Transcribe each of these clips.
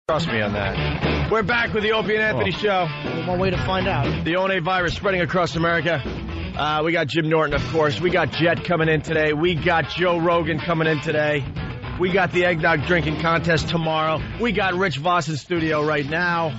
Trust me on that. We're back with the Opie and Anthony Show. Only one way to find out. The ONA virus spreading across America. We got Jim Norton, of course. We got Jet coming in today. We got Joe Rogan coming in today. We got the eggnog drinking contest tomorrow. We got Rich Voss in studio right now.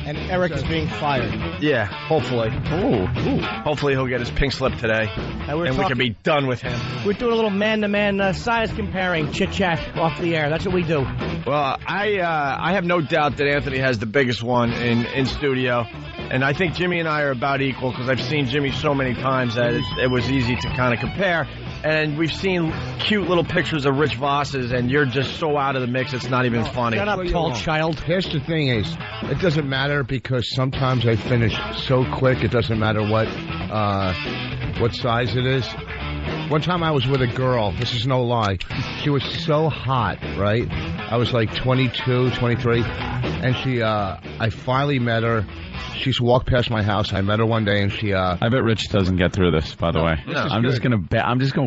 And Eric is being fired. Yeah, hopefully. Ooh. Hopefully he'll get his pink slip today. And we can be done with him. We're doing a little man-to-man size comparing, chit-chat off the air. That's what we do. Well, I have no doubt that Anthony has the biggest one in studio. And I think Jimmy and I are about equal because I've seen Jimmy so many times that it was easy to kind of compare. And we've seen cute little pictures of Rich Voss's, and you're just so out of the mix, it's not even funny. Shut up, tall child. Here's the thing is, it doesn't matter because sometimes I finish so quick, it doesn't matter what size it is. One time I was with a girl, this is no lie. She was so hot, right? I was like 22, 23, and I finally met her. She's walked past my house. I met her one day, and she. I bet Rich doesn't get through this. By the way, no. I'm just gonna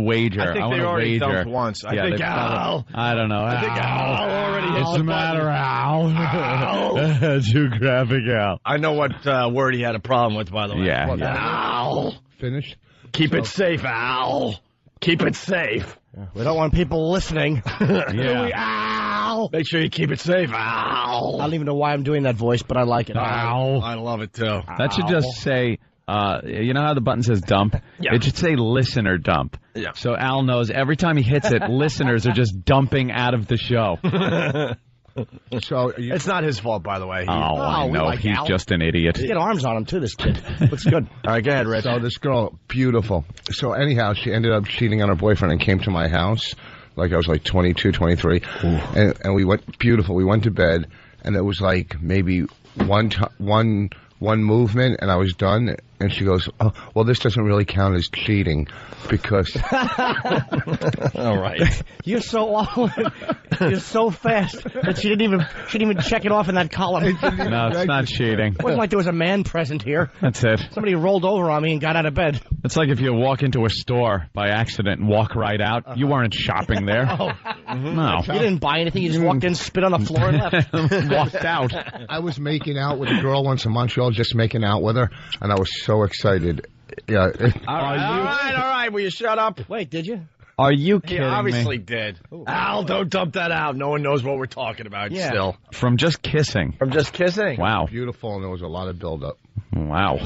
wager. I think they already dumped once. I think Al. I don't know. I think Al already. What's the matter, Al? Too graphic, Al. I know what word he had a problem with. By the way. Yeah. Al. Finished. Keep it safe, Al. Keep it safe. We don't want people listening. Yeah. Al. Make sure you keep it safe, Al. I don't even know why I'm doing that voice, but I like it. Al. I love it too. That should just say, you know how the button says dump? Yeah. It should say listener dump. Yeah. So Al knows every time he hits it, listeners are just dumping out of the show. So It's not his fault, by the way. I know. like He's Al. just an idiot. He's got arms on him, too, this kid. Looks good. All right, go ahead, Rich. So this girl, beautiful. So anyhow, she ended up cheating on her boyfriend and came to my house. Like I was like 22, 23. And we went, beautiful. We went to bed, and it was like maybe one movement, and I was done. And she goes, "Oh, well, this doesn't really count as cheating because." All right. You're so awful. You're so fast that she didn't even check it off in that column. No, it's not cheating. It wasn't like there was a man present here. That's it. Somebody rolled over on me and got out of bed. It's like if you walk into a store by accident and walk right out. You weren't shopping there. No. You didn't buy anything. You just walked in, spit on the floor, and left. Walked out. I was making out with a girl once in Montreal, just making out with her, and I was so excited. Yeah. All right. Will you shut up? Wait, did you? Are you He kidding obviously me? did. Al, don't dump that out. No one knows what we're talking about still. From just kissing. From just kissing. Wow. Beautiful, and there was a lot of buildup. Wow.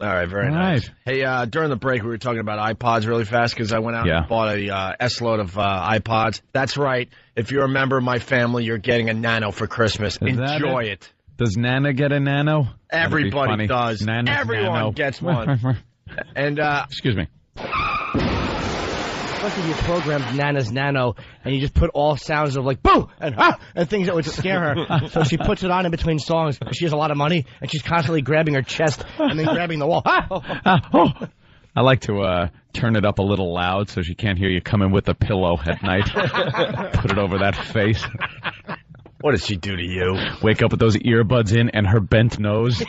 All right, very nice. Hey, during the break, we were talking about iPods really fast because I went out and bought a S-load of iPods. That's right. If you're a member of my family, you're getting a Nano for Christmas. Enjoy it. Does Nana get a Nano? Everybody does. Nana's Everyone Nano. gets one. And excuse me. Especially if you programmed Nana's Nano and you just put all sounds of like boo and ah and things that would scare her. So she puts it on in between songs. She has a lot of money and she's constantly grabbing her chest and then grabbing the wall. I like to turn it up a little loud so she can't hear you coming with a pillow at night. Put it over that face. what did she do to you? Wake up with those earbuds in and her bent nose.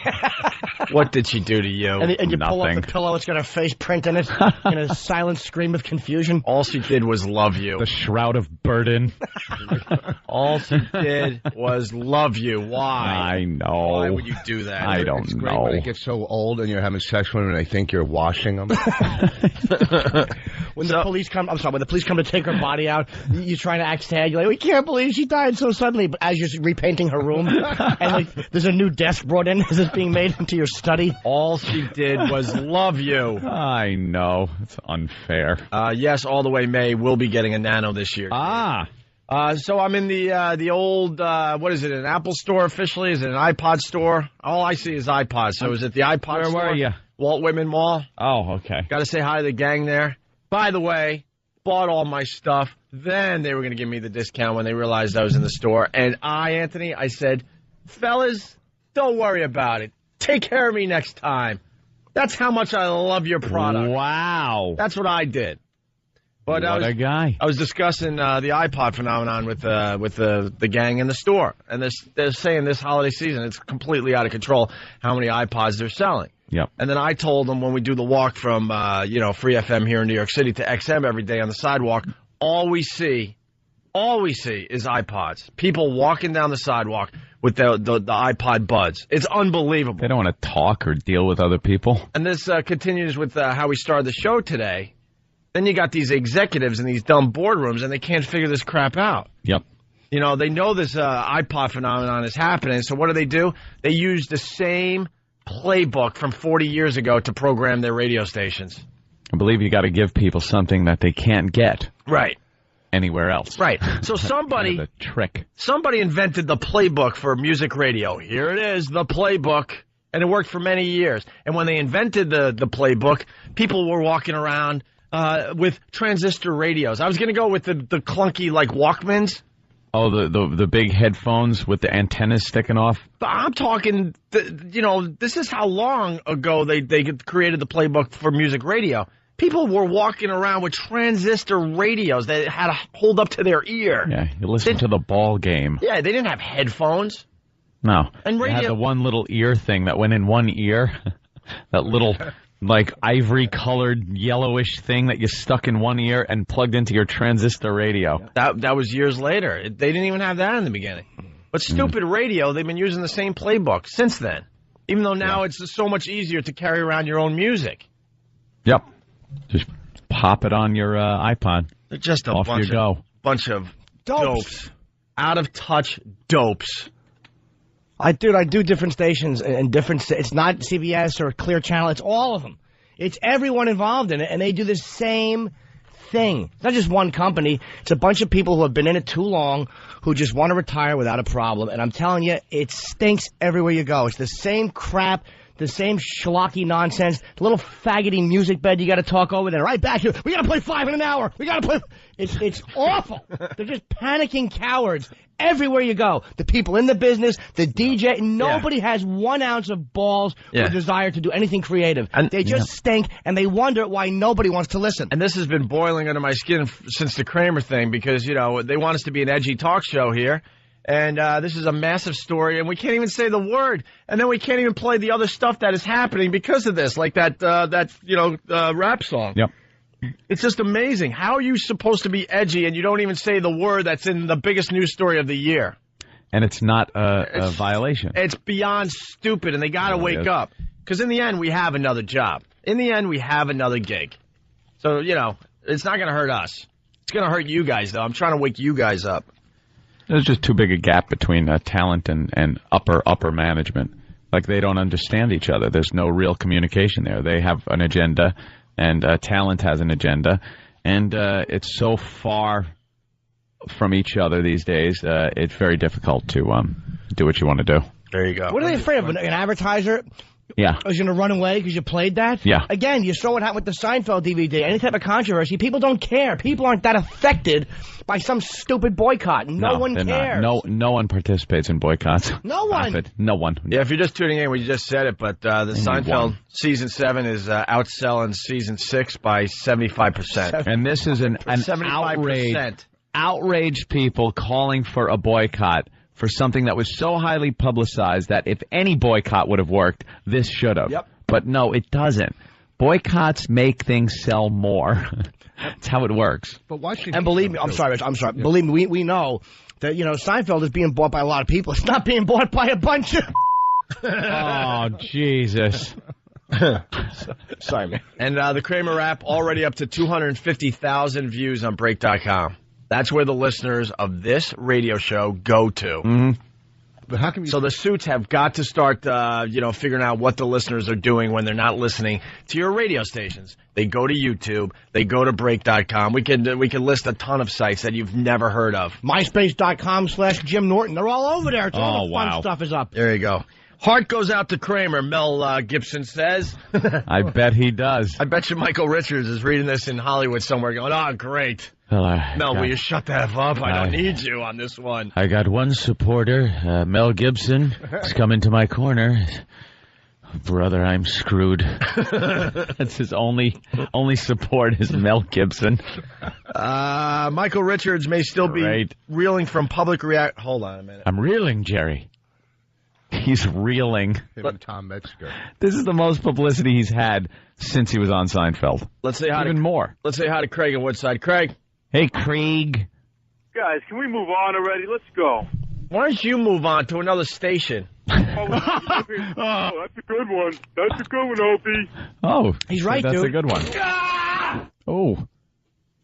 What did she do to you? And you pull up Nothing. the pillow, it's got her face print in it in a silent scream of confusion. All she did was love you. The shroud of burden. All she did was love you. Why? I know. Why would you do that? I don't It's great know. when it gets so old and you're having sex with them and they think you're washing them. When the police come, when the police come to take her body out, you're trying to act sad. You're like, we can't believe she died so suddenly. But as you're repainting her room, and like there's a new desk brought in as it's being made into your study. All she did was love you. I know. It's unfair. Yes, all the way May will be getting a Nano this year. So I'm in the old, what is it, an Apple store officially? Is it an iPod store? All I see is iPods. So is it the iPod store? Where were you? Walt Whitman Mall. Oh, okay. Got to say hi to the gang there. By the way, bought all my stuff. Then they were going to give me the discount when they realized I was in the store. And Anthony, I said, fellas, don't worry about it. Take care of me next time. That's how much I love your product. Wow. That's what I did. But What a guy. I was discussing the iPod phenomenon with the gang in the store, and they're saying this holiday season it's completely out of control how many iPods they're selling. Yep. And then I told them when we do the walk from Free FM here in New York City to XM every day on the sidewalk, all we see All we see is iPods. People walking down the sidewalk with the iPod buds. It's unbelievable. They don't want to talk or deal with other people. And this continues with how we started the show today. Then you got these executives in these dumb boardrooms, and they can't figure this crap out. Yep. You know, they know this iPod phenomenon is happening, so what do? They use the same playbook from 40 years ago to program their radio stations. I believe you got to give people something that they can't get. Right. Anywhere else. Right. So somebody Kind of a trick. Somebody invented the playbook for music radio. Here it is, the playbook. And it worked for many years. And when they invented the playbook, people were walking around with transistor radios. I was going to go with the clunky, like, Walkmans. Oh, the big headphones with the antennas sticking off? But I'm talking, this is how long ago they created the playbook for music radio. People were walking around with transistor radios that had to hold up to their ear. Yeah, you listen to the ball game. Yeah, they didn't have headphones. No. And They radio had the one little ear thing that went in one ear. That little, like, ivory-colored, yellowish thing that you stuck in one ear and plugged into your transistor radio. That was years later. They didn't even have that in the beginning. But stupid radio, they've been using the same playbook since then. Even though now it's so much easier to carry around your own music. Yep. Just pop it on your iPod. They're just a Off you go. bunch of dopes. Out of touch dopes. I do different stations and different. It's not CBS or Clear Channel. It's all of them. It's everyone involved in it, and they do the same thing. It's not just one company. It's a bunch of people who have been in it too long, who just want to retire without a problem. And I'm telling you, it stinks everywhere you go. It's the same crap. The same schlocky nonsense, the little faggoty music bed you got to talk over there. Right back here. We got to play 5 in an hour. We got to play. It's awful. They're just panicking cowards everywhere you go. The people in the business, the DJ, nobody has 1 ounce of balls or desire to do anything creative. And they just stink, and they wonder why nobody wants to listen. And this has been boiling under my skin since the Kramer thing because, they want us to be an edgy talk show here. And this is a massive story, and we can't even say the word. And then we can't even play the other stuff that is happening because of this, like that rap song. Yep. It's just amazing. How are you supposed to be edgy and you don't even say the word that's in the biggest news story of the year? And it's not a violation. It's beyond stupid, and they got to wake up. Because in the end, we have another job. In the end, we have another gig. So, it's not going to hurt us. It's going to hurt you guys, though. I'm trying to wake you guys up. There's just too big a gap between talent and upper management. Like, they don't understand each other. There's no real communication there. They have an agenda, and talent has an agenda. And it's so far from each other these days, it's very difficult to do what you want to do. There you go. What are they afraid of? An advertiser? Yeah. Was going to run away because you played that? Yeah. Again, you saw what happened with the Seinfeld DVD. Any type of controversy, people don't care. People aren't that affected by some stupid boycott. No one cares. Not. No one participates in boycotts. No one. No one. Yeah, if you're just tuning in, we just said it, but the Seinfeld season 7 is outselling season 6 by 75%. And this is an 75%. outraged people calling for a boycott for something that was so highly publicized that if any boycott would have worked, this should have. Yep. But no, it doesn't. Boycotts make things sell more. That's how it works. But why should And believe me, I'm sorry. Yeah. Believe me, we know that, Seinfeld is being bought by a lot of people. It's not being bought by a bunch of... Oh, Jesus. Sorry, man. And the Kramer rap already up to 250,000 views on Break.com. That's where the listeners of this radio show go to. Mm-hmm. But how can you... So the suits have got to start, figuring out what the listeners are doing when they're not listening to your radio stations. They go to YouTube. They go to Break.com. We can list a ton of sites that you've never heard of. MySpace.com/Jim Norton. They're all over there. It's all the fun wow. stuff is up. There you go. Heart goes out to Kramer, Mel Gibson says. I bet he does. I bet you Michael Richards is reading this in Hollywood somewhere going, oh, great. Mel, will you shut that up? I don't need you on this one. I got one supporter, Mel Gibson. He's come into my corner. Brother, I'm screwed. That's his only support is Mel Gibson. Michael Richards may still be reeling from public reaction. Hold on a minute. I'm reeling, Jerry. He's reeling. Him and Tom Metzger. This is the most publicity he's had since he was on Seinfeld. Let's say hi Even more. Let's say hi to Craig in Woodside. Craig. Hey, Craig. Guys, can we move on already? Let's go. Why don't you move on to another station? Oh, that's a good one. That's a good one, Opie. Oh, He's right, that's dude. a good one. Oh,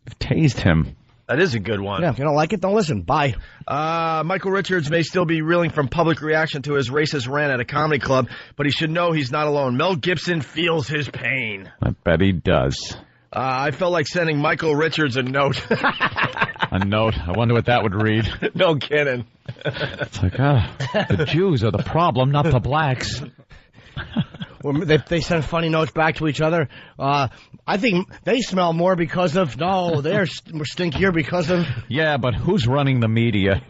I've tased him. That is a good one. Yeah, if you don't like it, don't listen. Bye. Michael Richards may still be reeling from public reaction to his racist rant at a comedy club, but he should know he's not alone. Mel Gibson feels his pain. I bet he does. I felt like sending Michael Richards a note. A note. I wonder what that would read. No kidding. It's like, the Jews are the problem, not the blacks. They send funny notes back to each other. I think they smell more because of, they're stinkier because of. Yeah, but who's running the media?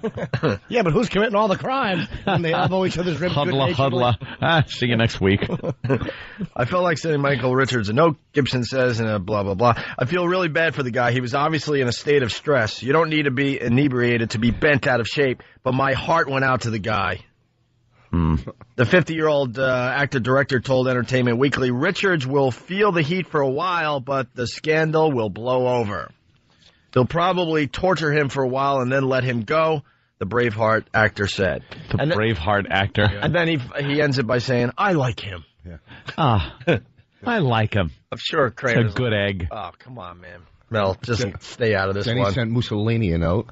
Yeah, but who's committing all the crimes? And they elbow each other's ribs. Huddler. See you next week. I felt like sending Michael Richards a note, Gibson says, and a blah, blah, blah. I feel really bad for the guy. He was obviously in a state of stress. You don't need to be inebriated to be bent out of shape, but my heart went out to the guy. The 50-year-old actor-director told Entertainment Weekly, Richards will feel the heat for a while, but the scandal will blow over. They'll probably torture him for a while and then let him go, the Braveheart actor said. Braveheart actor. And then he ends it by saying, I like him. Yeah. I like him. I'm sure Kramer. It's a good egg. Oh, come on, man. Mel, just stay out of this then one. He sent Mussolini a note.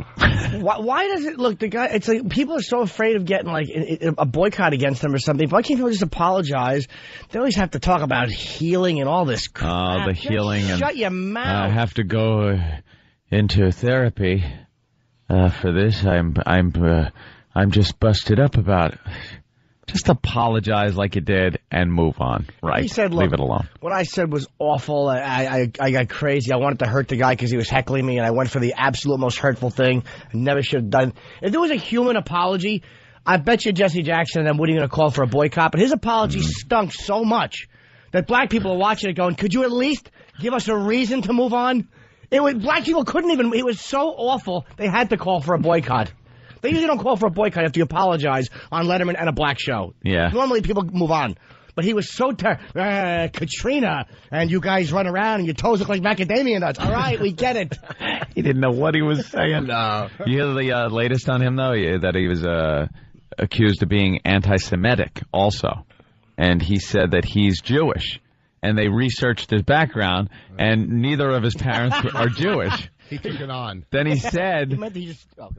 Why does it look, the guy, it's like people are so afraid of getting like a boycott against them or something. Why can't people just apologize? They always have to talk about healing and all this crap. The healing. Shut your mouth. I have to go into therapy for this. I'm just busted up about it. Just apologize like you did and move on. Right. He said, look, leave it alone. What I said was awful. I got crazy. I wanted to hurt the guy because he was heckling me, and I went for the absolute most hurtful thing. I never should have done. If there was a human apology, I bet you Jesse Jackson and them wouldn't even call for a boycott. But his apology stunk so much that black people are watching it going, could you at least give us a reason to move on? Black people couldn't even. It was so awful, they had to call for a boycott. They usually don't call for a boycott after you apologize on Letterman and a black show. Yeah. Normally people move on. But he was so Katrina, and you guys run around and your toes look like macadamia nuts. All right, we get it. He didn't know what he was saying. No. You hear the latest on him, though? That he was accused of being anti-Semitic also. And he said that he's Jewish. And they researched his background, and neither of his parents are Jewish. He took it on. Then he said,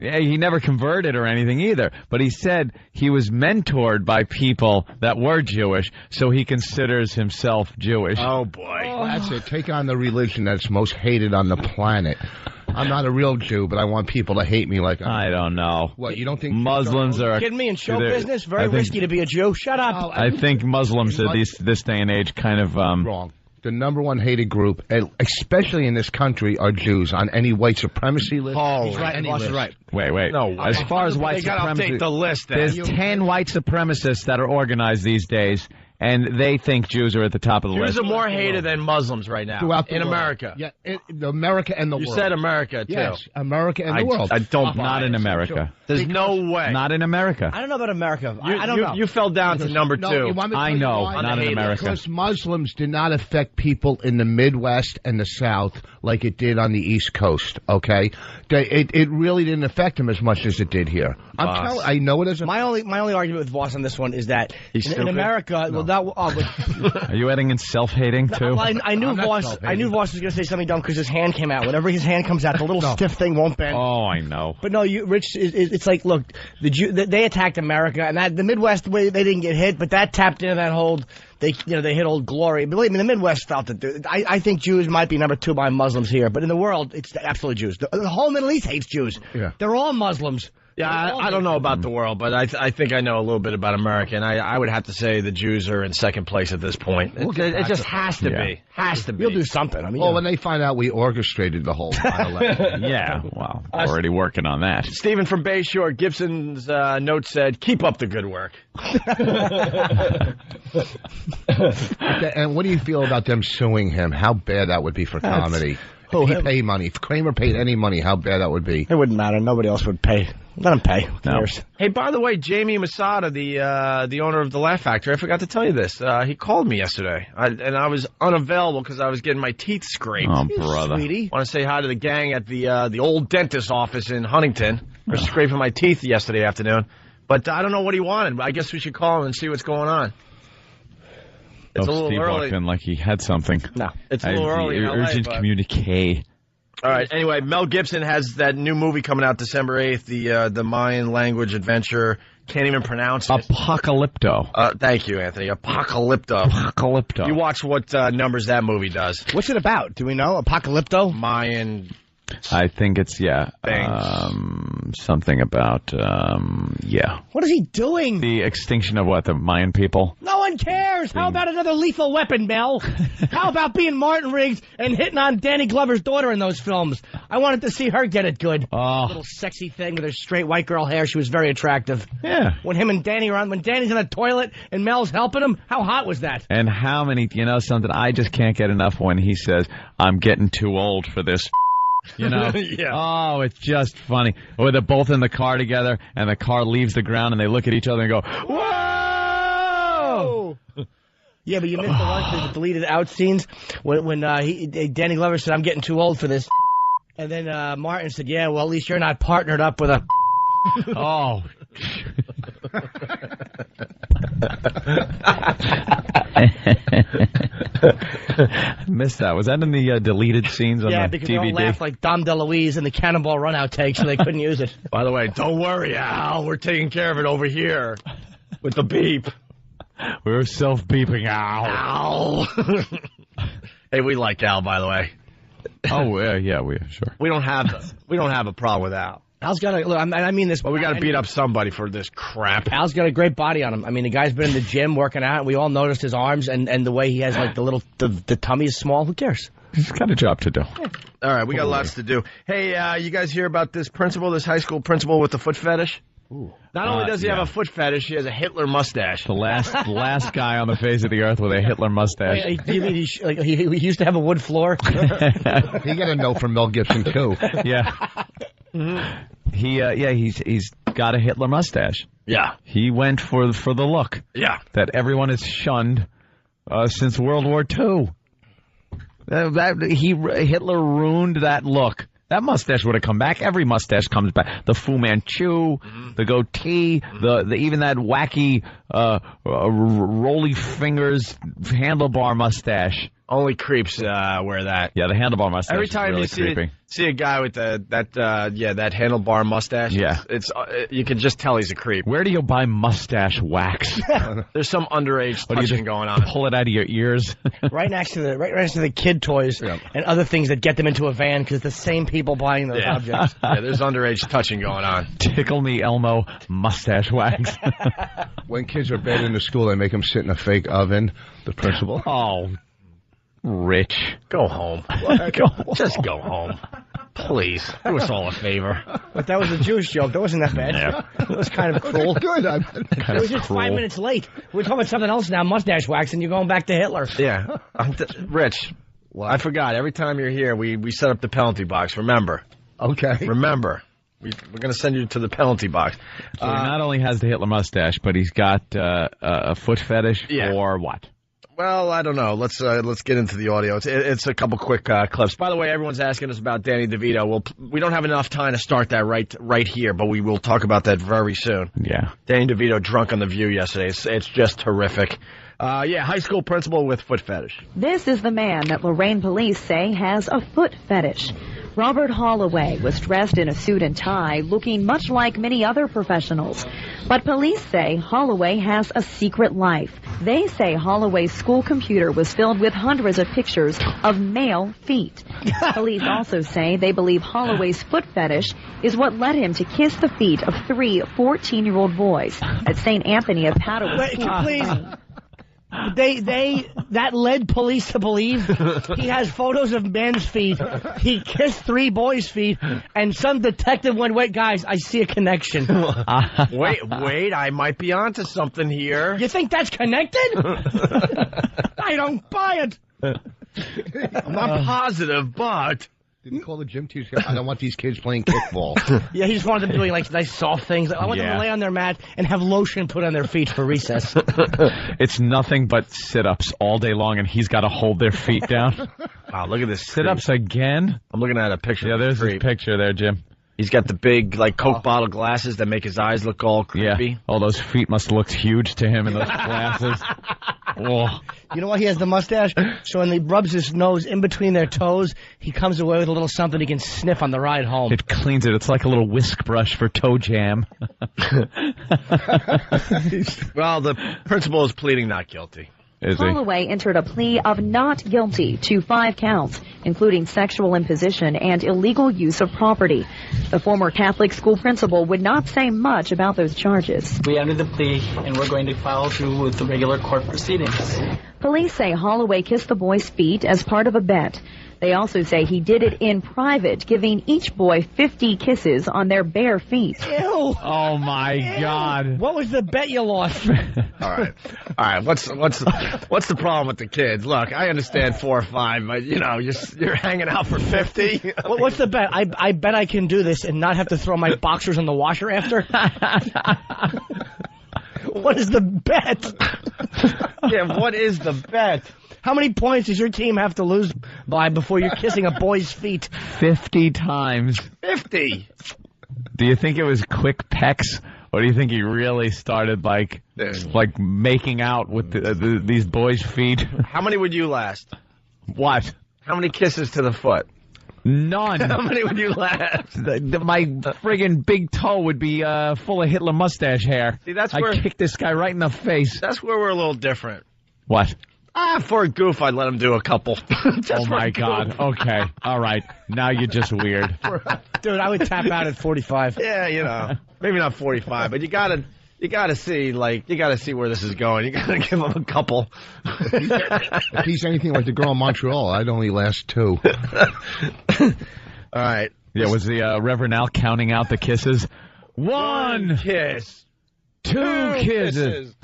he never converted or anything either, but he said he was mentored by people that were Jewish, so he considers himself Jewish. Oh, boy. That's it. Take on the religion that's most hated on the planet. I'm not a real Jew, but I want people to hate me like I don't know. What, you don't think Muslims are... Kidding me? In show business? Very risky to be a Jew. Shut up. I think Muslims at this day and age kind of... wrong. The number one hated group, especially in this country, are Jews on any white supremacy list. Oh, he's right. Boss is right. Wait. No, as far as white they gotta supremacy... update the list then. There's 10 white supremacists that are organized these days, and they think Jews are at the top of the list. Jews are more hated than Muslims right now in America. Yeah, America and the world. You said America, too. Yes, America and the world. I don't Not in America. There's no way. Not in America. I don't know about America. I don't know. You fell down to number two. I know, not in America. Because Muslims did not affect people in the Midwest and the South like it did on the East Coast, okay? It really didn't affect them as much as it did here. I know it isn't. My only argument with Voss on this one is that in America, Are you adding in self-hating too? I knew Voss was going to say something dumb because his hand came out. Whenever his hand comes out, the little stiff thing won't bend. Oh, I know. But no, Rich, it's like, look, they attacked America, and the Midwest, they didn't get hit, but that tapped into that whole. They hit Old Glory. Believe me, the Midwest felt it. I think Jews might be number two by Muslims here, but in the world, it's absolutely Jews. The whole Middle East hates Jews. Yeah. They're all Muslims. Yeah, I don't know about the world, but I think I know a little bit about America, and I would have to say the Jews are in second place at this point. It just has to be. Has to be. You'll do something. I mean, when they find out we orchestrated the whole 9/11. Yeah, well, already working on that. Stephen from Bayshore, Gibson's note said, keep up the good work. And what do you feel about them suing him? How bad that would be for comedy. If he paid money. If Kramer paid any money, how bad that would be. It wouldn't matter. Nobody else would pay. Let him pay. Who No. cares? Hey, by the way, Jamie Masada, the owner of the Laugh Factory, I forgot to tell you this. He called me yesterday, and I was unavailable because I was getting my teeth scraped. Oh, brother. Sweetie. Want to say hi to the gang at the old dentist office in Huntington. They're scraping my teeth yesterday afternoon. But I don't know what he wanted. I guess we should call him and see what's going on. It's a little Steve early. walked in like he had something. No. It's a little early in LA, Urgent but- communique. All right. Anyway, Mel Gibson has that new movie coming out December 8th, the Mayan language adventure. Can't even pronounce it. Apocalypto. Thank you, Anthony. Apocalypto. Apocalypto. You watch what numbers that movie does. What's it about? Do we know? Apocalypto? Mayan. I think it's, something about, What is he doing? the extinction of what, the Mayan people? No one cares. How about another lethal weapon, Mel? How about being Martin Riggs and hitting on Danny Glover's daughter in those films? I wanted to see her get it good. Oh, Little sexy thing with her straight white girl hair. She was very attractive. yeah. When him and Danny are on, when Danny's in the toilet and Mel's helping him, how hot was that? And how many, something I just can't get enough when he says, I'm getting too old for this. Yeah. Oh, it's just funny. Or they're both in the car together, and the car leaves the ground, and they look at each other and go, whoa! Yeah, but you missed the one, the deleted out scenes when Danny Glover said, I'm getting too old for this. And then Martin said, yeah, well, at least you're not partnered up with a... Oh. Missed that. Was that in the deleted scenes on Yeah, the because they all DVD? laughed like Dom DeLuise in the Cannonball Run outtake, so they couldn't use it. By the way, don't worry, Al. We're taking care of it over here with the beep. We were self-beeping. Ow. Al. Hey, we like Al, by the way. Oh, yeah, sure. We don't have a problem with Al. Al's got a... Look, I mean this... But we got to beat up somebody for this crap. Al's got a great body on him. I mean, the guy's been in the gym working out, and we all noticed his arms and the way he has, like, the tummy is small. Who cares? He's got a job to do. All right, we got lots to do. Hey, you guys hear about this high school principal with the foot fetish? Ooh. Not only does he have a foot fetish, he has a Hitler mustache. The last guy on the face of the earth with a Hitler mustache. Do you mean he used to have a wood floor? He got a note from Mel Gibson, too. Yeah. He's got a Hitler mustache. Yeah. He went for the look. Yeah. That everyone has shunned since World War II. Hitler ruined that look. That mustache would have come back. Every mustache comes back. The Fu Manchu, the goatee, the even that wacky roly fingers handlebar mustache. Only creeps wear that. Yeah, the handlebar mustache. Every time is really you creepy. see a guy with that handlebar mustache, Yeah. it's you can just tell he's a creep. Where do you buy mustache wax? There's some underage What do you touching just going on. Pull it out of your ears. right next to the kid toys and other things that get them into a van because the same people buying those objects. Yeah, there's underage touching going on. Tickle me, Elmo, mustache wax. When kids are bad in the school, they make them sit in a fake oven, the principal. Oh, Rich. Go home. Just go home. Please. Do us all a favor. But that was a Jewish joke. That wasn't that bad. Yeah. It was kind of cruel. Good. It was just 5 minutes late. We're talking about something else now, mustache wax, and you're going back to Hitler. Yeah. Rich, I forgot. Every time you're here, we set up the penalty box. Remember. Okay. Remember. We're going to send you to the penalty box. So he not only has the Hitler mustache, but he's got a foot fetish for what? Well, I don't know. Let's get into the audio. It's a couple quick clips. By the way, everyone's asking us about Danny DeVito. We don't have enough time to start that right here, but we will talk about that very soon. Yeah. Danny DeVito drunk on The View yesterday. It's just terrific. High school principal with foot fetish. This is the man that Lorraine police say has a foot fetish. Robert Holloway was dressed in a suit and tie, looking much like many other professionals. But police say Holloway has a secret life. They say Holloway's school computer was filled with hundreds of pictures of male feet. Police also say they believe Holloway's foot fetish is what led him to kiss the feet of 3 14-year-old boys at St. Anthony of Padua. Wait, please. That led police to believe he has photos of men's feet. He kissed 3 boys' feet, and some detective went, wait, guys, I see a connection. Wait, I might be onto something here. You think that's connected? I don't buy it. I'm not positive, but Did he call the gym teacher? I don't want these kids playing kickball. Yeah, he just wanted them doing like nice soft things. I want them to lay on their mat and have lotion put on their feet for recess. It's nothing but sit-ups all day long, and he's got to hold their feet down. Wow, look at this. Sit-ups again? I'm looking at a picture. Yeah, there's this picture there, Jim. He's got the big, like, Coke bottle glasses that make his eyes look all creepy. Yeah. Oh, those feet must have looked huge to him in those glasses. Oh. You know why he has the mustache? So when he rubs his nose in between their toes, he comes away with a little something he can sniff on the ride home. It cleans it. It's like a little whisk brush for toe jam. Well, the principal is pleading not guilty. Holloway entered a plea of not guilty to 5 counts, including sexual imposition and illegal use of property. The former Catholic school principal would not say much about those charges. We entered the plea, and we're going to follow through with the regular court proceedings. Police say Holloway kissed the boy's feet as part of a bet. They also say he did it in private, giving each boy 50 kisses on their bare feet. Ew! Oh, my God. What was the bet you lost? All right. What's the problem with the kids? Look, I understand 4 or 5, but you're hanging out for 50. What's the bet? I bet I can do this and not have to throw my boxers in the washer after. What is the bet? Yeah, what is the bet? How many points does your team have to lose by before you're kissing a boy's feet? 50 times. 50. Do you think it was quick pecks, or do you think he really started like making out with these boys' feet? How many would you last? What? How many kisses to the foot? None. How many would you last? My friggin' big toe would be full of Hitler mustache hair. See, that's I'd where kick this guy right in the face. That's where we're a little different. What? For a goof, I'd let him do a couple. Oh, my God. Okay. All right. Now you're just weird. Dude, I would tap out at 45. Yeah, maybe not 45, but you gotta see where this is going. You gotta give him a couple. If he's anything like the girl in Montreal, I'd only last 2. All right. Yeah, was the Reverend Al counting out the kisses? 1 kiss. 2 kisses.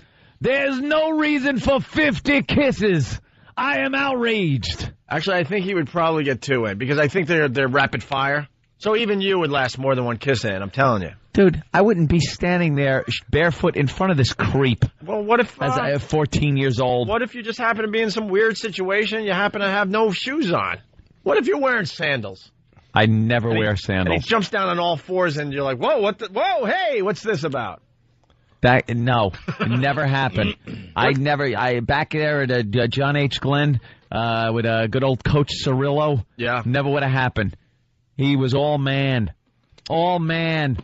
There's no reason for 50 kisses. I am outraged. Actually, I think he would probably get 2 in, because I think they're rapid fire. So even you would last more than 1 kiss in, I'm telling you. Dude, I wouldn't be standing there barefoot in front of this creep. Well, what if... as I am 14 years old. What if you just happen to be in some weird situation, you happen to have no shoes on? What if you're wearing sandals? I never wear sandals. And he jumps down on all 4s, and you're like, whoa, hey, what's this about? No, it never happened. I back there at John H. Glenn with good old Coach Cirillo. Yeah. Never would have happened. He was all man. All man.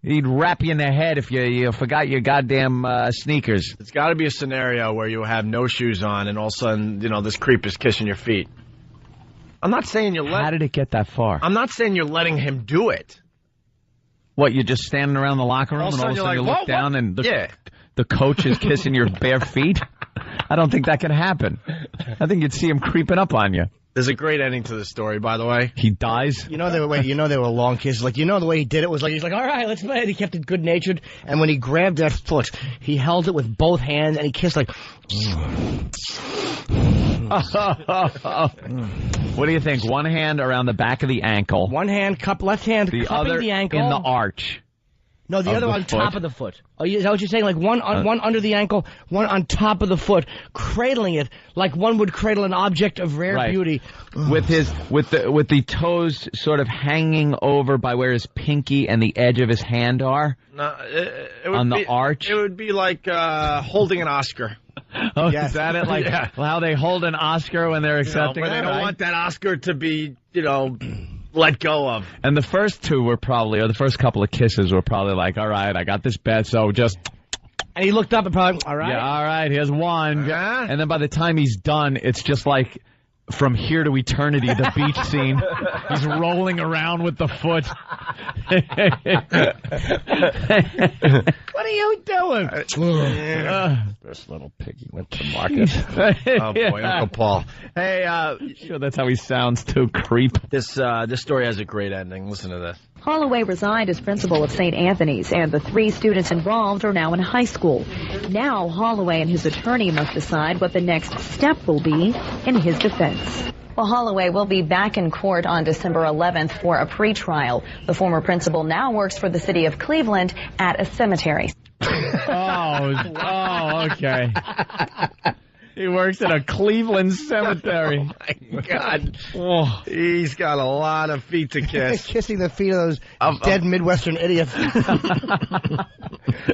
He'd rap you in the head if you forgot your goddamn sneakers. It's got to be a scenario where you have no shoes on, and all of a sudden, this creep is kissing your feet. I'm not saying How did it get that far? I'm not saying you're letting him do it. What, you're just standing around the locker room and all of a sudden you look down and the coach is kissing your bare feet? I don't think that could happen. I think you'd see him creeping up on you. There's a great ending to the story, by the way. He dies? They were long kisses. Like, the way he did it was like, he's like, all right, let's play it. He kept it good-natured. And when he grabbed that foot, he held it with both hands and he kissed like... What do you think? One hand around the back of the ankle. One hand, left hand, the cupping other the ankle. in the arch. No, the other on top of the foot. Oh, is that what you're saying? Like one under the ankle, one on top of the foot, cradling it like one would cradle an object of rare beauty. With the toes sort of hanging over by where his pinky and the edge of his hand are. No, it would on be, the arch. It would be like holding an Oscar. Oh, yes. Is that it? Like how they hold an Oscar when they're accepting it? They don't want that Oscar to be, let go of. And the first 2 were probably, or the first couple of kisses were probably like, all right, I got this bet, so just... And he looked up and probably, all right. Yeah, all right, here's 1. Yeah. And then by the time he's done, it's just like... From Here to Eternity, the beach scene. He's rolling around with the foot. What are you doing? This little piggy went to market. Oh, boy, Uncle Paul. Hey, sure that's how he sounds, too, creep. This story has a great ending. Listen to this. Holloway resigned as principal of St. Anthony's, and the 3 students involved are now in high school. Now Holloway and his attorney must decide what the next step will be in his defense. Well, Holloway will be back in court on December 11th for a pretrial. The former principal now works for the city of Cleveland at a cemetery. Oh, okay. He works at a Cleveland cemetery. Oh, my God. Oh. He's got a lot of feet to kiss. Kissing the feet of those dead Midwestern idiots.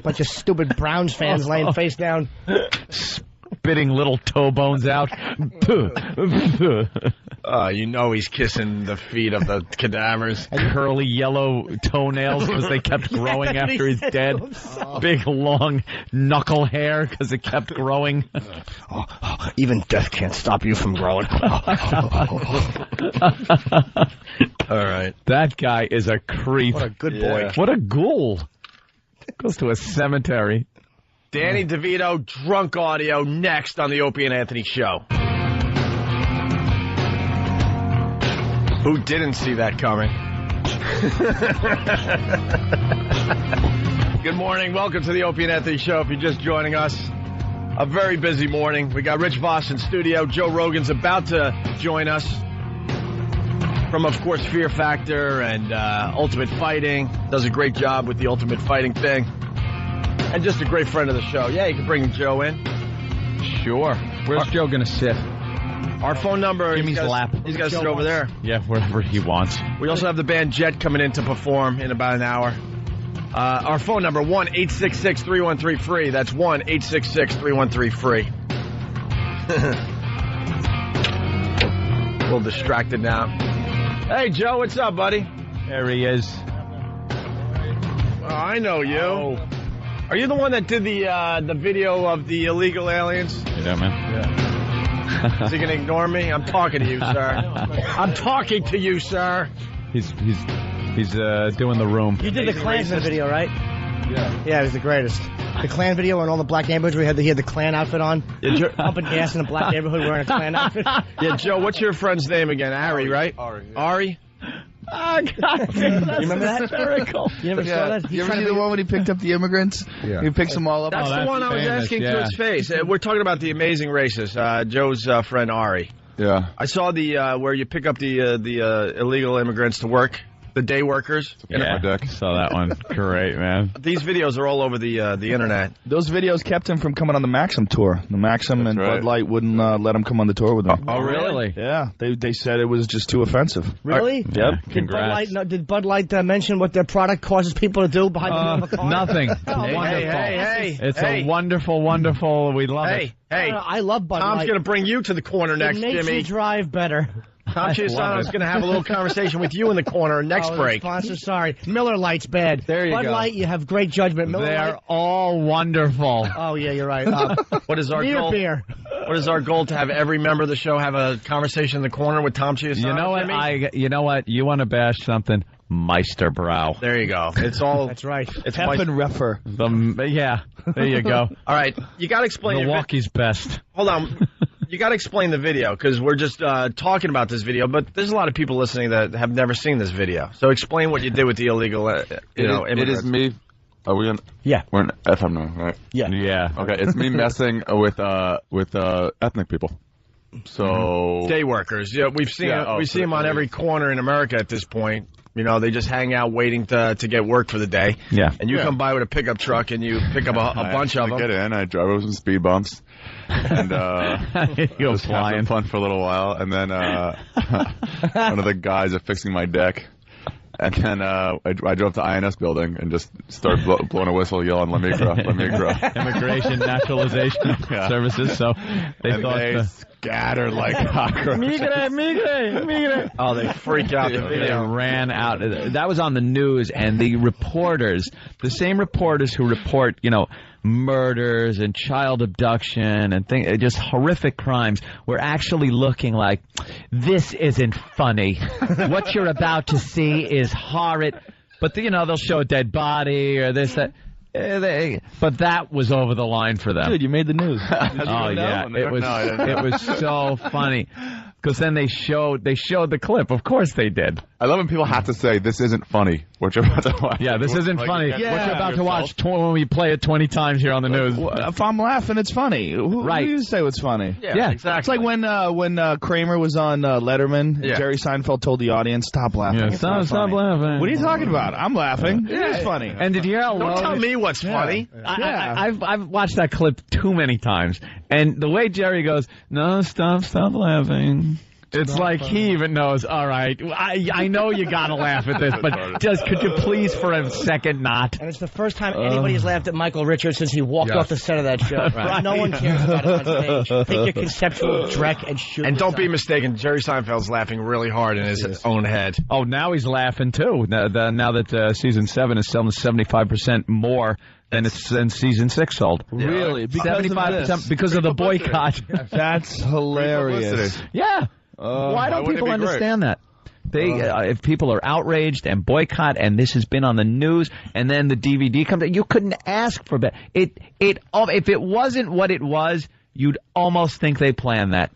Bunch of stupid Browns fans laying face down. Spitting little toe bones out. You know he's kissing the feet of the cadavers. Curly yellow toenails because they kept growing after he's dead. Big long knuckle hair because it kept growing. Even death can't stop you from growing. All right. That guy is a creep. What a good boy. What a ghoul. Goes to a cemetery. Danny DeVito, drunk audio, next on the Opie and Anthony Show. Who didn't see that coming? Good morning. Welcome to the Opie and Anthony Show. If you're just joining us, a very busy morning. We got Rich Voss in studio. Joe Rogan's about to join us from, of course, Fear Factor and Ultimate Fighting. Does a great job with the Ultimate Fighting thing. And just a great friend of the show. Yeah, you can bring Joe in. Sure. Where's Joe going to sit? Our phone number. Jimmy's lap. He's got to sit over there. Yeah, wherever he wants. We also have the band Jet coming in to perform in about an hour. Our phone number, 1-866-313-FREE. That's 1-866-313-FREE. A little distracted now. Hey, Joe, what's up, buddy? There he is. Oh, I know you. Oh. Are you the one that did the video of the illegal aliens? You know, man? Yeah. Is he going to ignore me? I'm talking to you, sir. I'm talking to you, sir. He's doing the room. You did the Klansman video, right? Yeah. Yeah, it was the greatest. The Klan video in all the black neighborhoods where he had the Klan outfit on. Pumping gas in a black neighborhood wearing a Klan outfit. Yeah, Joe, what's your friend's name again? Ari, right? Ari. Yeah. Ari? Oh, God. You remember that? Hysterical. You never saw that? You ever see the one when he picked up the immigrants? Yeah. He picks them all up. That's the one I was asking to his face. We're talking about the amazing racist, Joe's friend Ari. Yeah. I saw the where you pick up the illegal immigrants to work, the day workers. Yeah, saw that one. Great, man. These videos are all over the internet. Those videos kept him from coming on the Maxim tour. The Maxim and Bud Light wouldn't let him come on the tour with them. Oh, really? Yeah. They said it was just too offensive. Really? Yep. Congrats. Did Bud Light mention what their product causes people to do behind the wheel of a car? Nothing. Hey. It's a wonderful. We love it. Hey. I love Bud Light. Tom's going to bring you to the corner next, It makes Jimmy. you drive better. Tom Chiasano's going to have a little conversation with you in the corner next break. Sponsor, sorry. Miller Lite's bad. There you Bud go. Light, you have great judgment. Miller They're Lite. all wonderful. Oh, yeah, you're right. What is our goal? Beer. What is our goal? To have every member of the show have a conversation in the corner with Tom Chiasano? You know what? Jimmy? You know what? You want to bash something? Meisterbrow. There you go. It's all. That's right. It's Pfeffenreffer. Yeah, there you go. All right, you got to explain. Milwaukee's best. Hold on. You got to explain the video because we're just talking about this video, but there's a lot of people listening that have never seen this video. So explain what you did with the illegal, immigrants. It is me. Are we on? Yeah. We're in FM now, right? Yeah. Yeah. Okay, it's me messing with ethnic people. So Day workers. Yeah, we see them on every corner in America at this point. You know, they just hang out waiting to get work for the day. Yeah. And you come by with a pickup truck and you pick up a bunch of them. I get in, I drive over some speed bumps, and Go just have flying. some fun for a little while, and then one of the guys are fixing my deck. And then I drove to INS building and just started blowing a whistle, yelling, "Let me grow, let me grow." Immigration Naturalization Services. So they And thought they scattered like cockroaches. Migre. Oh, they freak out the They video. ran out. That was on the news, and the reporters, the same reporters who report, murders and child abduction and just horrific crimes, were actually looking like, this isn't funny. What you're about to see is horrid. But, they'll show a dead body or this, that. But that was over the line for them. Dude, you made the news. Oh, yeah. It was so funny. Because then they showed the clip. Of course they did. I love when people have to say, this isn't funny, what you're about to watch. Yeah, this isn't funny. Yeah. What you're about to watch when we play it 20 times here on the news. If I'm laughing, it's funny. Who do you say what's funny? Yeah, exactly. It's like when Kramer was on Letterman, Yeah. Jerry Seinfeld told the audience, stop laughing. Yeah, It's not stop funny." laughing. What are you talking about? I'm laughing. It is funny. And did you hear how low? Don't tell me what's funny. I've watched that clip too many times, and the way Jerry goes, "No, stop laughing." It's like he even knows. All right, I know you gotta laugh at this, but just could you please for a second not? And it's the first time anybody has laughed at Michael Richards since he walked off the set of that show. Right. No one cares about it on stage. Take your conceptual dreck and shoot. And don't be mistaken, Jerry Seinfeld's laughing really hard in his own head. Oh, now he's laughing too. Now that season 7 is selling 75% more than season 6 sold. Really? Because 75% because of the boycott. That's hilarious. Yeah. Why don't wouldn't it people be understand that? They, if people are outraged and boycott, and this has been on the news, and then the DVD comes out, you couldn't ask for that. If it wasn't what it was, you'd almost think they planned that.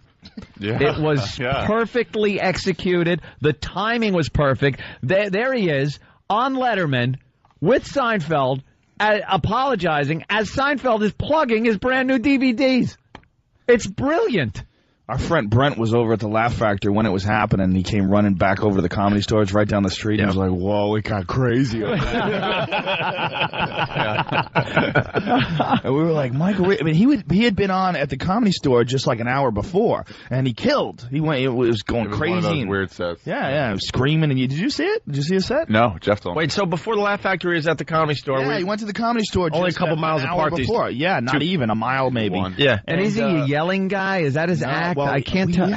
Yeah. It was perfectly executed. The timing was perfect. There he is on Letterman with Seinfeld apologizing as Seinfeld is plugging his brand new DVDs. It's brilliant. Our friend Brent was over at the Laugh Factory when it was happening, and he came running back over to the Comedy Store. It's right down the street. And he was like, whoa, it got crazy. And we were like, Michael, I mean, he had been on at the Comedy Store just like an hour before, and he killed. He went, it was going crazy. One of those and, weird sets. yeah, was screaming. And did you see it? Did you see a set? No, Jeff told me. Wait, so before the Laugh Factory is at the Comedy Store? Yeah, he went to the Comedy Store Only just a couple miles an hour apart. before. Yeah, not even a mile maybe. Yeah. And is he a yelling guy? Is that his act? Well, I can't tell.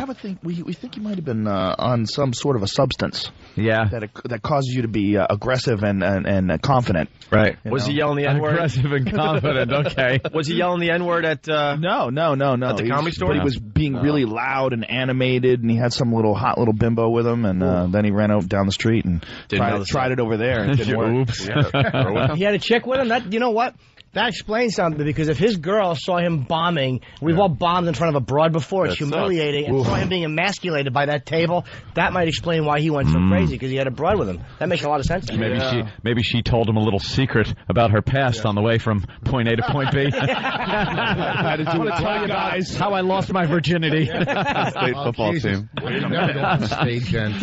We think he might have been on some sort of a substance Yeah. that causes you to be aggressive and confident. Right. You Was know? he yelling the N-word? Aggressive and confident. Okay. Was he yelling the N-word at... No. At the Comedy Store? But he was being really loud and animated, and he had some hot little bimbo with him, and then he ran out down the street and tried it over there. And it didn't work. Oops. He had a chick with him? You know what? That explains something, because if his girl saw him bombing, we've all bombed in front of a broad before, it's humiliating, and saw him being emasculated by that table, that might explain why he went so crazy, because he had a broad with him. That makes a lot of sense. Maybe she told him a little secret about her past on the way from point A to point B. I want to tell you guys how I lost my virginity. State football team. Never go on stage, and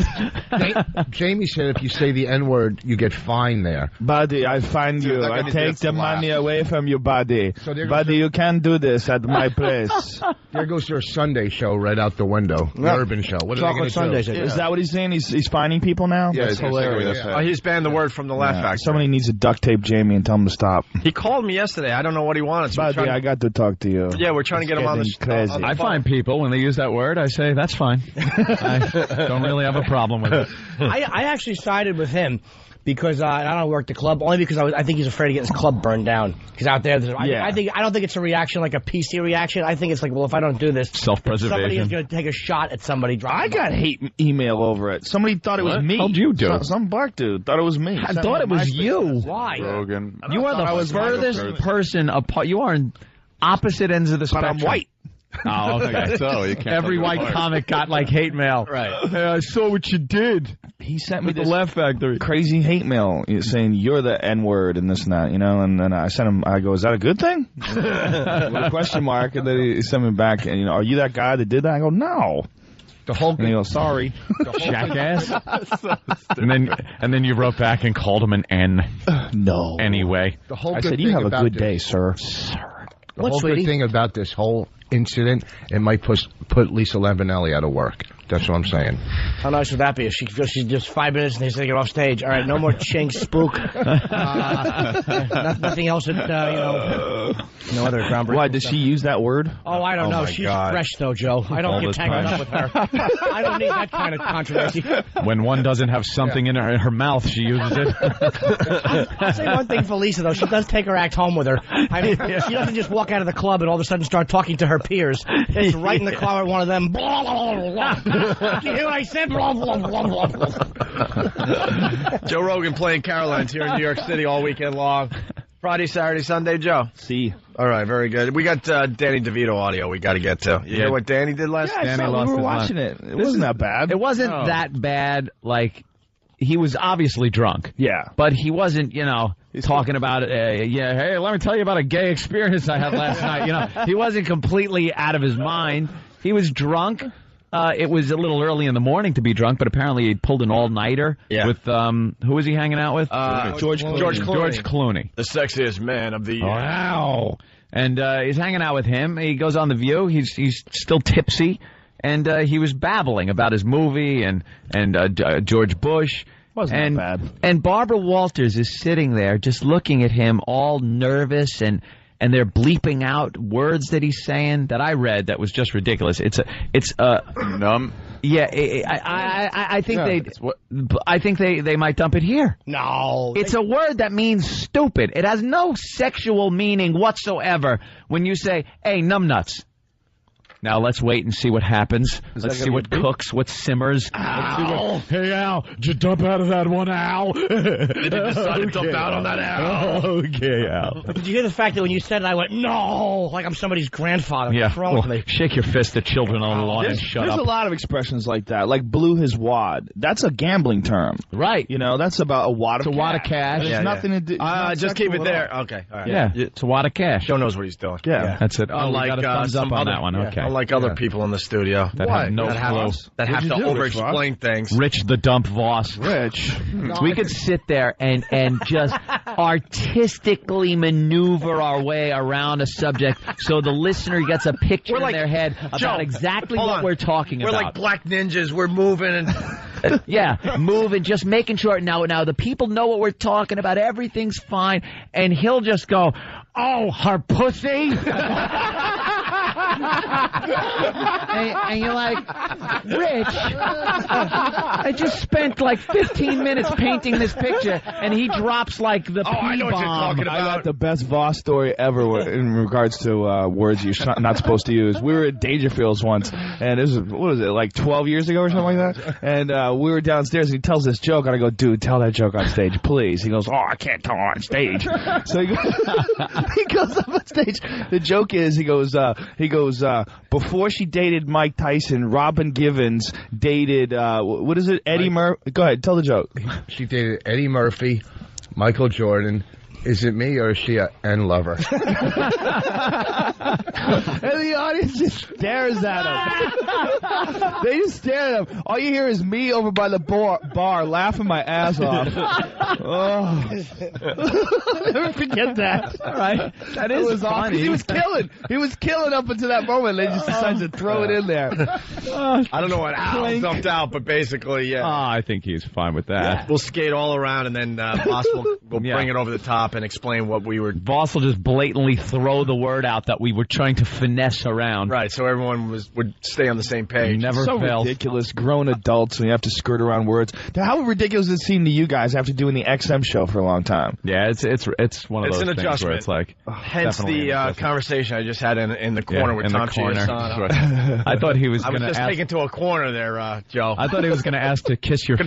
Jamie said if you say the N-word, you get fined there. Buddy, I find you. that I guy take needs to the money laugh. away from you, buddy. So there goes Buddy, you can't do this at my place. There goes your Sunday show right out the window. The Urban show. What are they Chocolate going Sundays. to do? Is that what he's saying? He's finding people now? Yeah, That's he's gonna take away hilarious. that he's banned the word from the Laugh Factory. Somebody needs to duct tape Jamie and tell him to stop. He called me yesterday. I don't know what he wanted. So Buddy, I got to talk to you. we're trying to get him on the Crazy. on the I phone. find people, when they use that word, I say, that's fine. I don't really have a problem with it. I actually sided with him. Because I don't work the club, only because I think he's afraid of getting his club burned down. Because out there, I don't think it's a reaction like a PC reaction. I think it's like, well, if I don't do this, Self-preservation. somebody is going to take a shot at somebody. I got hate email over it. Somebody thought it was me. How'd you do? Some black dude thought it was me. I thought it was you. Why? Rogan. You are the furthest person apart. You are on opposite ends of the But spectrum. I'm white. Oh, okay. So you can't Every tell white them apart. comic got like hate mail. Right. Hey, I saw what you did He sent me with the this Laugh Factory. crazy hate mail saying you're the N-word and this and that, and then I sent him, I go, is that a good thing? With a question mark, and then he sent me back, and, are you that guy that did that? I go, no. The whole And he goes, sorry. Jackass. and then you wrote back and called him an N. No. Anyway. the whole I good said, you thing have a about good this- day, sir. The What, whole sweetie? good thing about this whole incident, it might put Lisa Lampanelli out of work. That's what I'm saying. How nice would that be if she's just 5 minutes and they take it off stage? All right, no more chink, spook. Nothing else that, no other groundbreaking. Why, did she use that word? Oh, I don't know. my She's God. fresh, though, Joe. I don't All get the tangled time. up with her. I don't need that kind of controversy. When one doesn't have something in her mouth, she uses it. I'll say one thing for Lisa, though. She does take her act home with her. I mean, she doesn't just walk out of the club and all of a sudden start talking to her peers. It's right in the car with one of them. Blah, blah, blah, blah. You hear what I said? Blah, blah, blah, blah, blah. Joe Rogan playing Caroline's here in New York City all weekend long. Friday, Saturday, Sunday, Joe? See. All right, very good. We got Danny DeVito audio we got to get to. You hear what Danny did last night? Yeah, we were watching it. It wasn't that bad. It wasn't that bad. Like, he was obviously drunk. Yeah. But he wasn't, talking about it. Hey, let me tell you about a gay experience I had last night. He wasn't completely out of his mind. He was drunk. It was a little early in the morning to be drunk, but apparently he pulled an all-nighter with, who was he hanging out with? George Clooney. George Clooney. The sexiest man of the year. Wow. And he's hanging out with him. He goes on The View. He's still tipsy. And he was babbling about his movie and George Bush. Wasn't that bad. And Barbara Walters is sitting there just looking at him all nervous and they're bleeping out words that he's saying that I read that was just ridiculous. It's numb. Yeah, I think they might dump it here. No. It's a word that means stupid. It has no sexual meaning whatsoever when you say, "Hey, numbnuts." Now let's wait and see what happens. Let's see what cooks, what simmers. Ow. Hey, Al, did you dump out of that one, Al? Did you decide to dump out on that, Al? Okay, Al. Did you hear the fact that when you said it, I went, no, like I'm somebody's grandfather. Yeah, throwing well, shake your fist at children on the lawn and shut up. There's a lot of expressions like that, like blew his wad. That's a gambling term. Right. That's about a wad of cash. It's a wad of cash. There's nothing to do. Just keep it there. Okay. All right. Yeah, it's a wad of cash. Joe knows what he's doing. Yeah. That's it. Oh, Unlike we got a thumbs up on that one. Okay. Unlike other people in the studio that have no clue. That have to over-explain things. Rich the Dump Voss. Rich. We could sit there and just artistically maneuver our way around a subject so the listener gets a picture in their head about exactly what we're talking about. We're like black ninjas. We're moving and... moving, just making sure. Now the people know what we're talking about. Everything's fine. And he'll just go, "Oh, her pussy?" and you're like, "Rich, I just spent like 15 minutes painting this picture," and he drops like the P-bomb. I know what you're talking about. I got the best Voss story ever in regards to words you're not supposed to use. We were at Dangerfields once, and this was, what was it, like 12 years ago or something like that? And we were downstairs, and he tells this joke, and I go, "Dude, tell that joke on stage, please." He goes, "Oh, I can't tell on stage." So he goes up on stage. The joke is, he goes, before she dated Mike Tyson, Robin Givens dated, what is it, Eddie Murphy? Go ahead, tell the joke. She dated Eddie Murphy, Michael Jordan. Is it me or is she an N lover? And the audience just stares at him. They just stare at him. All you hear is me over by the bar laughing my ass off. Oh. I'll never forget that. All right. That is funny. He was killing. He was killing up until that moment. They just decided to throw it in there. I don't know what Al dumped out, but basically, yeah. I think he's fine with that. We'll skate all around, and then Voss will bring it over the top and explain what we were... Voss will just blatantly throw the word out that we were trying to finesse around. Right, so everyone would stay on the same page. Never so fails. Ridiculous. Grown adults, and you have to skirt around words. How ridiculous does it seem to you guys after doing the XM show for a long time? Yeah, it's one of those an things adjustment. where it's like... Hence the conversation I just had in the corner with Tom Chiasano. I thought he was going to ask... I was just taken to a corner there, Joe. I thought he was going to ask to kiss your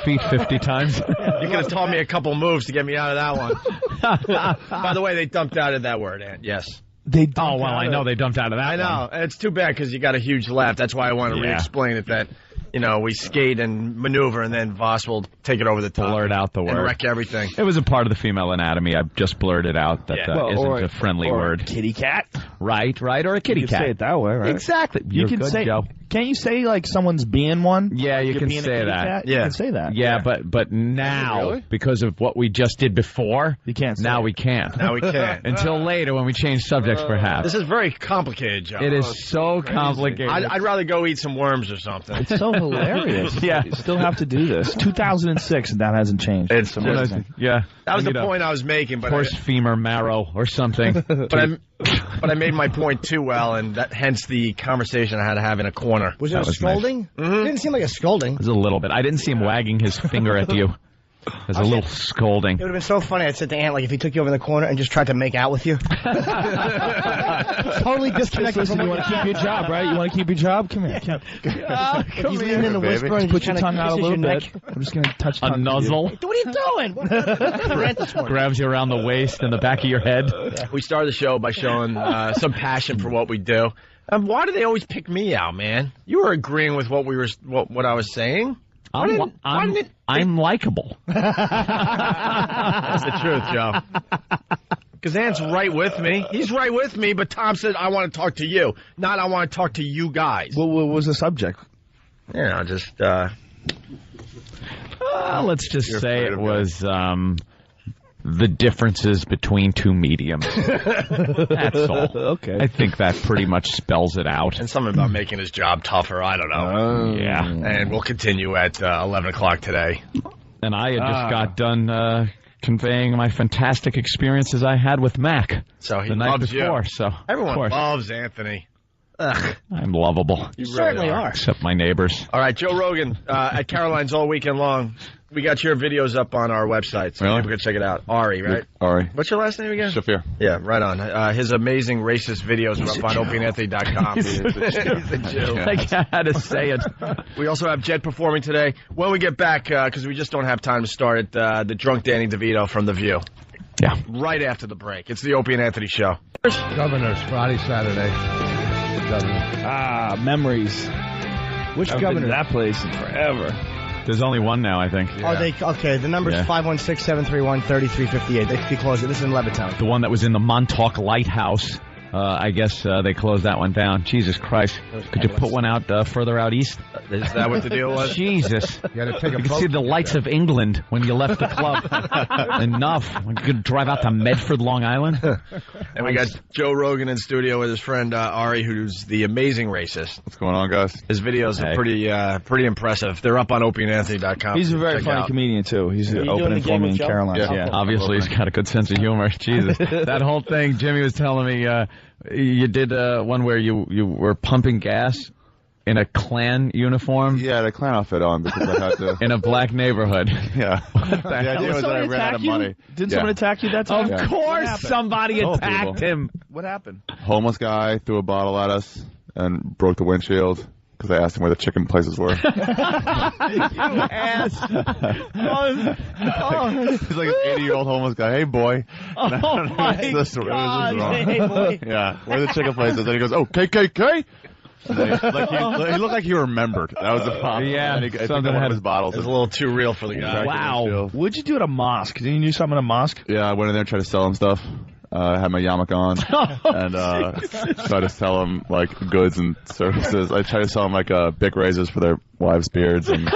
feet 50 times. You could have taught me a couple moves to get me out of that one. By the way, they dumped out of that word, Ant. Yes. I know they dumped out of that. I know. It's too bad because you got a huge laugh. That's why I want to re-explain it. That we skate and maneuver, and then Voss will take it over the top, blurt out the word, and wreck everything. It was a part of the female anatomy. I just blurted out that isn't a friendly word. Kitty cat, right, or a kitty cat. You can say it that way, right? Exactly. You can say. Joe. Can't you say like someone's being one? Yeah, you can say that. Cat? Yeah, you can say that. Yeah, but now really? Because of what we just did before, you can't. Now we can't. Now we can't until later when we change subjects, perhaps. This is very complicated, Joe. It is so complicated. I'd rather go eat some worms or something. It's so hilarious. Yeah, you still have to do this. 2006, and that hasn't changed. It's amazing. Yeah, that was the point I was making. But horse femur marrow or something. But I made my point too well, and hence the conversation I had to have in a corner. Was it a scolding? Nice. It didn't seem like a scolding. It was a little bit. I didn't see him wagging his finger at you. There's a little scolding. It would have been so funny. I'd said to Ant, like, if he took you over in the corner and just tried to make out with you. Totally disconnected Listen, from you want to keep your job, right? You want to keep your job? Come here. He's leaning in the whisper and Put your kinda tongue out a kisses little your bit. neck. I'm just going to touch A tongue. nuzzle. What are you doing? Grabs you around the waist and the back of your head. We started the show by showing some passion for what we do. Why do they always pick me out, man? You were agreeing with what what I was saying. I'm likable. That's the truth, Joe. Because Ant's right with me. He's right with me, but Tom said, I want to talk to you, not I want to talk to you guys. What was the subject? You know, just, Let's just say it was the differences between two mediums. That's all. Okay. I think that pretty much spells it out. and something about making his job tougher. I don't know. Yeah. And we'll continue at 11 o'clock today. And I had just got done conveying my fantastic experiences I had with Mac So he the night loves before. you. So of Everyone course, loves Anthony. Ugh. I'm lovable, You certainly are. except my neighbors. All right, Joe Rogan at Caroline's all weekend long. We got your videos up on our website, so Really? people can check it out. Ari, right? All right. What's your last name again? Shafir. Yeah, right on. His amazing racist videos are up on opieandanthony.com. He's a Jew. I had to say it. We also have Jed performing today. When we get back, because we just don't have time to start it, the drunk Danny DeVito from The View. Yeah. Right after the break. It's the Opie and Anthony Show. Governors, Friday, Saturday. Governor. Memories. Which I've been governor? to that place in forever. There's only one now, I think. Oh, okay. The number's Yeah. 516-731-3358. They closed it. This is in Levittown. The one that was in the Montauk Lighthouse. I guess they closed that one down. Jesus Christ. Could you put one out further out east? Is that what the deal was? Jesus. You had to take a You could see the lights of England when you left the club. Enough. You could drive out to Medford, Long Island. And we got Joe Rogan in studio with his friend Ari, who's the amazing racist. What's going on, guys? His videos are Hey. pretty impressive. They're up on opieandanthony.com. He's a very Check it funny out. comedian, too. He's you doing opening the for game me with in Joe? Carolina. Yeah. Yeah. Obviously, he's got a good sense of humor. Jesus. That whole thing, Jimmy was telling me, you did one where you were pumping gas in a Klan uniform Yeah, I had a clown outfit on because I had to. in a black neighborhood. Yeah. The idea was that I ran out of money. Didn't Yeah. someone attack you that time? Of course, somebody Oh, attacked people. him. What happened? Homeless guy threw a bottle at us and broke the windshield because I asked him where the chicken places were. Ass. He's like an 80-year-old homeless guy. Hey, boy. Oh, my It was just God. wrong. Hey, boy. Yeah, where the chicken places? And he goes, oh, KKK? And then he looked like he remembered. That was the problem. Yeah, And he, I think something one of had- his bottles. It's a little too real for the guy. Wow. What'd you do at a mosque? Didn't you do something at a mosque? Yeah, I went in there and tried to sell him stuff. I had my yarmulke on and tried to sell them like goods and services. I tried to sell them like Bic razors for their wives' beards and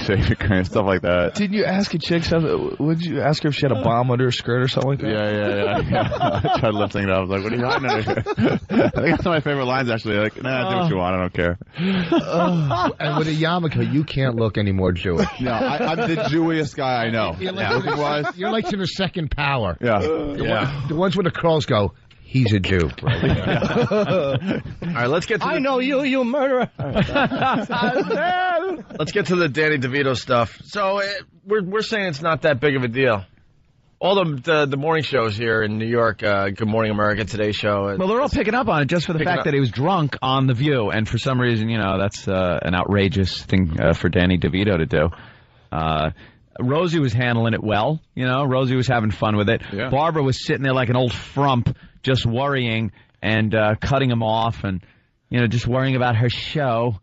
shaving cream, stuff like that. Didn't you ask a chick something? Would you ask her if she had a bomb under her skirt or something like that? Yeah. I tried lifting it up. I was like, what are you hiding under here? I think that's one of my favorite lines, actually. Like, nah, do what you want. I don't care. And with a yarmulke, you can't look any more Jewish. No, I'm the Jewiest guy I know. Looking-wise. You're like to the second power. Yeah. The ones with the curls go, he's a Jew. All right, let's get to I know you, you murderer. let's get to the Danny DeVito stuff. So we're saying it's not that big of a deal. All the morning shows here in New York, Good Morning America, Today's Show. Well, they're all picking up on it just for the Picking fact up. that he was drunk on The View, and for some reason, that's an outrageous thing for Danny DeVito to do. Rosie was handling it well, Rosie was having fun with it. Yeah. Barbara was sitting there like an old frump, just worrying and cutting him off and, just worrying about her show.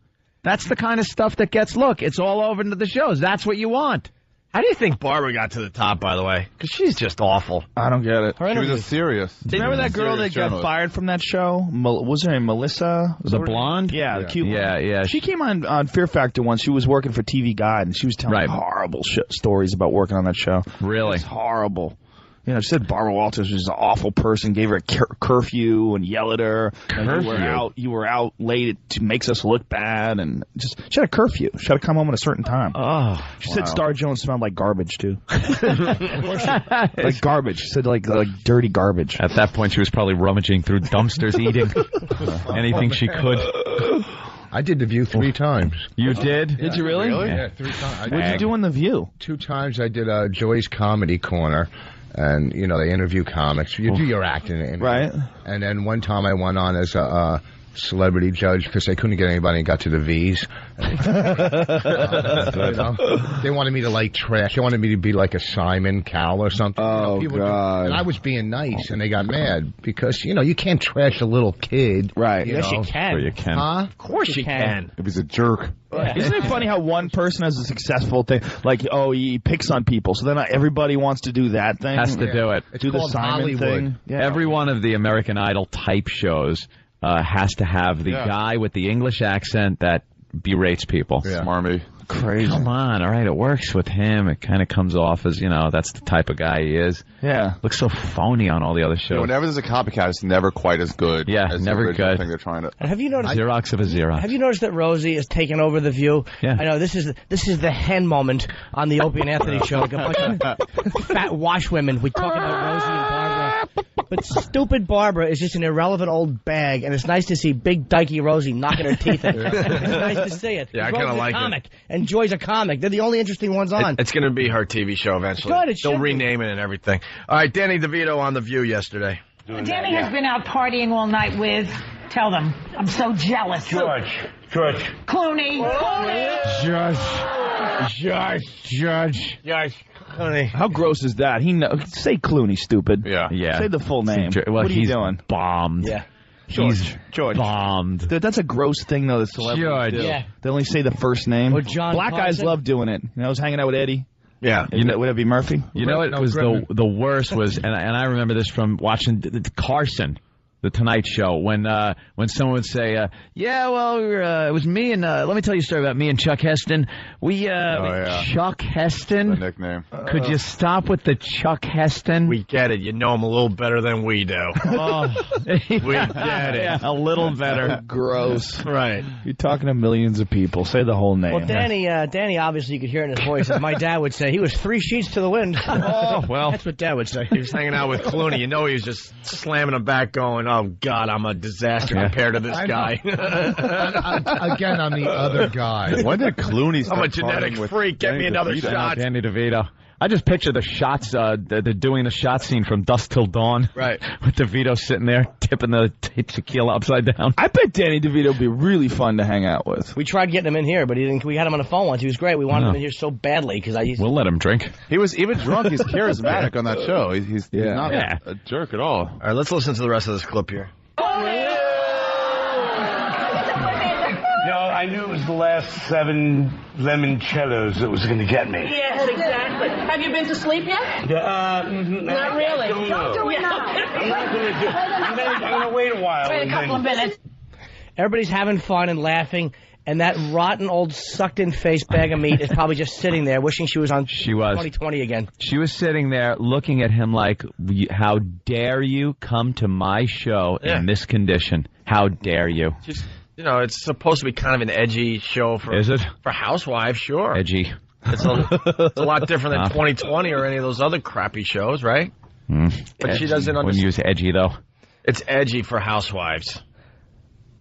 That's the kind of stuff that gets, look, it's all over into the shows. That's what you want. How do you think Barbara got to the top, by the way? Because she's just awful. I don't get it. She was a serious. Remember that girl that got fired from that show? Was her name Melissa? The blonde? Yeah, the cute one. Yeah. She came on Fear Factor once. She was working for TV Guide, and she was telling Right. horrible stories about working on that show. Really? It's horrible. She said Barbara Walters was an awful person, gave her a curfew and yelled at her. Curfew? You were out late. It makes us look bad. And she had a curfew. She had to come home at a certain time. Oh, She said Star Jones smelled like garbage, too. Like garbage. She said like dirty garbage. At that point, she was probably rummaging through dumpsters, eating anything she could. I did The View 3 times. You did? Did you really? Yeah, 3 times. What'd you do on The View? 2 times I did Joy's Comedy Corner. And, you know, they interview comics. You do your acting. Right. And then one time I went on as a celebrity judge because they couldn't get anybody and got to the V's. You know, they wanted me to like trash. They wanted me to be like a Simon Cowell or something. Oh, you know, God. And I was being nice, and they got mad because, you know, you can't trash a little kid. Right. Yes, you can. Sure you can. Huh? Of course you can. If he's a jerk. Isn't it funny how one person has a successful thing? Like, oh, he picks on people, so then everybody wants to do that thing. Has to do it. It's do the called Simon Hollywood. thing. Yeah. Every one of the American Idol type shows has to have the guy with the English accent that berates people. Smarmy. Crazy. Come on, all right, it works with him. It kind of comes off as, you know, that's the type of guy he is. Yeah. Looks so phony on all the other shows. Whenever there's a copycat, it's never quite as good. Yeah, as never the original good. thing they're trying to. And have you noticed? Xerox of a Xerox. Have you noticed that Rosie has taken over The View? Yeah. I know this is the hen moment on the Opie and Anthony show. Like a bunch of fat wash women. We talk about Rosie and Barbara, but stupid Barbara is just an irrelevant old bag, and it's nice to see big dykey Rosie knocking her teeth in. It's nice to see it. Yeah, I kinda Rosie's like a it. comic, and Joy's a comic. They're the only interesting ones on. It's going to be her TV show eventually. Good, it They'll should be. rename it and everything. All right, Danny DeVito on The View yesterday. Danny has been out partying all night with, tell them, I'm so jealous. George. Clooney. Judge. Honey. How gross is that? Say Clooney, stupid. Yeah. Yeah. Say the full name. Well, what are you he's doing? bombed. Yeah. He's George. bombed. Dude, that's a gross thing, though, that celebrities George. do. Yeah. They only say the first name. Or John Black guys Carson. love doing it. You know, I was hanging out with Eddie. Yeah. Would it be Murphy? You know, it No, was Griffin. the worst was, and I remember this from watching the Carson, the Tonight Show, when someone would say, yeah, well, it was me and let me tell you a story about me and Chuck Heston. Chuck Heston. The nickname. Could you stop with the Chuck Heston? We get it. You know him a little better than we do. Oh, We get it. yeah, a little better. Gross. Right. You're talking to millions of people. Say the whole name. Well, Danny, obviously you could hear it in his voice. As my dad would say, he was 3 sheets to the wind. Oh, well. That's what Dad would say. He was hanging out with Clooney. You know he was just slamming him back going, oh, God, I'm a disaster compared to this guy. Again, I'm the other guy. When did Clooney I'm start a genetic partying with freak. Get Danny me another DeVito? shot. Danny DeVito. I just picture the shots, they're doing the shot scene from Dusk Till Dawn. Right. With DeVito sitting there, tipping the tequila upside down. I bet Danny DeVito would be really fun to hang out with. We tried getting him in here, but he didn't. We had him on the phone once. He was great. We wanted him in here so badly because We'll let him drink. He was even drunk. He's charismatic on that show. He's not Yeah. a jerk at all. All right, let's listen to the rest of this clip here. No, I knew it was the last 7 limoncellos that was going to get me. Yes, exactly. Have you been to sleep yet? Not really. Don't do it now. I'm not going to do it. I'm going to wait a while. Wait a and couple of then- minutes. everybody's having fun and laughing, and that rotten old sucked-in face bag of meat is probably just sitting there wishing she was on She was. 2020 again. She was sitting there looking at him like, how dare you come to my show in this condition? How dare you? Just, you know, it's supposed to be kind of an edgy show for Is it? for housewives, sure. Edgy. It's a lot different than 2020 or any of those other crappy shows, right? But she doesn't Wouldn't understand. use edgy, though. It's edgy for housewives.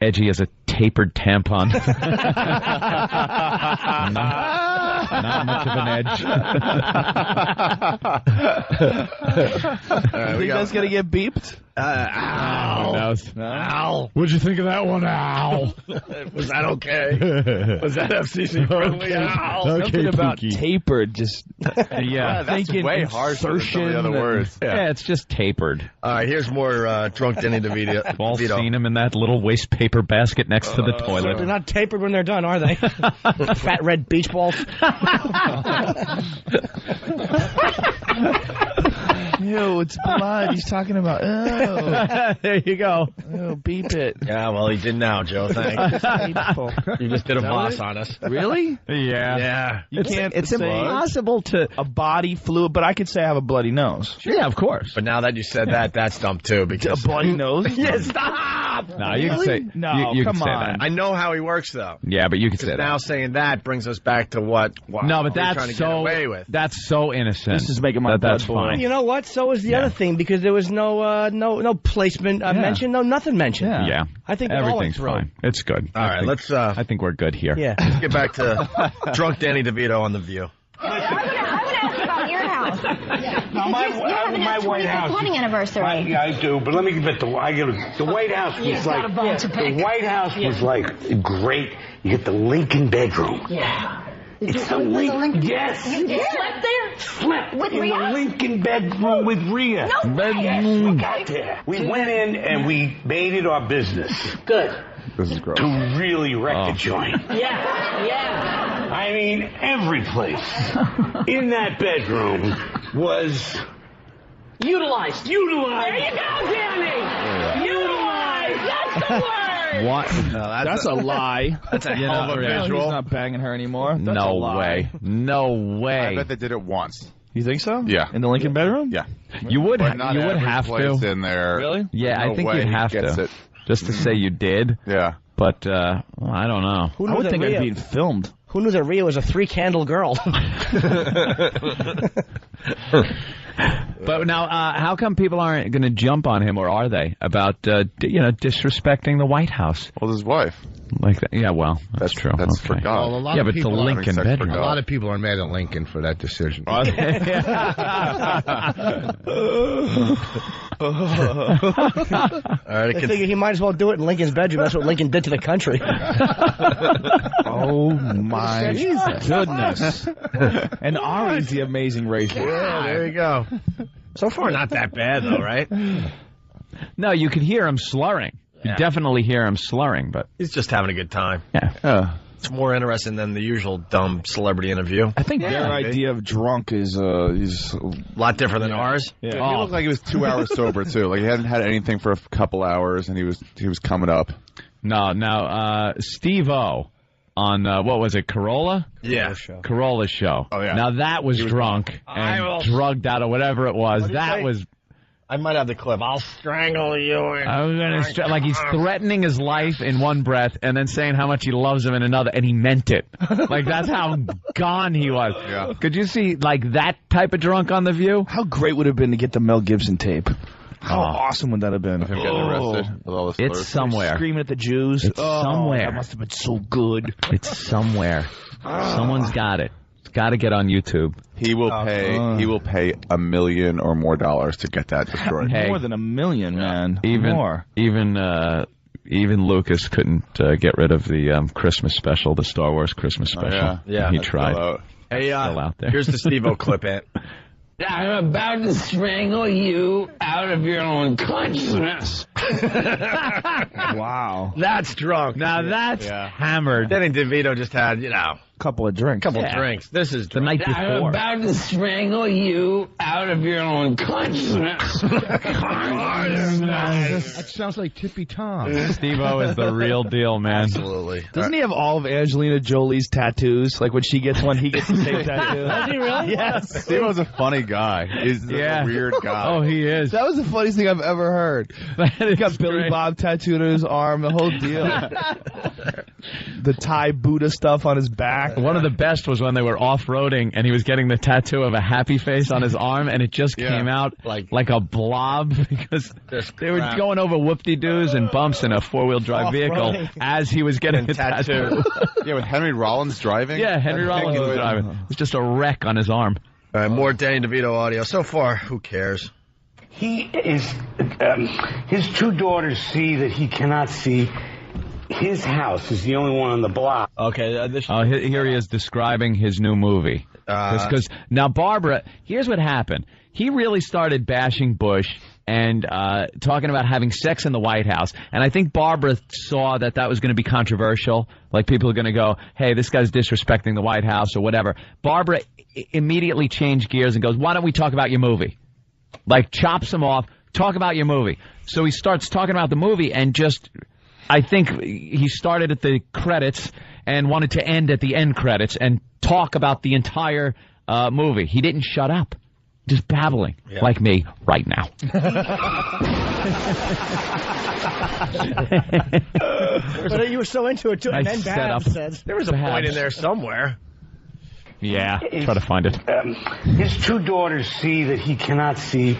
Edgy as a tapered tampon. Not much of an edge. Think that's going to get beeped? Who knows? Ow. What'd you think of that one, Al? Was that okay? Was that FCC friendly? Ow. Something about tapered, just Yeah. That's thinking way harsher than some of the other insertion words. Yeah, it's just tapered. All right, here's more drunk Danny DeVito. We've all seen him in that little waste paper basket next to the toilet. They're not tapered when they're done, are they? Fat red beach balls. Ew, it's blood. He's talking about, There you go. ew, beep it. Yeah, well, he did now, Joe. Thanks. You just did a boss on us. Really? Yeah. Yeah. You can't It's say impossible to. a body fluid, but I could say I have a bloody nose. Yeah, of course. But now that you said that, that's dumb too. A Because bloody nose? yeah, stop. stop. No, you can say No, you come can say on. that. I know how he works, though. Yeah, but you can say that. Now saying that brings us back to what? No, but we're trying that's to get away so with. that's so innocent. This is making my that's blood boil. fine. You know what? So was the other thing because there was no placement mentioned, nothing mentioned. Yeah, I think it all went everything's through. fine. It's good. All right, let's. I think we're good here. Yeah. Let's get back to drunk Danny DeVito on The View. I would ask about your house. No, my White House. Wedding anniversary. Yeah, I do, but let me get the White House was the White House was like great. You get the Lincoln bedroom. Yeah. It's the Lincoln. Yes. You slept there? Slept With in Rhea? the Lincoln bedroom with Rhea. No way. Yes, we got there. We went in and we made it our business. Good. This is gross. To really wreck the joint. Yeah. I mean, every place in that bedroom was Utilized. utilized. There you go, Danny. Utilized. That's the word. What? No, That's a lie. That's a You hell of a know, He's visual. not banging her anymore. That's a No lie. way. No way. I bet they did it once. You think so? Yeah. In the Lincoln bedroom? Yeah. You would. But not You would every have place to. in there. Really? Yeah, No I think way you'd he have gets to. it. Just to say you did. Yeah. But I don't know. Who I knew would that think Rhea, I'd be filmed. Who knew that Rhea was a 3-candle girl? But now, how come people aren't going to jump on him, or are they, about disrespecting the White House Well, his wife. like that? Yeah, well, that's true. That's okay. for God. Well, a lot Yeah, of but the people are- Lincoln having sex for bedroom. A lot of people are mad at Lincoln for that decision. I figure he might as well do it in Lincoln's bedroom. That's what Lincoln did to the country. Oh, my goodness. And Ari's the amazing racer. Yeah, there you go. So far, not that bad, though, right? No, you could hear him slurring. You Yeah. definitely hear him slurring, but He's just having a good time. yeah. It's more interesting than the usual dumb celebrity interview. I think their idea of drunk is A lot different than ours. He looked like he was 2 hours sober too. Like he hadn't had anything for a couple hours, and he was coming up. No, now Steve-O on what was it, Corolla? Yeah. Corolla show. Oh, yeah. Now that was drunk and drugged out or whatever it was. That was. I might have the clip. I'll strangle you. I'm gonna like he's threatening his life in one breath and then saying how much he loves him in another, and he meant it. Like that's how gone he was. Yeah. Could you see like that type of drunk on The View? How great would it have been to get the Mel Gibson tape? How awesome would that have been? Him getting arrested with all the slurs. It's somewhere. Screaming at the Jews. It's somewhere. That must have been so good. It's somewhere. Someone's got it. It's got to get on YouTube. He will pay. He will pay $1 million or more to get that destroyed. Hey. More than $1 million, man. Even More. even Lucas couldn't get rid of the Christmas special, the Star Wars Christmas special. Yeah, he that's tried. Hey, Still out there. here's the Steve-O clip, Ant. I'm about to strangle you out of your own consciousness. Wow. That's drunk. Now that's hammered. Danny DeVito just had, Couple of drinks. drinks. This is The night I'm before. about to strangle you out of your own consciousness. That sounds like Tippy Tom. Steve-O is the real deal, man. Absolutely. Doesn't he have all of Angelina Jolie's tattoos? Like when she gets one, he gets the same tattoo. Does he really? Yes. Steve-O's a funny guy. He's a weird guy. Oh, he is. That was the funniest thing I've ever heard. He got Billy Bob tattooed on his arm, the whole deal. The Thai Buddha stuff on his back. One of the best was when they were off-roading and he was getting the tattoo of a happy face on his arm, and it just came out like a blob because they were going over whoop-de-doos and bumps in a four-wheel drive vehicle as he was getting the tattoo. Yeah, with Henry Rollins driving. Yeah, Henry Rollins was driving. It was just a wreck on his arm. All right, more Danny DeVito audio. So far, who cares? He is. His two daughters see that he cannot see. His house is the only one on the block. Okay, Here he is describing his new movie. Because now, Barbara, here's what happened. He really started bashing Bush and talking about having sex in the White House. And I think Barbara saw that was going to be controversial. Like, people are going to go, hey, this guy's disrespecting the White House or whatever. Barbara immediately changed gears and goes, why don't we talk about your movie? Like, chops him off, talk about your movie. So he starts talking about the movie and just... I think he started at the credits and wanted to end at the end credits and talk about the entire movie. He didn't shut up. Just babbling like me right now. But you were so into it, too. And then Babs said... There was a point in there somewhere. Yeah, try to find it. His two daughters see that he cannot see.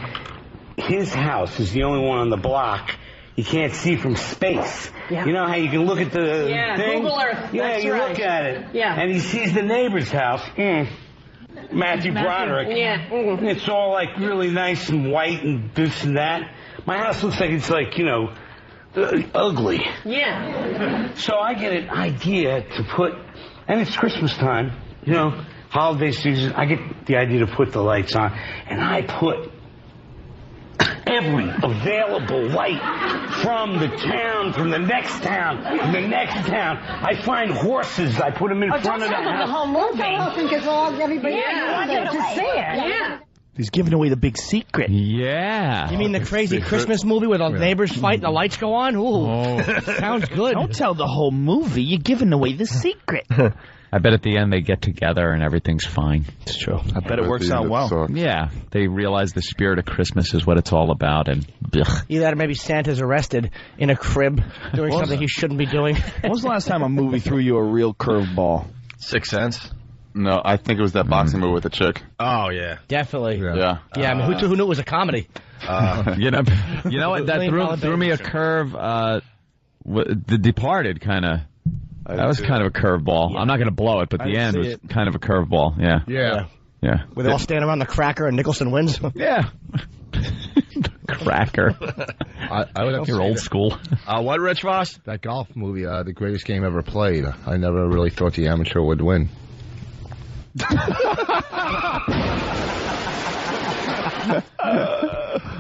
His house is the only one on the block he can't see from space. Yeah. You know how you can look at the thing? Google Earth. Yeah, That's you right. look at it. Yeah. And he sees the neighbor's house. Matthew Broderick. Yeah. It's all like really nice and white and this and that. My house looks like it's like, you know, ugly. Yeah. So I get an idea to put, and it's Christmas time, you know, holiday season. I get the idea to put the lights on, and I put every available light from the town, from the next town, from the next town. I find horses. I put them in front of the house. The whole movie. Because everybody Yeah, I want to see it. Yeah. He's giving away the big secret. Yeah. You mean the crazy Christmas movie where the neighbors fight and the lights go on? Ooh, sounds good. Don't tell the whole movie. You're giving away the secret. I bet at the end they get together and everything's fine. It's true. I bet it works out well. Yeah, they realize the spirit of Christmas is what it's all about, and Either that or maybe Santa's arrested in a crib doing something he shouldn't be doing. When was the last time a movie threw you a real curveball? Sixth Sense. No, I think it was that boxing movie with the chick. Oh yeah, Definitely. Yeah. Yeah, I mean, who knew it was a comedy? you know what? That threw me a curve. The Departed kind of. That was kind of a curveball. Yeah. I'm not going to blow it, but the end was kind of a curveball. Yeah. Yeah. Where they all stand around the cracker and Nicholson wins. Yeah. Cracker. I would have You're old school. What, Rich Voss? That golf movie, the greatest game ever played. I never really thought the amateur would win.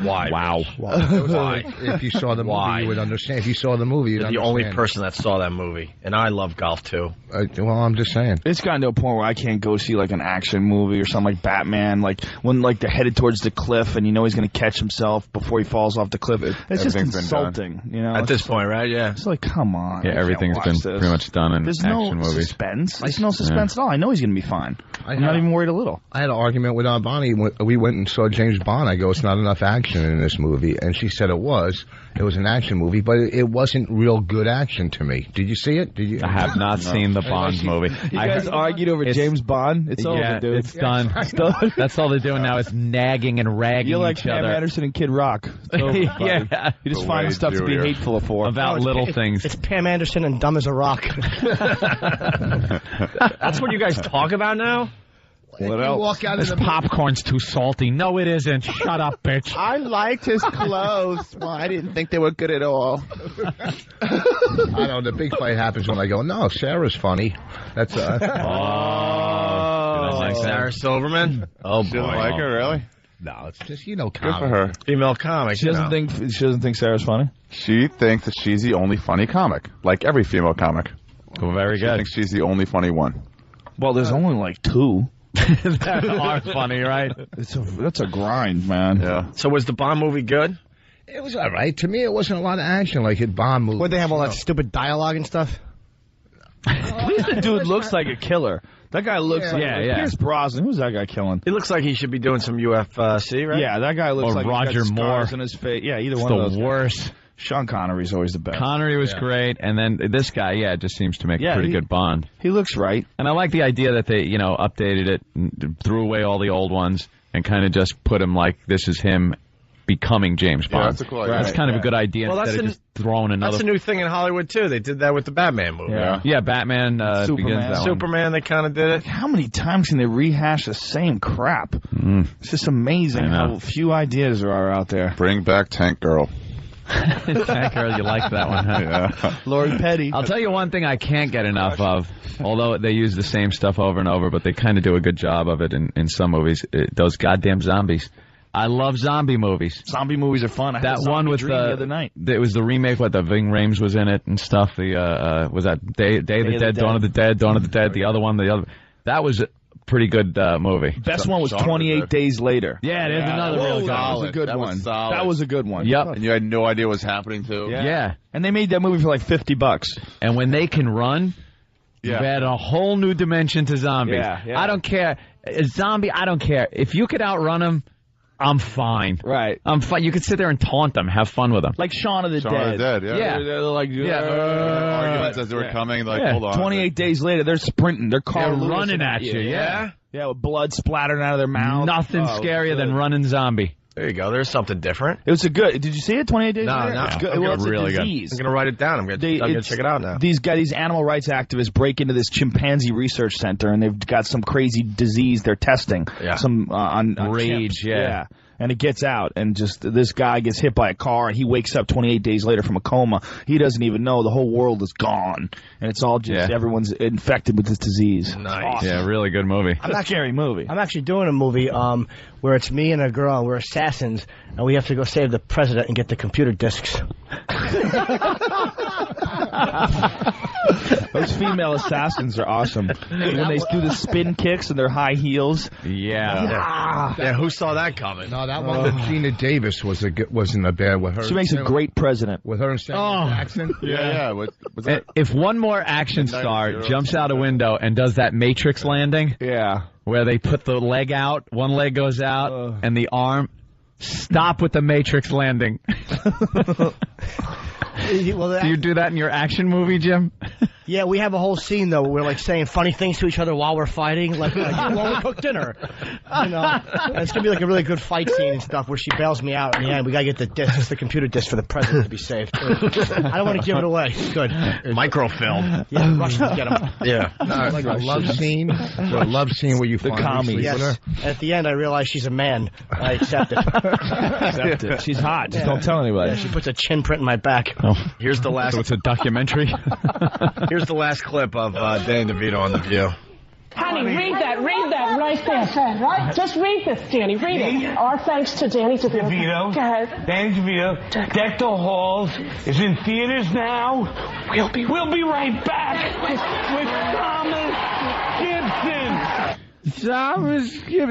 Why? Wow. Why? If you saw the movie, you would understand. If you saw the movie, you'd You're the only person that saw that movie, and I love golf too. Well, I'm just saying. It's gotten to a point where I can't go see like an action movie or something like Batman, like when like they're headed towards the cliff and you know he's going to catch himself before he falls off the cliff. It's just insulting, you know. At this point, right? Yeah. It's like, come on. Yeah, everything's been pretty much done in action movies. Suspense. There's no suspense at all. I know he's going to be fine. I'm not even worried a little. I had an argument with Bonnie. We went and saw James Bond. I go, it's not enough action in this movie. And she said it was. It was an action movie, but it wasn't real good action to me. Did you see it? Did you? I have not seen the Bond movie. You guys argued over James Bond? It's over, dude. It's done. That's all they're doing now is nagging and ragging You're like each other. Pam Anderson and Kid Rock. It's over, yeah. You just find stuff to be hateful for. About little things. It's Pam Anderson and dumb as a rock. That's what you guys talk about now? What else? Walk out This popcorn's too salty. No, it isn't. Shut up, bitch. I liked his clothes. Well, I didn't think they were good at all. I know, the big fight happens when I go, no, Sarah's funny. That's like Sarah Silverman? Oh, boy. You don't like her, really? No, it's just, you know, good for her. Female comic. She doesn't think Sarah's funny? She thinks that she's the only funny comic, like every female comic. Well, very good. She thinks she's the only funny one. Well, there's only like two. That are funny, right? That's a grind, man. Yeah. So was the Bond movie good? It was all right. To me, it wasn't a lot of action like in Bond movies. Would they have all that stupid dialogue and stuff? At least the dude looks like a killer. That guy looks like Pierce Brosnan. Who's that guy killing? He looks like he should be doing some UFC, right? Yeah, that guy looks like Roger he's got Moore scars in his face. Yeah, either it's one of those. the worst. Sean Connery's always the best. Connery was great, and then this guy, just seems to make a pretty good Bond. He looks right. And I like the idea that they, updated it, and threw away all the old ones, and kind of just put him like this is him becoming James Bond. Yeah, that's a cool idea. That's kind of a good idea Well, instead of just throwing another. That's a new thing in Hollywood too. They did that with the Batman movie. Yeah, Batman Superman. begins that one. Superman, they kind of did it. How many times can they rehash the same crap? It's just amazing how few ideas there are out there. Bring back Tank Girl. Tank Girl, you like that one, huh? Yeah. Lord Petty. I'll tell you one thing I can't get enough of, although they use the same stuff over and over, but they kind of do a good job of it in some movies, those goddamn zombies. I love zombie movies. Zombie movies are fun. I had That a one with dream the other night. It was the remake, the Ving Rhames was in it and stuff. The was that Day of the Dead, Dawn of the Dead, Dawn of the Dead. The other one, that was a pretty good movie. Best one was 28 Days Later. Yeah, there's another really good. That was a good one. That was a good one. Yep. And you had no idea what was happening too. Yeah. And they made that movie for like $50. And when they can run, you've added a whole new dimension to zombies. Yeah. I don't care. A zombie, I don't care. If you could outrun them, I'm fine. Right. I'm fine. You could sit there and taunt them, have fun with them. Like Shaun of the Shaun of Dead. the Dead, yeah. They're like, Arguments as they were coming, like, hold on. 28 days later, they're sprinting. They're running at you, yeah? Yeah, with blood splattering out of their mouth. Nothing scarier than running zombie. There you go. There's something different. It was a good. Did you see it? 28 days later. No. It's good. I'm Well, it's really a good. disease. I'm going to write it down. I'm going to check it out now. These animal rights activists break into this chimpanzee research center, and they've got some crazy disease they're testing. Yeah. Some on rage. chimps. Yeah. And it gets out, and just this guy gets hit by a car, and he wakes up 28 days later from a coma. He doesn't even know the whole world is gone, and it's all just everyone's infected with this disease. Nice. Awesome. Yeah, really good movie. I'm not scary movie. I'm actually doing a movie where it's me and a girl, and we're assassins, and we have to go save the president and get the computer disks. Those female assassins are awesome. When they do the spin kicks and their high heels. Yeah, who saw that coming? No, that one with Gina Davis wasn't a bad with her. She makes a great president. With her and Samuel Jackson. Yeah. What was that? If one more action star jumps out a window and does that Matrix landing, where they put the leg out, one leg goes out, and the arm, stop with the Matrix landing. Do you do that in your action movie, Jim? Yeah, we have a whole scene, though, where we're, like, saying funny things to each other while we're fighting, like while we cook dinner. You know? And it's going to be, like, a really good fight scene and stuff where she bails me out. And, yeah, we got to get the disc, the computer disc for the president to be saved. I don't want to give it away. Good. Microfilm. Yeah, rush to get him. Yeah. Like a love scene. A love scene where you The finally commies. sleep with her. Yes. At the end, I realize she's a man. I accept it. Accept it. She's hot. Just don't tell anybody. Yeah, she puts a chin print in my back. Here's the last. So it's a documentary? Here's the last clip of Danny DeVito on The View. Honey, read that right there. Right? Just read this, Danny. Read it. Our thanks to Danny DeVito. Go ahead. Danny DeVito, Deck the Halls is in theaters now. We'll be right back with Thomas Gibson.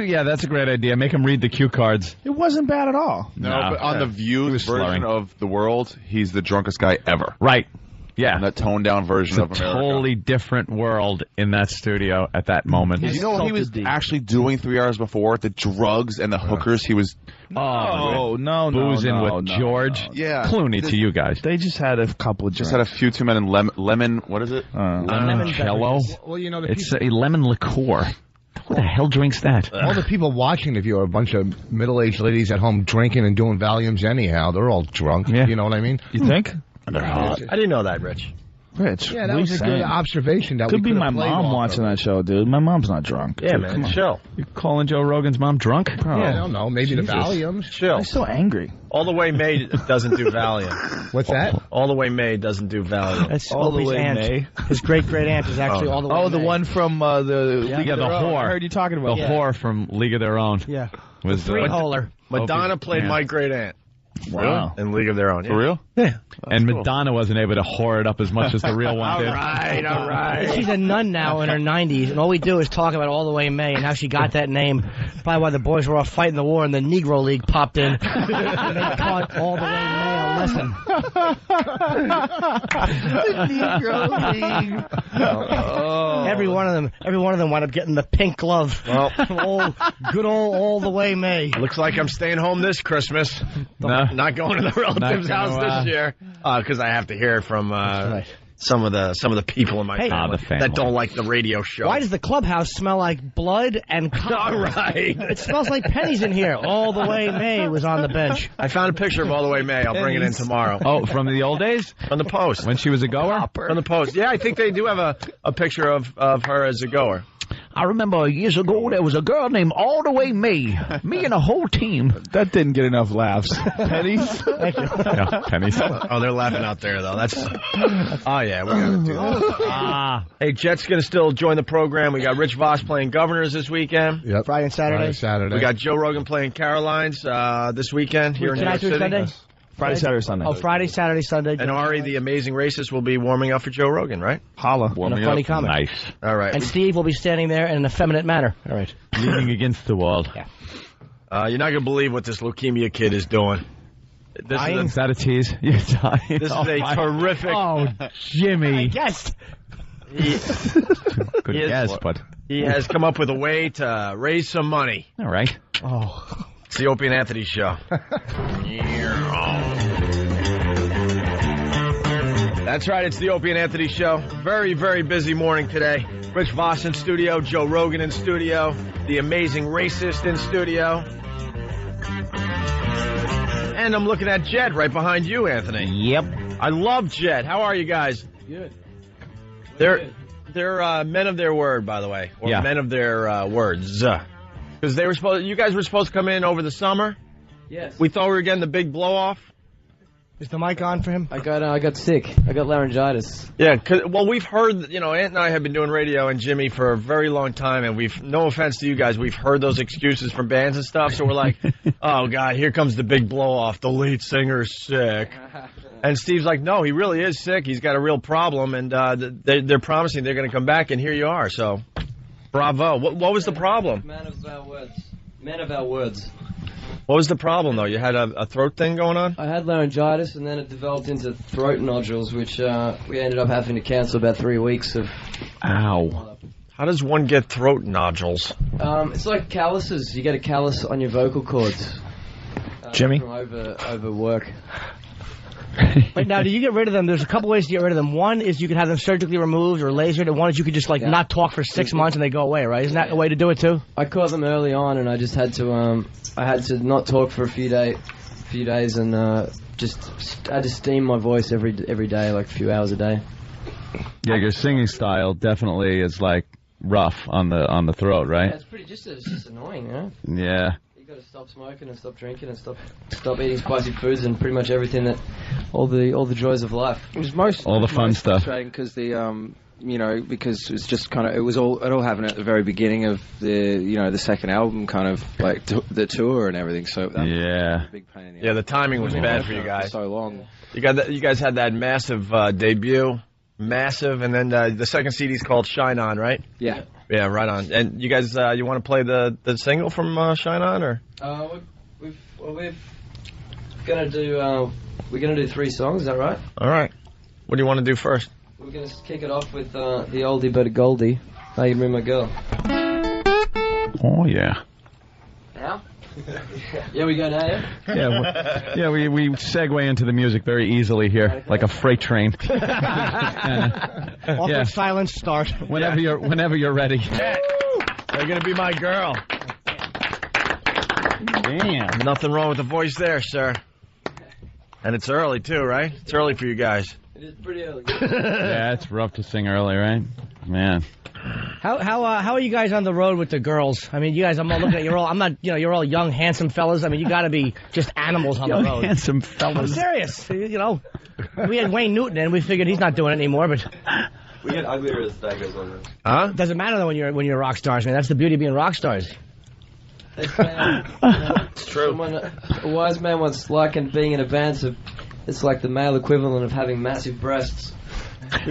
Yeah, that's a great idea. Make him read the cue cards. It wasn't bad at all. No, but on The View version slurring. of the world, he's the drunkest guy ever. Right. Yeah. On that toned-down version of It's a America. totally different world in that studio at that moment. You know what he was actually doing 3 hours before? The drugs and the hookers he was... No. Boozing with George. Yeah. Clooney to you guys. They just had a couple of Just had a few too many lemon... What is it? Limoncello. Well, you know, It's a lemon liqueur. Who the hell drinks that? all the people watching the View are a bunch of middle-aged ladies at home drinking and doing Valiums anyhow. They're all drunk. Yeah. You know what I mean? You think? They're hot. I didn't know that, Rich. Rich. Yeah, that was a good observation. That Could we be could've my played mom off watching of. that show, dude. My mom's not drunk. Yeah, Dude, man. come on. Chill. You calling Joe Rogan's mom drunk? Bro. Yeah, I don't know. Maybe Jesus. the Valiums. Chill. I'm so angry. All the Way May doesn't do Valium. What's that? All the Way May doesn't do Valium. That's All the Opie's Way aunt. May. His great-great-aunt is actually all the way Oh, the May. one from the League of the Their Own. whore. I heard you talking about The that. whore from League of Their Own. Yeah. Was Three-holer. Madonna Opie. played Yeah. my great aunt. Wow. In League of Their Own. For real? Yeah. And Madonna wasn't able to whore it up as much as the real one did. All right. She's a nun now in her 90s, and all we do is talk about All the Way May and how she got that name. Probably why the boys were off fighting the war and the Negro League popped in. And they taught All the Way May a lesson. Negro League. Every one of them wound up getting the pink glove. Well, Good old All the Way May. looks like I'm staying home this Christmas. No. Not going to the relative's Not house gonna, this year because I have to hear it from some of the people in my family, the family that don't like the radio show. Why does the clubhouse smell like blood and copper? All right. It smells like pennies in here. All the Way May was on the bench. I found a picture of All the Way May. I'll bring it in tomorrow. Oh, from the old days? From the Post. When she was a goer? From the Post. Yeah, I think they do have a picture of her as a goer. I remember years ago there was a girl named All the Way May. Me and a whole team. That didn't get enough laughs. Pennies? Thank you. Yeah, pennies. Oh, they're laughing out there, though. That's. Oh, yeah, we got to do that. Hey, Jet's going to still join the program. We got Rich Voss playing Governors this weekend. Yep. Friday and Saturday. Saturday. We got Joe Rogan playing Carolines this weekend here in New York Tonight through City. Sunday? Friday, Saturday, Sunday. Oh, Friday, Saturday, Sunday. And Ari, the amazing racist, will be warming up for Joe Rogan, right? Holla. And a funny comic. Nice. All right. And Steve will be standing there in an effeminate manner. All right. Leaning against the wall. Yeah. You're not going to believe what this leukemia kid is doing. Is that a tease? You're dying. This is a terrific. Oh, Jimmy. Yes. Good guess, but He has come up with a way to raise some money. all right. Oh. It's the Opie and Anthony show. That's right, it's the Opie and Anthony show. Very, very busy morning today. Rich Voss in studio, Joe Rogan in studio, the amazing racist in studio. And I'm looking at Jed right behind you, Anthony. Yep. I love Jed. How are you guys? Good. They're men of their word, by the way. Or Yeah. men of their words. Because you guys were supposed to come in over the summer. Yes. We thought we were getting the big blow off. Is the mic on for him? I got sick. I got laryngitis. Yeah, well, we've heard, Ant and I have been doing radio and Jimmy for a very long time, and no offense to you guys, we've heard those excuses from bands and stuff, so we're like, oh, God, here comes the big blow-off. The lead singer's sick. And Steve's like, no, he really is sick. He's got a real problem, and they're promising they're going to come back, and here you are, so bravo. What was the problem? Man of our words. Men of our words. What was the problem, though? You had a throat thing going on? I had laryngitis, and then it developed into throat nodules, which we ended up having to cancel about 3 weeks of. Ow. How does one get throat nodules? It's like calluses. You get a callus on your vocal cords. Jimmy? From overwork. Wait, now, do you get rid of them? There's a couple ways to get rid of them. One is you can have them surgically removed or lasered, and one is you could just, not talk for 6 months and they go away, right? Isn't that a way to do it, too? I caught them early on, and I just had to, not talk for a few days, and I had to steam my voice every day, like a few hours a day. Yeah, your singing style definitely is like rough on the throat, right? Yeah, it's just annoying, you know? Yeah. You gotta stop smoking and stop drinking and stop eating spicy foods and pretty much everything that all the joys of life. It was all the fun stuff. Because because it's just kind of it all happened at the very beginning of the second album, kind of like the tour and everything. So that was a big pain in the Yeah, the timing was bad for you guys. So long. You guys had that massive debut, and then the second CD is called Shine On, right? Yeah. Yeah, right on. And you guys, you want to play the single from Shine On, or? We're gonna do 3 songs. Is that right? All right. What do you want to do first? We're gonna kick it off with the oldie but a goldie. How you bring my girl? Oh yeah. Now? Yeah, we go now. Yeah, we segue into the music very easily here, like a freight train. Awkward silence, start. Whenever you're ready. Yeah. You're gonna be my girl. Damn. Nothing wrong with the voice there, sir. And it's early too, right? It's early for you guys. It is pretty early. Yeah, it's rough to sing early, right? Man. How are you guys on the road with the girls? I mean, you guys, I'm all looking at you're all young, handsome fellas. I mean, you got to be just animals on the road. Handsome I'm fellas. serious. We had Wayne Newton, and we figured he's not doing it anymore. But we get uglier as that goes on. Huh? Doesn't matter though when you're rock stars, man. That's the beauty of being rock stars. It's true. A wise man once likened being in a band to it's like the male equivalent of having massive breasts. That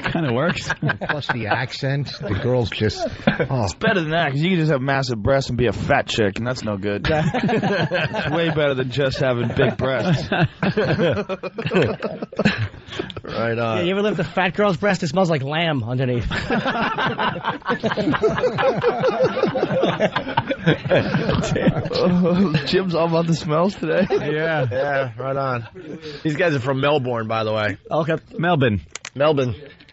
kind of works. Plus the accent, the girls just. Oh. It's better than that because you can just have massive breasts and be a fat chick, and that's no good. It's way better than just having big breasts. Right on. Yeah, you ever lift a fat girl's breast? It smells like lamb underneath. Jim's all about the smells today. Yeah, right on. These guys are from Melbourne, by the way. Okay. Melbourne.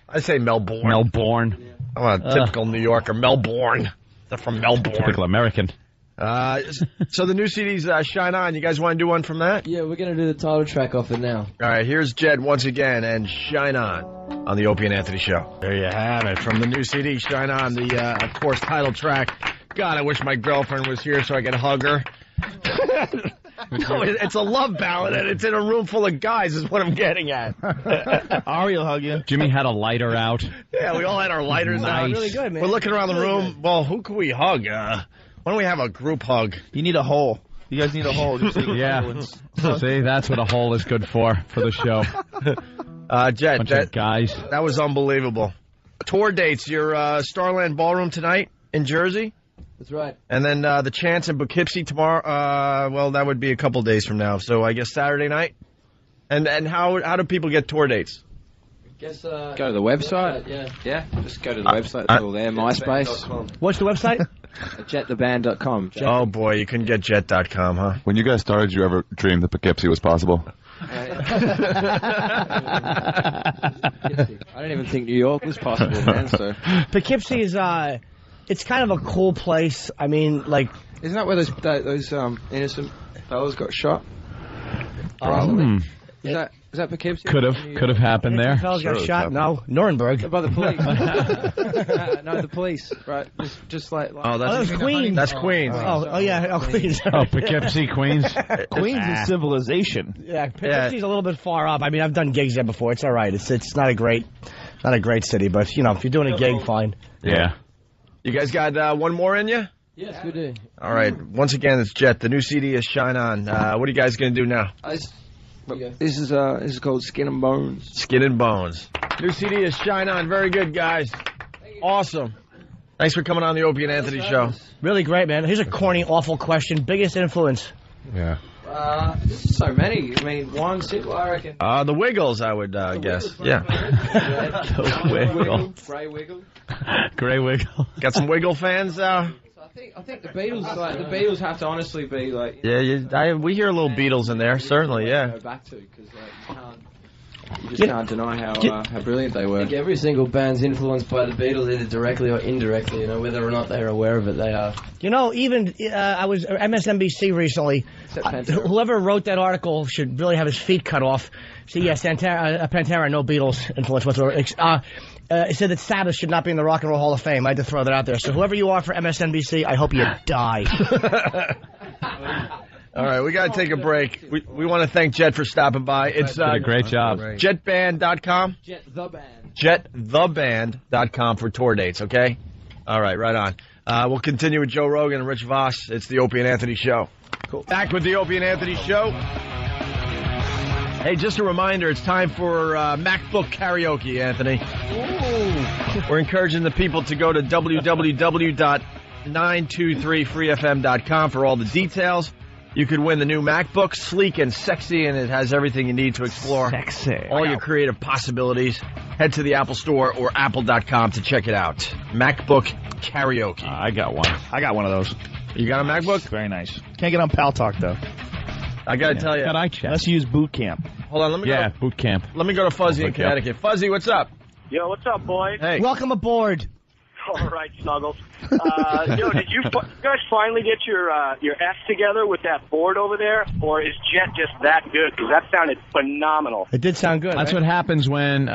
I say Melbourne. Melbourne. I'm a typical New Yorker. Melbourne. They're from Melbourne. Typical American. So the new CD's Shine On. You guys want to do one from that? Yeah, we're going to do the title track off it now. All right, here's Jed once again and Shine On the Opie and Anthony Show. There you have it. From the new CD, Shine On, the, of course, title track. God, I wish my girlfriend was here so I could hug her. No, it's a love ballad, and it's in a room full of guys is what I'm getting at. Ari will hug you. Jimmy had a lighter out. Yeah, we all had our lighters out. Really good, man. We're looking around the room. Good. Well, who can we hug? Why don't we have a group hug? You need a hole. You guys need a hole. Just so yeah. See, that's what a hole is good for the show. Jed, bunch of guys. That was unbelievable. Tour dates, your Starland Ballroom tonight in Jersey? That's right. And then the Chance in Poughkeepsie tomorrow. Well, that would be a couple days from now. So I guess Saturday night. And how do people get tour dates? Guess, Go to the website. Yeah. Just go to the website. It's all there. MySpace. What's the website? JetTheBand.com. Oh boy, you couldn't get jet.com, huh? When you guys started, did you ever dream that Poughkeepsie was possible? I don't even think New York was possible, man. So Poughkeepsie is it's kind of a cool place. I mean, like, isn't that where those innocent fellas got shot? probably. Is that Poughkeepsie? Could have happened there. Fellas got shot. No, Nuremberg. By the police. No, the police. Right. Just like. Oh, that's Queens. That's Queens. Oh, yeah. Queens. Oh, Poughkeepsie, Queens. Queens is civilization. Yeah, Poughkeepsie's a little bit far up. I mean, I've done gigs there before. It's all right. It's not a great city, but you know, if you're doing a gig, fine. Yeah. You guys got one more in you? Yes, we do. All right. Once again, it's Jet. The new CD is Shine On. What are you guys going to do now? This is called Skin and Bones. Skin and Bones. New CD is Shine On. Very good, guys. Awesome. Thanks for coming on the Opie and Anthony show. Really great, man. Here's a corny, awful question. Biggest influence? Yeah. So many. I mean, one single, I reckon. The Wiggles, I would guess. Yeah. The Wiggle. Grey Wiggle. Grey Wiggle. Got some Wiggle fans? I think the Beatles have to honestly be like. Yeah, we hear a little Beatles in there, certainly. Yeah. Go back to because you just can't deny how brilliant they were. I think every single band's influenced by the Beatles, either directly or indirectly. You know, whether or not they're aware of it, they are. You know, even I was MSNBC recently. Whoever wrote that article should really have his feet cut off. See, yeah, Pantera, no Beatles influence whatsoever. It said that Sabbath should not be in the Rock and Roll Hall of Fame. I had to throw that out there. So whoever you are for MSNBC, I hope you die. All right, we got to take a break. We want to thank Jet for stopping by. It's did a great job. Jetband.com. Jettheband.com for tour dates, okay? All right, right on. We'll continue with Joe Rogan and Rich Voss. It's the Opie and Anthony Show. Cool. Back with the Opie and Anthony Show. Hey, just a reminder, it's time for MacBook karaoke, Anthony. Ooh. We're encouraging the people to go to www.923freefm.com for all the details. You could win the new MacBook, sleek and sexy, and it has everything you need to explore all your creative possibilities. Head to the Apple Store or apple.com to check it out. MacBook karaoke. I got one. I got one of those. You got a MacBook? Very nice. Can't get on Pal Talk, though. I got to tell you. Let's use Boot Camp. Hold on, let me go. Boot camp. Let me go to Fuzzy in Connecticut. Fuzzy, what's up? Yo, what's up, boys? Hey. Welcome aboard. All right, Snuggles. Did you guys finally get your F together with that board over there? Or is Jet just that good? Because that sounded phenomenal. It did sound good. That's what happens when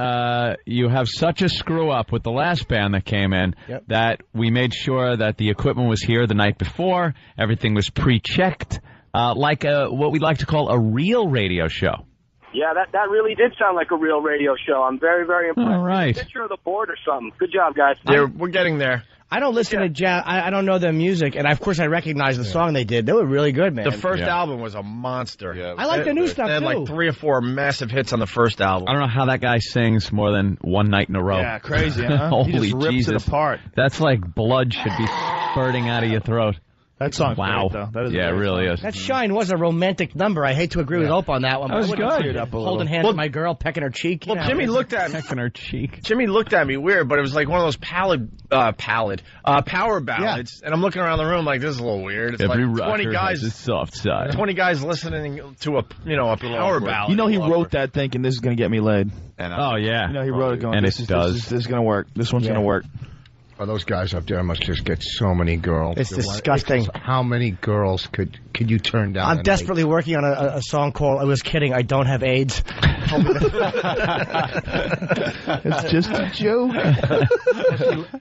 you have such a screw-up with the last band that came in that we made sure that the equipment was here the night before. Everything was pre-checked, like what we like to call a real radio show. Yeah, that really did sound like a real radio show. I'm very, very impressed. All right. Take a picture of the board or something. Good job, guys. Yeah, we're getting there. I don't listen to jazz. I don't know their music, and of course I recognize the song they did. They were really good, man. The first album was a monster. Yeah, I like the new stuff, too. They had like 3 or 4 massive hits on the first album. I don't know how that guy sings more than one night in a row. Yeah, crazy, huh? Holy he just rips Jesus. it apart. That's like blood should be spurting out of your throat. That song's wow. great, though. That is it really is. That Shine was a romantic number. I hate to agree with Ope on that one. That was good. Holding hands with my girl, pecking her cheek. Well, Jimmy looked at me. Pecking her cheek. Jimmy looked at me weird, but it was like one of those power ballads. And I'm looking around the room like, this is a little weird. It's Every like 20 guys, has a soft side. 20 guys listening to a power ballad. You know he wrote that thinking this is going to get me laid. Oh, yeah. You know he wrote it going, and this is going to work. This one's going to work. Oh, those guys up there must just get so many girls. It's disgusting. How many girls could you turn down? I'm desperately working on a song called I Was Kidding, I Don't Have AIDS. It's just a joke.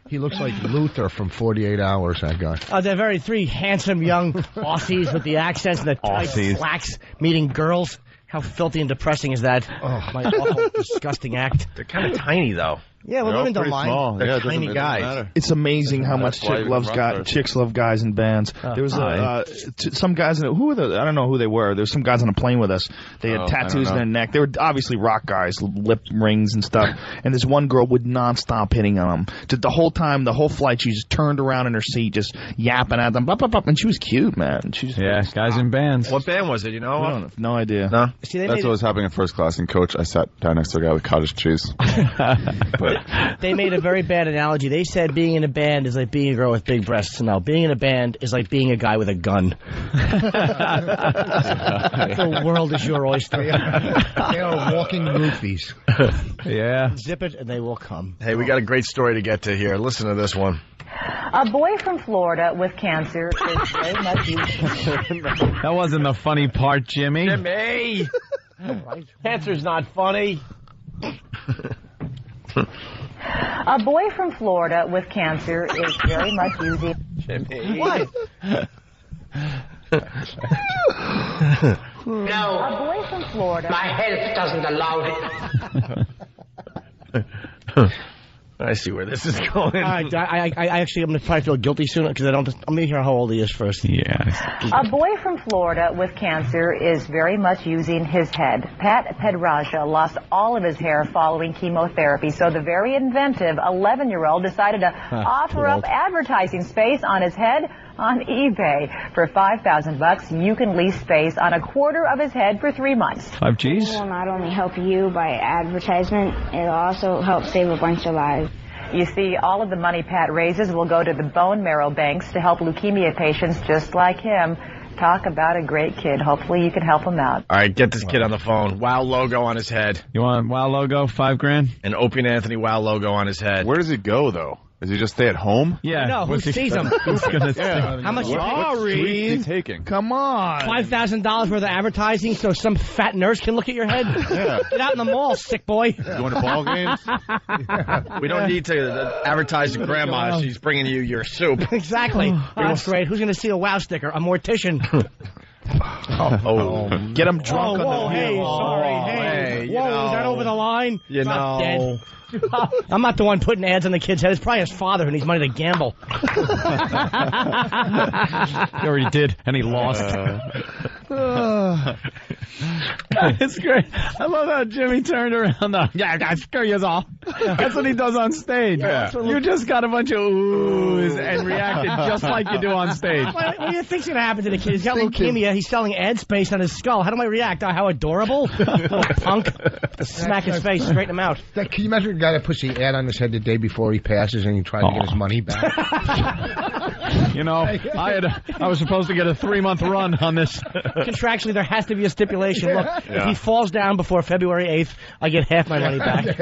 He looks like Luther from 48 Hours, that guy. They're 3 handsome young Aussies with the accents and the tight slacks meeting girls. How filthy and depressing is that? Oh, my awful, disgusting act. They're kind of tiny, though. Yeah, well, women don't mind. Small. They're Yeah, tiny guys. It's amazing how much why you rock stars. chicks love guys in bands. There was some guys who were I don't know who they were. There was some guys on a plane with us. They had tattoos in their neck. They were obviously rock guys, lip rings and stuff. And this one girl would nonstop hitting on them. Just the whole time, the whole flight, she just turned around in her seat, just yapping at them. And she was cute, man. Guys in bands. What band was it? You know? No idea. No. See, That's what was happening in first class. And coach, I sat down next to a guy with cottage cheese. But they made a very bad analogy. They said being in a band is like being a girl with big breasts. No, being in a band is like being a guy with a gun. The world is your oyster. They are walking roofies. Yeah. Zip it and they will come. Hey, we got a great story to get to here. Listen to this one. A boy from Florida with cancer is very much That wasn't the funny part, Jimmy. Jimmy! Cancer's not funny. A boy from Florida with cancer is very much using. Jimmy. What? No. A boy from Florida. My health doesn't allow it. I see where this is going. I actually, I'm going to probably feel guilty soon because I'm going to hear how old he is first. Yeah. A boy from Florida with cancer is very much using his head. Pat Pedraja lost all of his hair following chemotherapy, so the very inventive 11-year-old decided to offer up advertising space on his head on eBay. For $5,000, you can lease space on a quarter of his head for 3 months. 5 Gs? It will not only help you by advertisement, it'll also help save a bunch of lives. You see, all of the money Pat raises will go to the bone marrow banks to help leukemia patients just like him. Talk about a great kid. Hopefully you can help him out. All right, get this kid on the phone. WOW logo on his head. You want WOW logo, $5,000? An Opie and Anthony WOW logo on his head. where does he go, though? Does he just stay at home? Yeah. No, who sees him? How much? What streets is he taking? Come on. $5,000 worth of advertising so some fat nurse can look at your head? Yeah. Get out in the mall, sick boy. Going to ball games? We don't need to advertise to Grandma. She's bringing you your soup. Exactly. That's great. Who's going to see a WOW sticker? A mortician. Get him drunk on the hey, wheel. sorry. Hey, hey, whoa, is that over the line? You It's not know. dead. I'm not the one putting ads on the kid's head. It's probably his father who needs money to gamble. He already did, and he lost. It's great. I love how Jimmy turned around. Yeah, guys, screw you all. That's what he does on stage. Yeah. You just got a bunch of oohs and reacted just like you do on stage. What do you think's going to happen to the kid? He's got leukemia. He's selling ad space on his skull. How do I react? Oh, how adorable. Little punk. Smack his face, straighten him out. Can you imagine a guy that puts the ad on his head the day before he passes and he tries to get his money back? You know, I was supposed to get a 3-month run on this. Contractually, there has to be a stipulation. Look, if he falls down before February 8th, I get half my money back.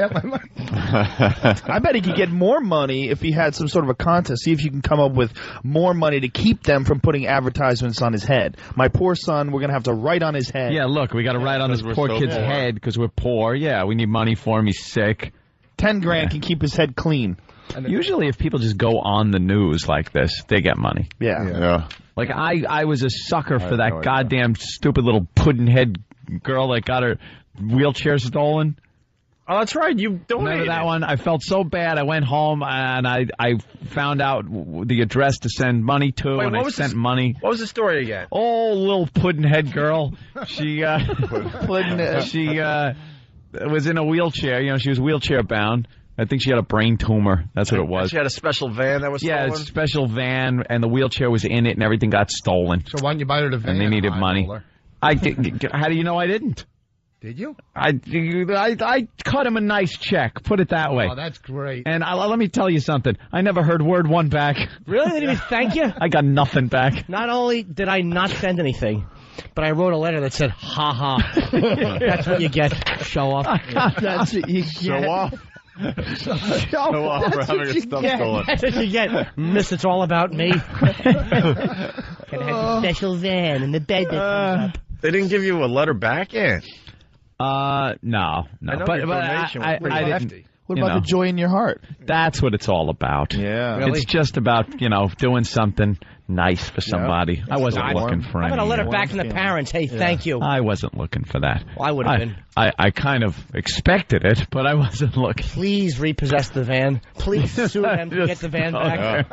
I bet he could get more money if he had some sort of a contest. See if you can come up with more money to keep them from putting advertisements on his head. My poor son, we're going to have to write on his head. Yeah, look, we got to write on this poor kid's head because we're poor. Yeah, we need money for him. He's sick. $10,000 can keep his head clean. Usually if people just go on the news like this, they get money. Yeah. Like, I was a sucker for that goddamn stupid little pudding-head girl that got her wheelchair stolen. Oh, that's right. You donated. Remember that one? I felt so bad. I went home and I found out the address to send money to, and I sent money. What was the story again? Oh, little pudding-head girl. She was in a wheelchair. You know, she was wheelchair-bound. I think she had a brain tumor. That's what it was. She had a special van that was stolen? Yeah, a special van, and the wheelchair was in it, and everything got stolen. So why didn't you buy her the van? And they needed money. How do you know I didn't? Did you? I cut him a nice check. Put it that way. Oh, that's great. And let me tell you something. I never heard word one back. Really? They didn't even thank you? I got nothing back. Not only did I not send anything, but I wrote a letter that said, ha ha. That's what you get. Show off. That's what you get. Show off. Show off for having your stuff stolen. That's what you get. Miss, it's all about me. Gonna have a special van in the bed that comes up. They didn't give you a letter back in. No. I know But your donation was pretty I hefty. didn't. What about the joy in your heart? That's what it's all about. Yeah. Really? It's just about, doing something nice for somebody. I wasn't looking for I'm any. going to let her back from the parents. Hey, thank you. I wasn't looking for that. Well, I would have been. I kind of expected it, but I wasn't looking. Please repossess the van. Please sue them to get the van back.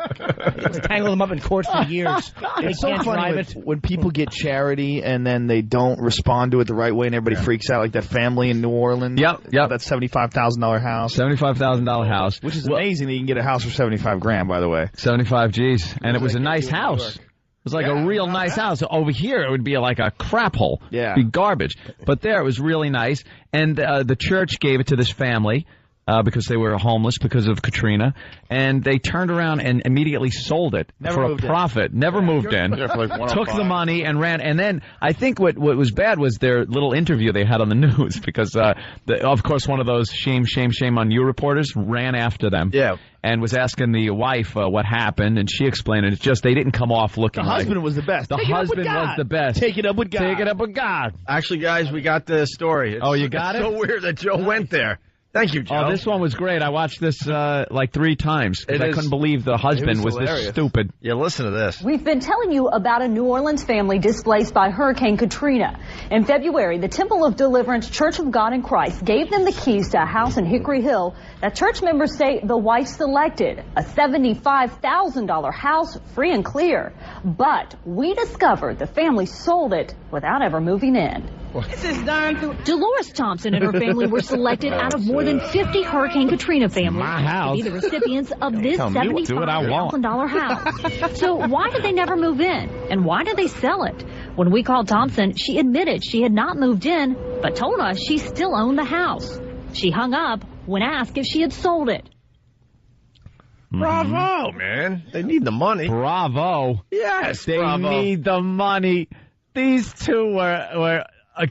Tangle them up in court for years. They It's so can't funny drive it. when people get charity and then they don't respond to it the right way and everybody freaks out, like that family in New Orleans. Yep. That $75,000 house. $75,000 house. Which is amazing that you can get a house for $75,000, by the way. 75 G's. And it was a nice house. It was like a real nice house. Over here, it would be like a crap hole. Yeah. It'd be garbage. But there, it was really nice. And the church gave it to this family because they were homeless because of Katrina. And they turned around and immediately sold it for a profit. Never moved in. Yeah, for like Took the money and ran. And then I think what was bad was their little interview they had on the news because, of course, one of those shame on you reporters ran after them. Yeah. And was asking the wife what happened, and she explained it. It's just they didn't come off looking The husband was the best. The husband was the best. Take it up with God. Take it up with God. Actually, guys, we got the story. You got it's it? so weird that Joe went there. Thank you, Joe. Oh, this one was great. I watched this like 3 times because I couldn't believe the husband was this stupid. Yeah, listen to this. We've been telling you about a New Orleans family displaced by Hurricane Katrina. In February, the Temple of Deliverance Church of God in Christ gave them the keys to a house in Hickory Hill that church members say the wife selected, a $75,000 house, free and clear. But we discovered the family sold it without ever moving in. This is done through. Dolores Thompson and her family were selected out of more than 50 Hurricane Katrina families My house. to be the recipients of this Tell me what to do what I want. $75,000 house. So why did they never move in? And why did they sell it? When we called Thompson, she admitted she had not moved in, but told us she still owned the house. She hung up when asked if she had sold it. Bravo, man. They need the money. Bravo. Yes, They bravo. need the money. These two were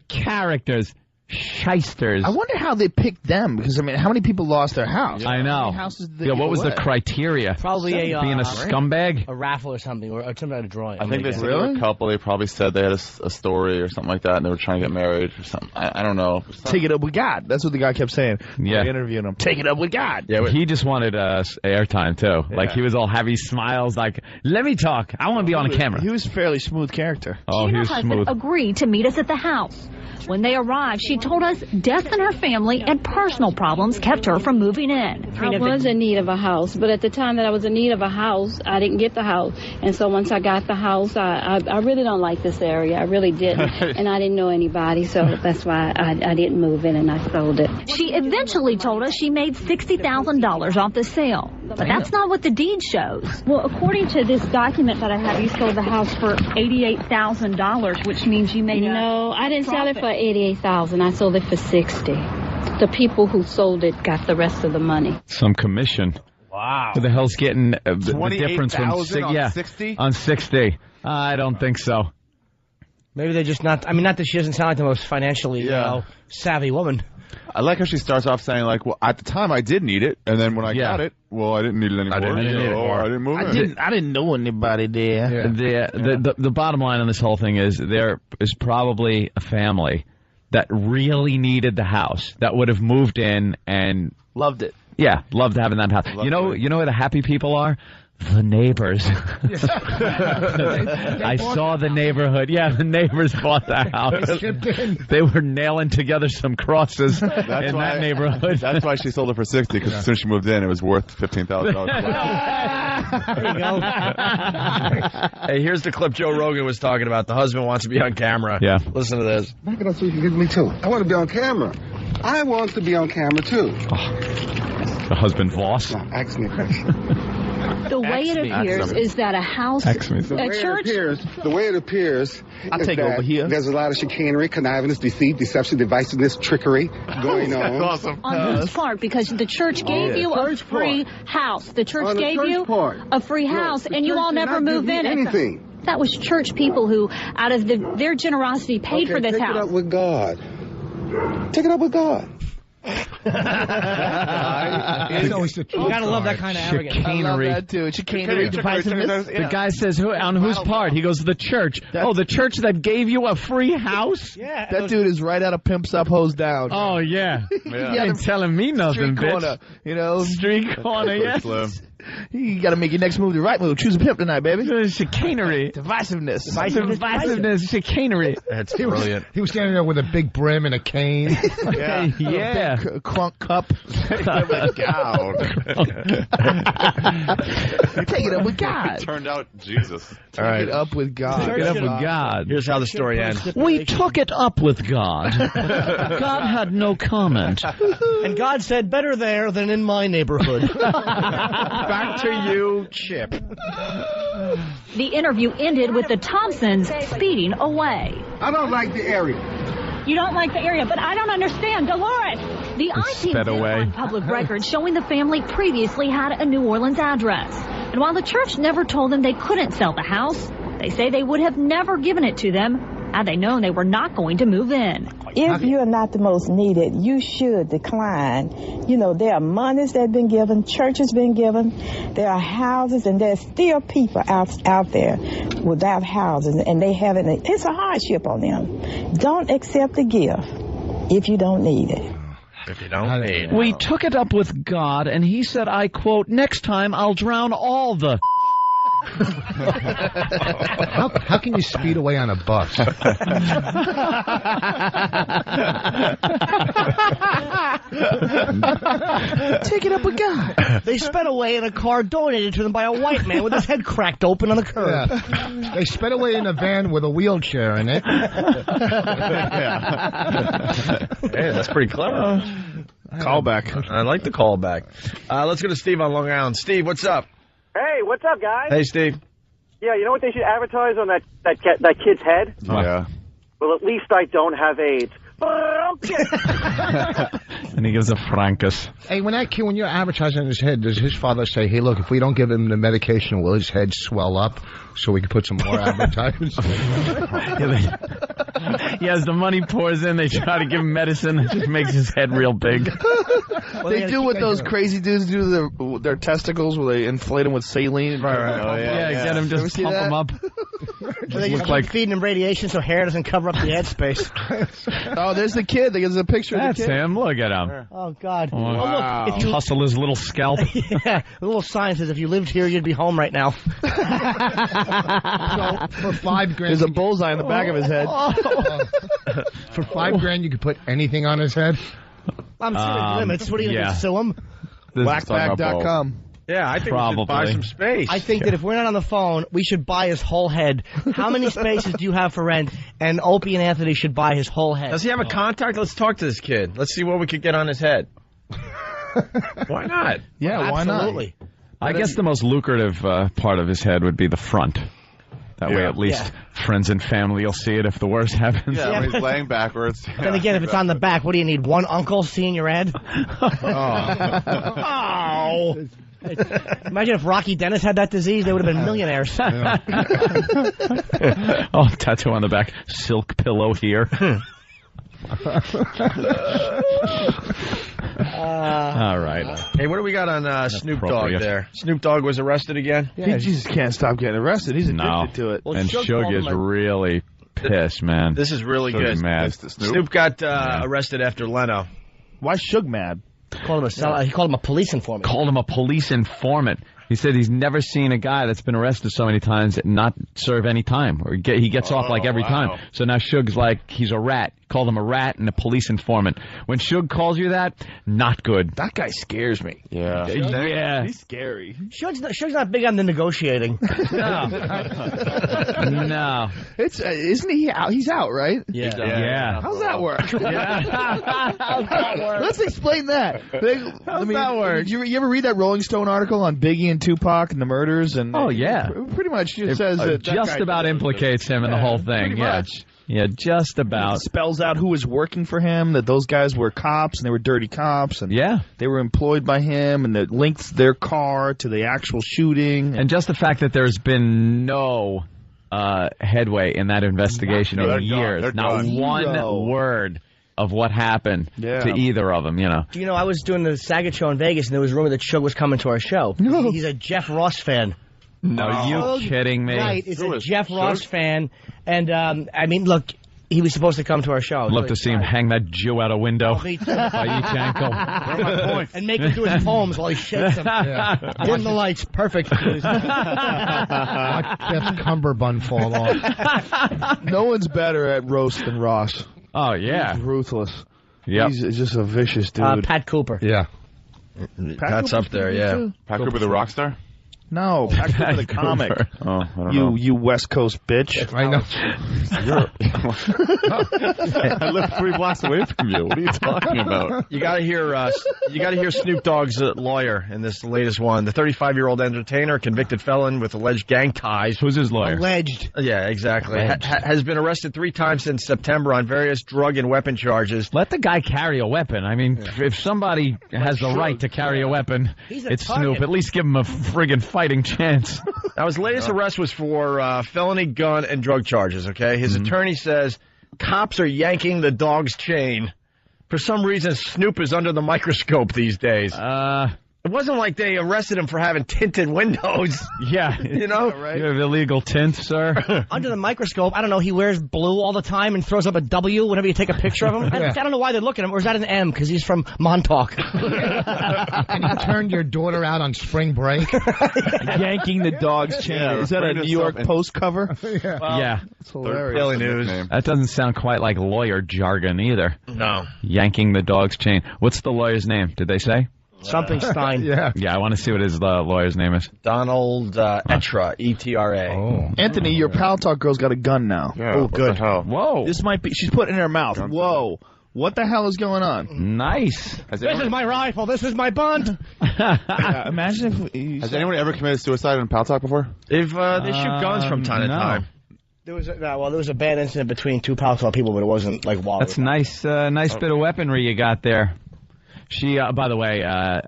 characters. Shysters. I wonder how they picked them, because, I mean, how many people lost their house? I know. How many houses did they Yeah, what give was the away? criteria? Probably being a scumbag? A raffle or something, or something like a drawing. I think they said they were a couple. They probably said they had a story or something like that, and they were trying to get married or something. I don't know. Take it up with God. That's what the guy kept saying. Yeah. When they interviewed him. Take it up with God. Yeah, he just wanted airtime too. Yeah. Like he was all happy smiles. Like, let me talk. I want to be on camera. He was a fairly smooth character. Oh, She he and was her husband smooth. agreed to meet us at the house. When they arrived, she told us death in her family and personal problems kept her from moving in. I was in need of a house, but at the time that I was in need of a house, I didn't get the house. And so once I got the house, I really don't like this area. I really didn't. And I didn't know anybody, so that's why I didn't move in and I sold it. She eventually told us she made $60,000 off the sale. But that's not what the deed shows. Well, according to this document that I have, you sold the house for $88,000, which means you made No, I didn't sell it for $88,000. I sold it for $60,000. The people who sold it got the rest of the money. Some commission. Wow. Who the hell's getting the difference from 28,000 on 60? On 60. I don't think so. Maybe they're just not. I mean, not that she doesn't sound like the most financially savvy woman. I like how she starts off saying, like, well, at the time I did need it, and then when I got it, well, I didn't need it anymore. I didn't move it. I didn't know anybody there. The bottom line on this whole thing is there is probably a family that really needed the house, that would have moved in and loved it. Yeah, loved having that house. You know where the happy people are? The neighbors. I saw the neighborhood. Yeah, the neighbors bought the house. They were nailing together some crosses in that neighborhood. That's why she sold it for $60,000, because as soon as she moved in, it was worth $15,000. There you go. Hey, here's the clip Joe Rogan was talking about. The husband wants to be on camera. Yeah. Listen to this. Back it up so you can get me too. I want to be on camera. I want to be on camera too. The husband Voss. Ask me a question. The way it appears is that a house, a church. The way it appears, I'll is take that over here. There's a lot of chicanery, connivangness, deceit, deception, divisiveness, trickery going on. That's awesome. On whose part? Because the church gave you a free house. The church gave you a free house, and you all never moved in. Anything. That was church people who, out of their generosity, paid for this take house. it up with God. Take it up with God. It's always the You gotta love that kind of arrogance. I love that too. Chicanery, divisiveness. The guy says, on whose part? He goes, the church. The church that gave you a free house? Yeah. That dude is right out of Pimps Up, Hose Down. Oh, yeah. You ain't telling me nothing, Street bitch. corner, you know. Street corner, yes. You got to make your next move the right move. Choose a pimp tonight, baby. Chicanery. Divisiveness. Chicanery. That's brilliant. He was standing there with a big brim and a cane. Yeah. A big crunk cup. Take it up with God. It turned out Jesus. Take it up with God. Take it up with God. Here's how the story ends. We took it up with God. God had no comment. And God said, better there than in my neighborhood. Back to you, Chip. The interview ended with the Thompsons speeding away. I don't like the area. You don't like the area, but I don't understand. Dolores! The I-team sped did away. find public records showing the family previously had a New Orleans address. And while the church never told them they couldn't sell the house, they say they would have never given it to them had they known they were not going to move in. If you're not the most needed, you should decline. You know, there are monies that have been given, churches been given, there are houses, and there's still people out there without houses, and they haven't. It's a hardship on them. Don't accept the gift if you don't need it. If you don't need it. We took it up with God, and he said, I quote, next time I'll drown all the... How can you speed away on a bus? Take it up with God. They sped away in a car donated to them by a white man with his head cracked open on the curb. Yeah. They sped away in a van with a wheelchair in it. Hey, that's pretty clever. Callback. I like the callback. Let's go to Steve on Long Island. Steve, what's up? Hey, what's up, guys? Hey, Steve. Yeah, you know what they should advertise on that kid's head? Oh, yeah. Well, at least I don't have AIDS. And he gives a Frankus. Hey, when you're advertising his head, does his father say, hey, look, if we don't give him the medication, will his head swell up so we can put some more advertisements? As the money pours in, they try to give him medicine that just makes his head real big. They do what those crazy dudes do to their testicles, where they inflate them with saline. Right. Oh, yeah. Get him, just pump him up. They just keep feeding him radiation so hair doesn't cover up the head space. Oh, there's the kid. There's a picture of the kid. That's him. Look at him. Oh, God. Oh, wow. Look, if you hustle his little scalp. Yeah, the little sign says, if you lived here, you'd be home right now. So, for $5,000... There's a bullseye on the back of his head. For $5,000, you could put anything on his head? I'm sure there's limits. What are you going to sue him? Blackback.com. Yeah, I think we should buy some space. I think that if we're not on the phone, we should buy his whole head. How many spaces do you have for rent? And Opie and Anthony should buy his whole head. Does he have a contact? Let's talk to this kid. Let's see what we could get on his head. Why not? Yeah, why not? Absolutely. I guess the most lucrative part of his head would be the front. That way, at least friends and family will see it if the worst happens. Yeah, when he's laying backwards. Then again, if it's on the back, what do you need? One uncle seeing your head? Oh. Imagine if Rocky Dennis had that disease, they would have been millionaires. Oh, tattoo on the back. Silk pillow here. All right. Hey, what do we got on Snoop Dogg there? Snoop Dogg was arrested again? Yeah, he just can't stop getting arrested. He's addicted to it. Well, and Suge is really pissed, man. This is really good. Mad. Snoop got arrested after Leno. Why Suge mad? He called him a police informant. Called him a police informant. He said he's never seen a guy that's been arrested so many times and not serve any time. Or he gets off like every time. So now Suge's like, he's a rat. Called him a rat and a police informant. When Suge calls you that, not good. That guy scares me. Yeah. Yeah. He's scary. Suge's not big on the negotiating. No. No. It's isn't he out? He's out, right? Yeah. How's that work? How's that work? Let's explain that. How's that work? You ever read that Rolling Stone article on Biggie and Tupac and the murders? And pretty much it says that just about implicates him in the whole thing. Pretty much. Yeah, just about. It spells out who was working for him, that those guys were cops, and they were dirty cops, and they were employed by him, and that links their car to the actual shooting. And just the fact that there's been no headway in that investigation over years. Not one word. of what happened to either of them, you know. You know, I was doing the Saget show in Vegas, and there was a rumor that Suge was coming to our show. He's a Jeff Ross fan. No, are you kidding me? Right, it's a Jeff Ross fan. And, I mean, look, he was supposed to come to our show. I'd love to see him hang that Jew out a window Me too. by each ankle. And make him do his poems while he shakes them. Dim the lights. Perfect. Watch Jeff's cummerbund fall off. No one's better at roast than Ross. Oh, yeah. He's ruthless. Yep. He's just a vicious dude. Pat Cooper. Yeah. Pat's up there, yeah. Pat Cooper, the rock star? No, Pat Cooper the comic. Oh, I don't know. You West Coast bitch. I know. I live 3 blocks away from you. What are you talking about? You got to hear Snoop Dogg's lawyer in this latest one. The 35-year-old entertainer, convicted felon with alleged gang ties. Who's his lawyer? Alleged. Yeah, exactly. Has been arrested 3 times since September on various drug and weapon charges. Let the guy carry a weapon. I mean, if somebody has the right to carry a weapon, it's Snoop. At least give him a friggin' fighting chance. Now, his latest arrest was for felony gun and drug charges, okay? His attorney says cops are yanking the dog's chain. For some reason, Snoop is under the microscope these days. It wasn't like they arrested him for having tinted windows. Yeah. You know? Right? You have illegal tint, sir. Under the microscope, I don't know, he wears blue all the time and throws up a W whenever you take a picture of him. I don't know why they look at him. Or is that an M? Because he's from Montauk. And you turned your daughter out on spring break. Yanking the dog's chain. Yeah, is that a New York Post cover? Yeah. It's hilarious. Daily News. That doesn't sound quite like lawyer jargon either. No. Yanking the dog's chain. What's the lawyer's name? Did they say? Something Stein. Yeah. Yeah, I want to see what his lawyer's name is. Donald Etra, E-T-R-A. Oh. Anthony, your Pal Talk girl's got a gun now. Yeah, Oh, what good. the hell? Whoa. This might be. She's put it in her mouth. Whoa. What the hell is going on? Nice. This is my rifle. This is my bunt. Imagine if. Has anyone ever committed suicide in Pal Talk before? They shoot guns from time to time. There was a bad incident between 2 Pal Talk people, but it wasn't like wild. That's nice bit of weaponry you got there. She, by the way,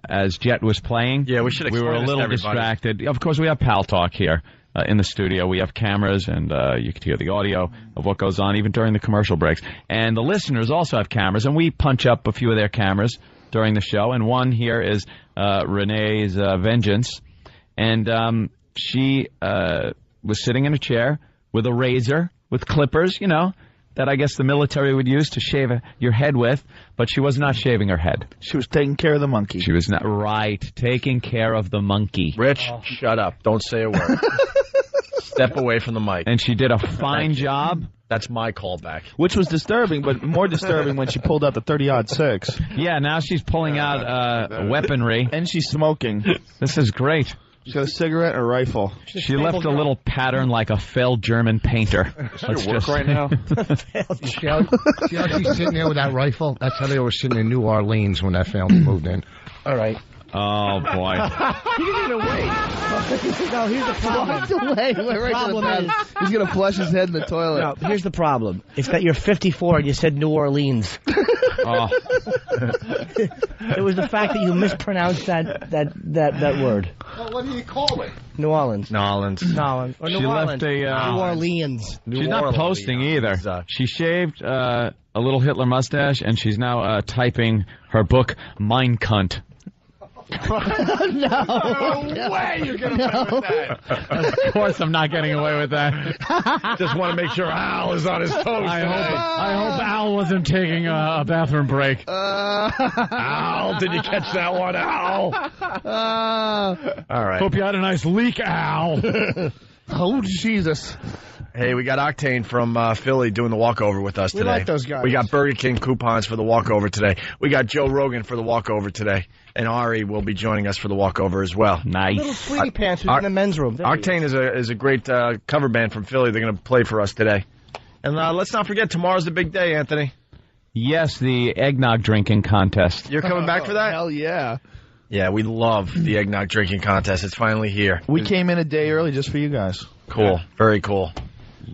as Jet was playing, we should we were a little distracted. Of course, we have Pal Talk here in the studio. We have cameras, and you can hear the audio of what goes on even during the commercial breaks. And the listeners also have cameras, and we punch up a few of their cameras during the show. And one here is Renee's Vengeance, and she was sitting in a chair with a razor, with clippers, you know, that I guess the military would use to shave your head with, but she was not shaving her head. She was taking care of the monkey. She was not taking care of the monkey. Rich, shut up. Don't say a word. Step away from the mic. And she did a fine job. That's my callback. Which was disturbing, but more disturbing when she pulled out the 30-06. Yeah, now she's pulling out weaponry. And she's smoking. This is great. She's got a cigarette and a rifle. She left a little pattern like a failed German painter. Does she work right now? See how she's sitting there with that rifle? That's how they were sitting in New Orleans when that family moved in. All right. Oh, boy. He didn't even wait. No, here's the problem. He's going to flush his head in the toilet. No, here's the problem. It's that you're 54 and you said New Orleans. Oh. It was the fact that you mispronounced that word. Well, what do you call it? New Orleans. New Orleans. Or She New left Orleans. a, New Orleans. She's not posting either. She shaved a little Hitler mustache, and she's now typing her book, Mein Cunt. No way you're going to play with that. Of course I'm not getting away with that. Just want to make sure Al is on his toes. I hope Al wasn't taking a bathroom break. Al, did you catch that one, Al? All right. Hope you had a nice leak, Al. Oh, Jesus. Hey, we got Octane from Philly doing the walkover with us today. We like those guys. We got Burger King coupons for the walkover today. We got Joe Rogan for the walkover today. And Ari will be joining us for the walkover as well. Nice. Little Sweetie Pants who's in the men's room. Octane is a great cover band from Philly. They're going to play for us today. And let's not forget, tomorrow's the big day, Anthony. Yes, the eggnog drinking contest. You're coming back for that? Hell yeah. Yeah, we love the eggnog drinking contest. It's finally here. We came in a day early just for you guys. Cool. Very cool.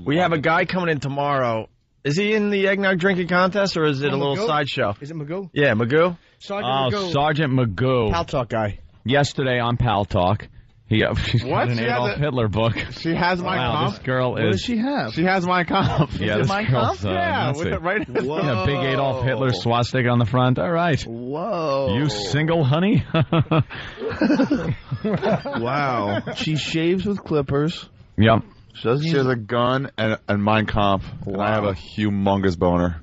We have a guy coming in tomorrow. Is he in the eggnog drinking contest, or is it a little sideshow? Is it Magoo? Yeah, Magoo. Sergeant Magoo. Sergeant Magoo. Pal Talk guy. Yesterday on Pal Talk, She's got an Adolf Hitler book. She has my Wow, comp. this girl What is. does she have? She has my comp. Yeah, this girl's Nazi. with it right. Yeah, big Adolf Hitler swastika on the front. All right. Whoa. You single, honey? Wow. She shaves with clippers. Yep. She has a gun and Mein Kampf. Wow. I have a humongous boner.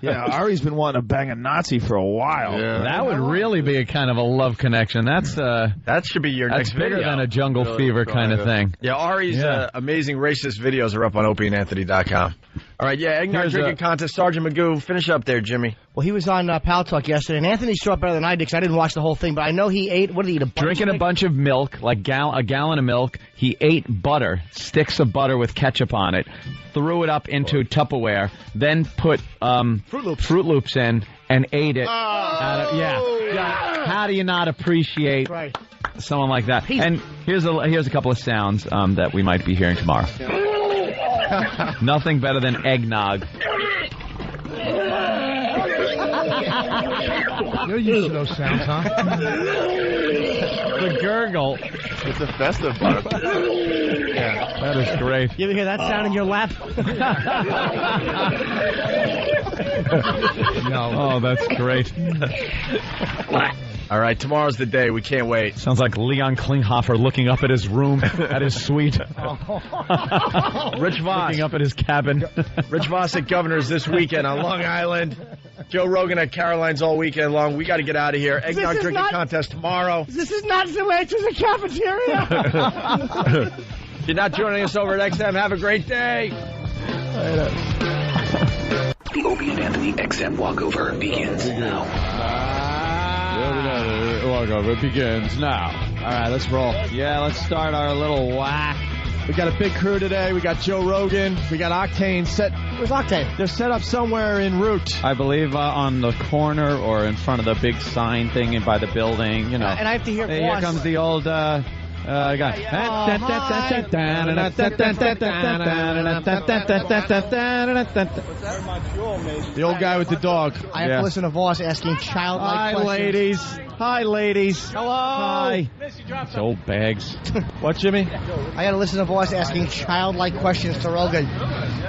Yeah, Ari's been wanting to bang a Nazi for a while. Yeah. That would really be a kind of a love connection. That should be your next bigger video. than a jungle fever kind of thing. Yeah, Ari's amazing racist videos are up on opieandanthony.com. All right, eggnog drinking contest. Sergeant Magoo, finish up there, Jimmy. Well, he was on Pal Talk yesterday, and Anthony saw it better than I did because I didn't watch the whole thing, but I know he ate, what did he eat, Drinking a bunch of milk, like a gallon of milk. He ate butter, sticks of butter with ketchup on it, threw it up into Tupperware, then put Fruit Loops in, and ate it. How do you not appreciate someone like that? And here's a couple of sounds that we might be hearing tomorrow. Nothing better than eggnog. You're used to those sounds, huh? The gurgle. It's a festive part. Yeah, that is great. You ever hear that sound in your lap? No. Oh, that's great. All right, tomorrow's the day. We can't wait. Sounds like Leon Klinghoffer looking up at his room, at his suite. Rich Voss. Looking up at his cabin. Rich Voss at Governor's this weekend on Long Island. Joe Rogan at Caroline's all weekend long. We got to get out of here. Eggnog drinking contest tomorrow. This is not the way to the cafeteria. If you're not joining us over at XM, have a great day. The Opie and Anthony XM walkover begins now. Walkover begins now. All right, let's roll. Yeah, let's start our little whack. We got a big crew today. We got Joe Rogan. We got Octane set. Where's Octane? They're set up somewhere en route. I believe on the corner or in front of the big sign thing and by the building, you know. And I have to hear Here Voss. comes the old guy. The old guy with the dog. I have to listen to Voss asking childlike questions. Hi, ladies. Hello. Hi. It's old bags. What, Jimmy? I got to listen to Voss asking childlike questions to Rogan.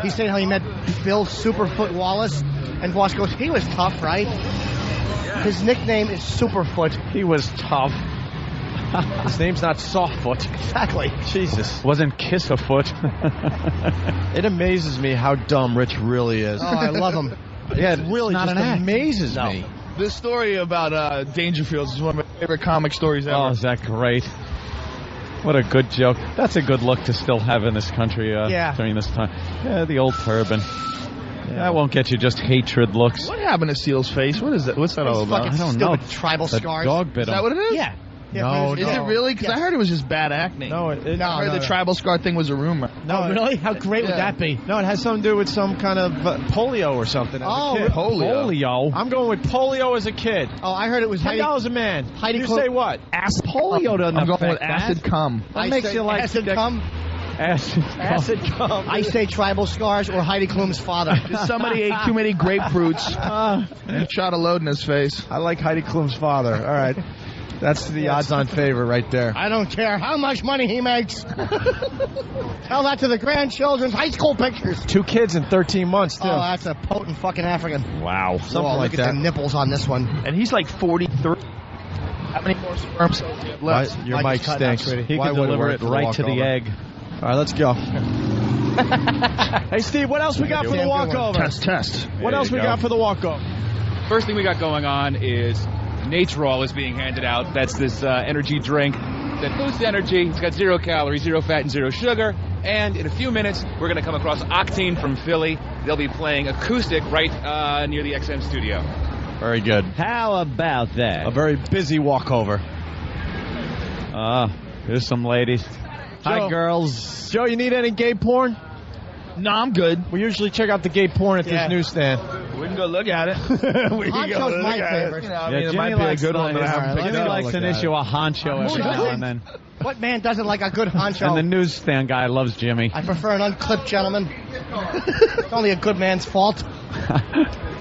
He's saying how he met Bill Superfoot Wallace, and Voss goes, he was tough, right? His nickname is Superfoot. He was tough. His name's not Softfoot. Exactly. Jesus. Wasn't Kiss a Foot. It amazes me how dumb Rich really is. Oh, I love him. Yeah, it really not just an act. amazes me. This story about Dangerfields is one of my favorite comic stories ever. Oh, is that great? What a good joke. That's a good look to still have in this country during this time. Yeah, the old turban. Yeah. That won't get you just hatred looks. What happened to Seal's face? What is that? What's that all about? Fucking I don't know. stupid tribal The scars. dog bit him. Is that what it is? Yeah. No, Is it really? Because I heard it was just bad acting. No, I heard the tribal scar thing was a rumor. No, really? How great would that be? No, it has something to do with some kind of polio or something. Oh, as a kid. Polio. I'm going with polio as a kid. Oh, I heard it was $10 a man. Heidi You Klum- say what? Polio doesn't I'm going with affect that. acid cum. That makes you like acid cum. Acid cum. I say tribal scars or Heidi Klum's father. Somebody ate too many grapefruits and shot a load in his face. I like Heidi Klum's father. All right. That's the odds-on favorite right there. I don't care how much money he makes. Tell that to the grandchildren's high school pictures. 2 kids in 13 months, too. Oh, that's a potent fucking African. Wow. Something Look like at that. the nipples on this one. And he's like 43. How many more sperms left? Your Mike mic is cut out, stinks. sweetie. He Why can would deliver work it for the right to the walkover? egg. All right, let's go. Hey, Steve, what else we got for the walkover? Test. What else we got for the walkover? First thing we got going on is Natrol is being handed out. That's this energy drink that boosts energy. It's got 0 calories, 0 fat, and 0 sugar. And in a few minutes, we're going to come across Octane from Philly. They'll be playing acoustic right near the XM studio. Very good. How about that? A very busy walkover. Here's some ladies. Hi, Joe. girls. Joe, you need any gay porn? No, I'm good. We usually check out the gay porn at this newsstand. We can go look at it. Honcho's my favorite. You know, I mean, it might be a good one, but I haven't picked it Jimmy up. likes an issue of honcho every now and then. What man doesn't like a good honcho? And the newsstand guy loves Jimmy. I prefer an unclipped gentleman. It's only a good man's fault.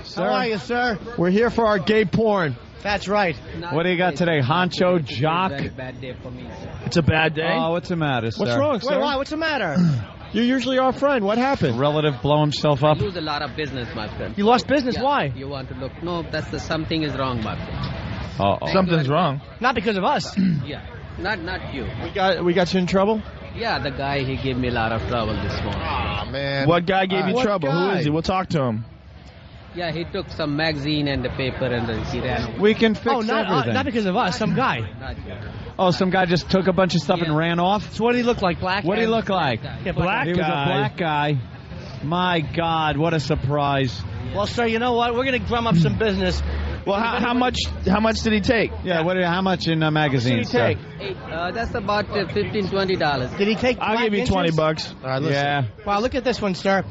Sir, How are you, sir? we're here for our gay porn. That's right. What do you got today? Honcho, Jock? Bad day for me. It's a bad day? Oh, what's the matter, sir? What's wrong, sir? Wait, why? What's the matter? You're usually our friend. What happened? Relative blow himself up? I lose a lot of business, my friend. You lost business? Yeah, Why? You want to look? No, something is wrong, my friend. Uh-oh. Something's wrong. Not because of us. Yeah, not you. We got you in trouble? Yeah, the guy, he gave me a lot of trouble this morning. Aw, man. What guy gave you What trouble? guy? Who is he? We'll talk to him. Yeah, he took some magazine and the paper and then he ran away. We can fix everything. Not because of us. Some guy. Not you. Oh, some guy just took a bunch of stuff and ran off? So what did he look like? Black? What did he look like? Yeah, Black He was a guy. black guy. My God, what a surprise. Well, sir, you know what? We're going to drum up some business. Well, how much did he take? Yeah, how much in magazines? What did he take? That's about $15-20. Did he take I'll black give you inches? $20. All right, listen. Yeah. Wow, look at this one, sir.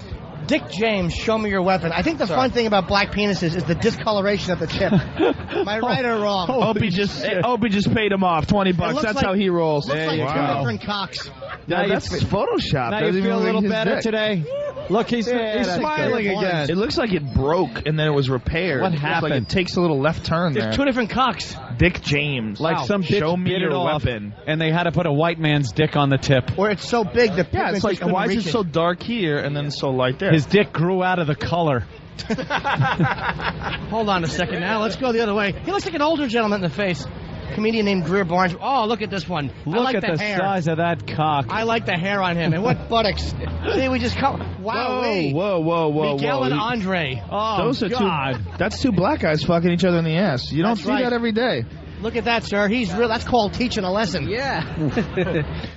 Dick James, show me your weapon. I think the fun thing about black penises is the discoloration of the tip. Am I right or wrong? Opie just paid him off $20. looks That's like- how he rolls. Looks like Wow. two different cocks. Now you that's Photoshop. Now Doesn't you even feel a look little his better dick. today? Look, he's smiling again. It looks like it broke and then it was repaired. What It looks happened? Like it takes a little left turn there. There's two different cocks. Dick James. Like some bitch Show me bit your it off, weapon. and they had to put a white man's dick on the tip. Or it's so big the Yeah, it's like, why is it so dark here and then so light there? His dick grew out of the color. Hold on a second now. Let's go the other way. He looks like an older gentleman in the face. Comedian named Greer Barnes. Oh, look at this one. I Look like at the hair. size of that cock. I like the hair on him. And what buttocks. See, we just come. Wow. Whoa. Miguel and Andre. Oh, Those are God. that's two black guys fucking each other in the ass. You don't That's see right. that every day. Look at that, sir. He's real. That's called teaching a lesson. Yeah.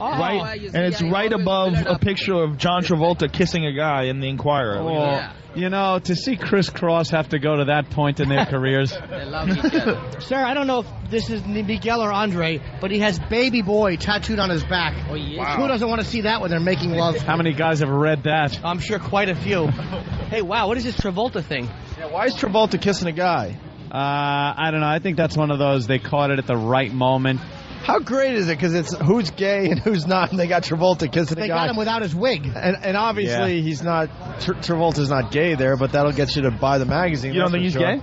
Right, and it's right above a picture of John Travolta kissing a guy in the Inquirer. Oh, you know, to see Criss Cross have to go to that point in their careers. They love each other. Sir, I don't know if this is Miguel or Andre, but he has baby boy tattooed on his back. Oh, yeah. Who doesn't want to see that when they're making love? How many guys have read that? I'm sure quite a few. Hey, wow, what is this Travolta thing? Yeah, why is Travolta kissing a guy? I don't know. I think that's one of those, they caught it at the right moment. How great is it? Because it's who's gay and who's not, and they got Travolta kissing a They guy. got him without his wig. And obviously he's not, Travolta's not gay there, but that'll get you to buy the magazine. You don't think he's gay?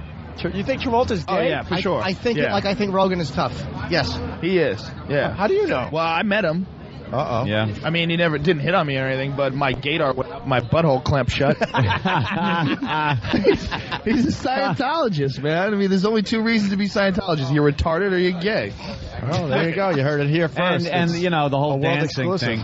You think Travolta's gay? Oh, yeah, for sure. I think Yeah. I think Rogan is tough. Yes. He is. Yeah. How do you know? Well, I met him. Uh-oh. Yeah. I mean, he never didn't hit on me or anything, but my gaydar went up, my butthole clamped shut. He's a Scientologist, man. I mean, there's only two reasons to be Scientologist. You're retarded or you're gay. Oh, there you go. You heard it here first. And It's you know, the a whole world dancing exclusive. thing.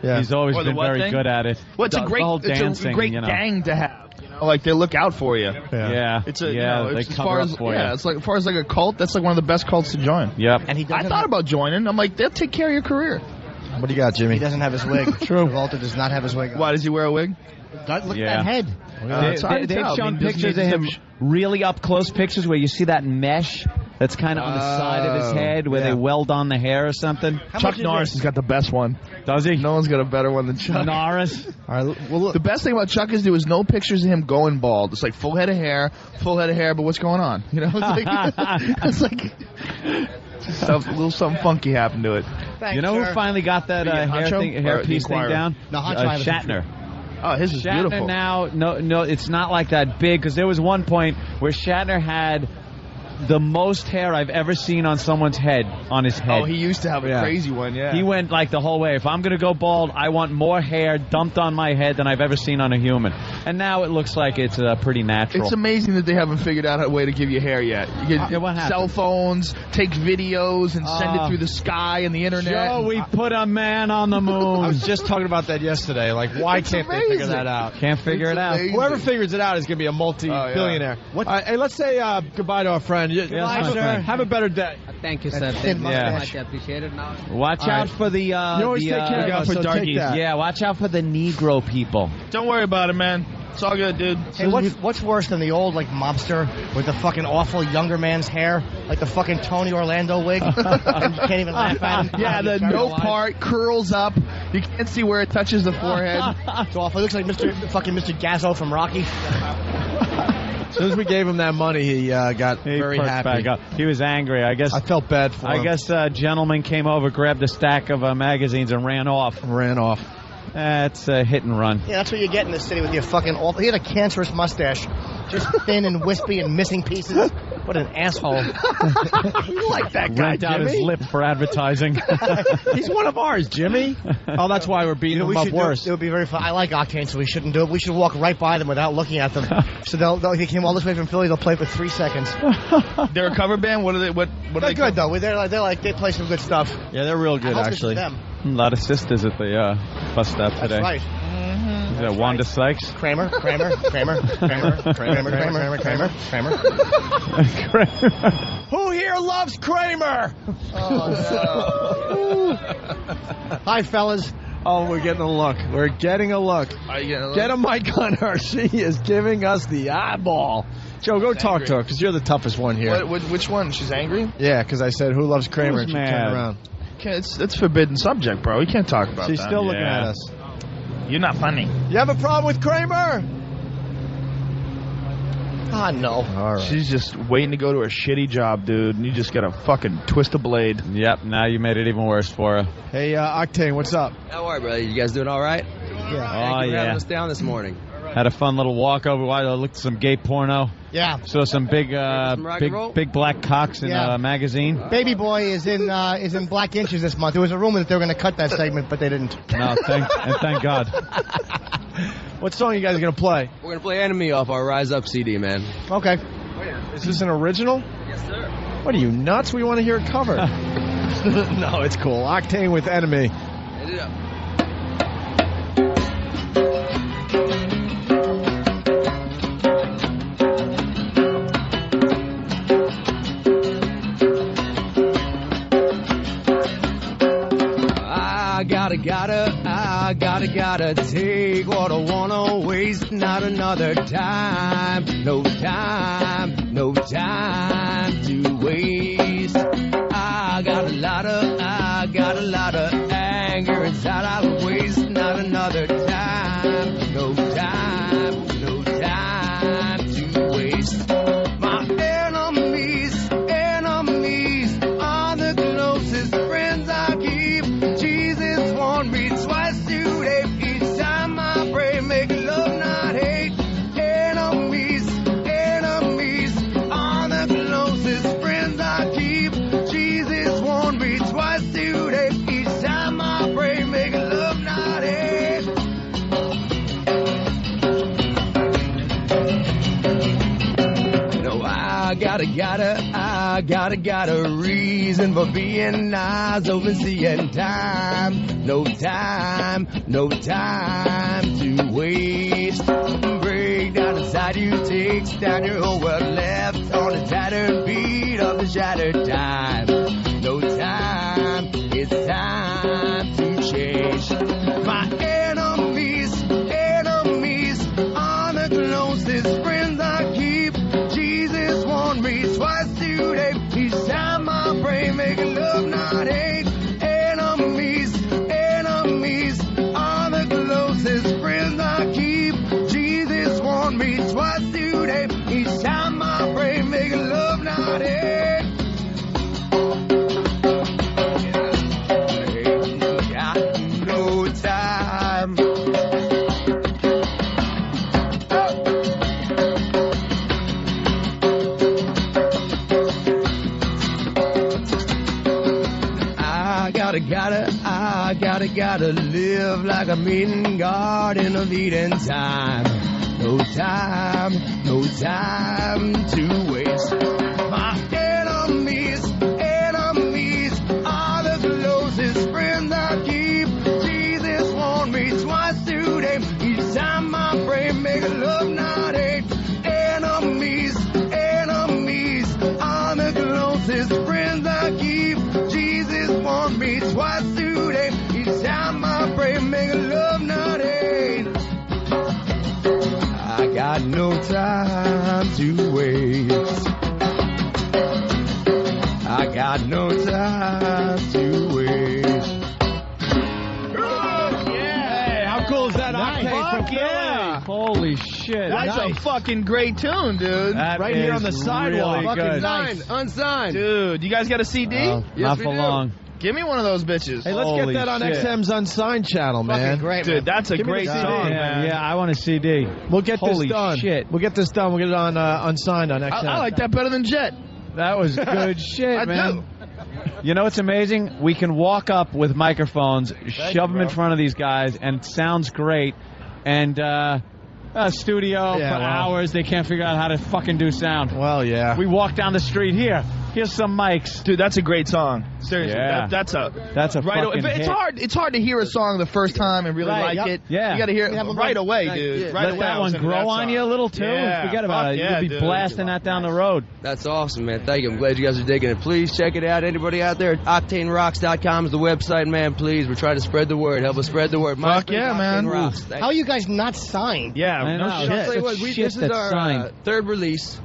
Yeah. He's always Or the been what very thing? good at it. Well, it's The whole dancing, a great you know. gang to have. You know, like they look out for you. Yeah. It's a, yeah, you know, they it's as cover far up as for yeah, you. it's like as far as like a cult. That's like one of the best cults to join. Yep. And he I doesn't thought about joining. I'm like, they'll take care of your career. What do you got, Jimmy? He doesn't have his wig. True. Travolta does not have his wig on. Why does he wear a wig? Look at Yeah. that head. It's hard to They've tell. I shown mean, doesn't pictures he of just him, have- really up close pictures where you see that mesh that's kind of on the side of his head where yeah. they weld on the hair or something. Chuck Norris has got the best one. Does he? No one's got a better one than Chuck. Norris? All right, well, look. The best thing about Chuck is there was no pictures of him going bald. It's like full head of hair, but what's going on? You know, it's like a little something funky happened to it. Thanks, You know sir. who finally got that hair Honcho? hair Or the piece thing Inquirer? down? No, Honcho, I was- Shatner. Oh, his is Shatner beautiful. now, no, it's not like that big because there was one point where Shatner had the most hair I've ever seen on someone's head, on his head. Oh, he used to have a crazy one, yeah. He went like the whole way. If I'm going to go bald, I want more hair dumped on my head than I've ever seen on a human. And now it looks like it's pretty natural. It's amazing that they haven't figured out a way to give you hair yet. You get Yeah, what happened? cell phones, take videos, and send it through the sky and the internet. Joe, we put a man on the moon. I was just talking about that yesterday. Like, why It's can't they figure amazing. that out? Can't figure It's it out. amazing. Whoever figures it out is going to be a multi-billionaire. Hey, let's say goodbye to our friend. Goodbye, Have a- sir. Have a better day. Thank you, sir. That Thank thin you mustache. very much. I appreciate it now. Watch All out right. for the You always take care look of out us, for so take darkies. that. yeah, watch out for the Negro people. Don't worry about it, man. It's all good, dude. Hey, what's worse than the old like mobster with the fucking awful younger man's hair, like the fucking Tony Orlando wig? And you can't even laugh at him. Yeah, the no part curls up. You can't see where it touches the forehead. It's awful. It looks like Mr. Gazzo from Rocky. As soon as we gave him that money, he got He very perked happy. back up. He was angry. I guess. I felt bad for him. I guess a gentleman came over, grabbed a stack of magazines, and ran off. Ran off. That's a hit and run. Yeah, that's what you get in this city with your fucking awful. He had a cancerous mustache, just thin and wispy and missing pieces. What an asshole. You like that guy, Rent out his Jimmy? lip for advertising. He's one of ours, Jimmy. Oh, that's why we're beating him up worse. It would be very fun. I like Octane, so we shouldn't do it. We should walk right by them without looking at them. So they came all this way from Philly. They'll play for 3 seconds. They're a cover band. What are they? What They're are they? good though. They play some good stuff. Yeah, they're real good, I hope actually. This is them. A lot of sisters at the bus stop today. That's right. Is that Wanda Sykes? Kramer. Who here loves Kramer? Oh, no. Hi, fellas. Oh, we're getting a look. We're getting a look. Are you getting a look? Get a mic on her. She is giving us the eyeball. Joe, go talk to her, because you're the toughest one here. Which one? She's angry? Yeah, because I said, who loves Kramer? Who's And she mad? turned around. It's forbidden subject, bro. We can't talk about She's that. still looking at us. You're not funny. You have a problem with Kramer? Ah, no. All right. She's just waiting to go to a shitty job, dude, and you just gotta fucking twist a blade. Yep, now you made it even worse for her. Hey, Octane, what's up? How are you, brother? You guys doing all right? Yeah. Thank you for having us down this morning. Had a fun little walk over. I looked at some gay porno. Yeah. Saw some big, rock and roll? big black cocks in a magazine. Baby Boy is in Black Inches this month. There was a rumor that they were going to cut that segment, but they didn't. No, thank God. What song you guys going to play? We're going to play Enemy off our Rise Up CD, man. Okay. Is this an original? Yes, sir. What are you, nuts? We want to hear it covered. No, it's cool. Octane with Enemy. Hit it up. Gotta take what I wanna waste, not another time. No time to waste. I got a lot of anger inside. I'll waste, not another time. No time to waste. My enemies are the closest friends I keep. Jesus warned me twice today. Each time I pray, make love, not hate. Enemies are the closest friends I keep. Jesus warned me twice today. Each time I pray, make love, not hate. No, I got a reason for being eyes open, seeing time. No time to waste. Break down inside you, takes down your whole world, left on the tattered beat of the shattered time. No time, it's time to change. My enemies are the closest friends I keep. Jesus warned me twice today. Each time I pray, make love, not hate. Enemies are the closest friends I keep. Jesus warned me twice today. Each time I pray, make love, not hate. Ain't got no time. I gotta live like I'm in Garden of Eden time. No time to waste. My enemies are the closest friends I keep. Jesus warned me twice today. Each time I pray, make love, not hate. Enemies are the closest friends I keep. Jesus warned me twice today. Each time I pray, make love, not hate. I got no time to waste. I got no time to waste. Hey, how cool is that? Octane from Philly? Yeah. Holy shit. That's a fucking great tune, dude. That Right here on the is sidewalk. really good. Unsigned. Dude, you guys got a CD? Not for long. Give me one of those bitches. Hey, let's get that on XM's Unsigned channel, man. Great, dude. That's a Give me great the CD, song, man. man. Yeah, I want a CD. We'll get Holy this done. shit. We'll get this done. We'll get it on Unsigned on XM. I like that better than Jet. That was good shit, I man. do. You know what's amazing? We can walk up with microphones, shove them in front of these guys, and it sounds great. And studio for hours, they can't figure out how to fucking do sound. Well, yeah. We walk down the street here. Here's some mics. Dude, that's a great song. Seriously, Yeah. that's a right fucking hit. It's hard to hear a song the first time and really like it. Yeah. You got to hear it right away, dude. Yeah. Right Let away. that one grow on you a little too. Yeah. Forget about it. Yeah, You'll be dude. blasting that down the road. That's awesome, man. Thank you. I'm glad you guys are digging it. Please check it out. Anybody out there, OctaneRocks.com is the website, man. Please, we're trying to spread the word. Help us spread the word. Fuck MySpace, yeah, man. Octane Rocks. Thank How are you guys not signed? Yeah, I know. no I'll shit. tell you what, Shit this is that's our signed. third release.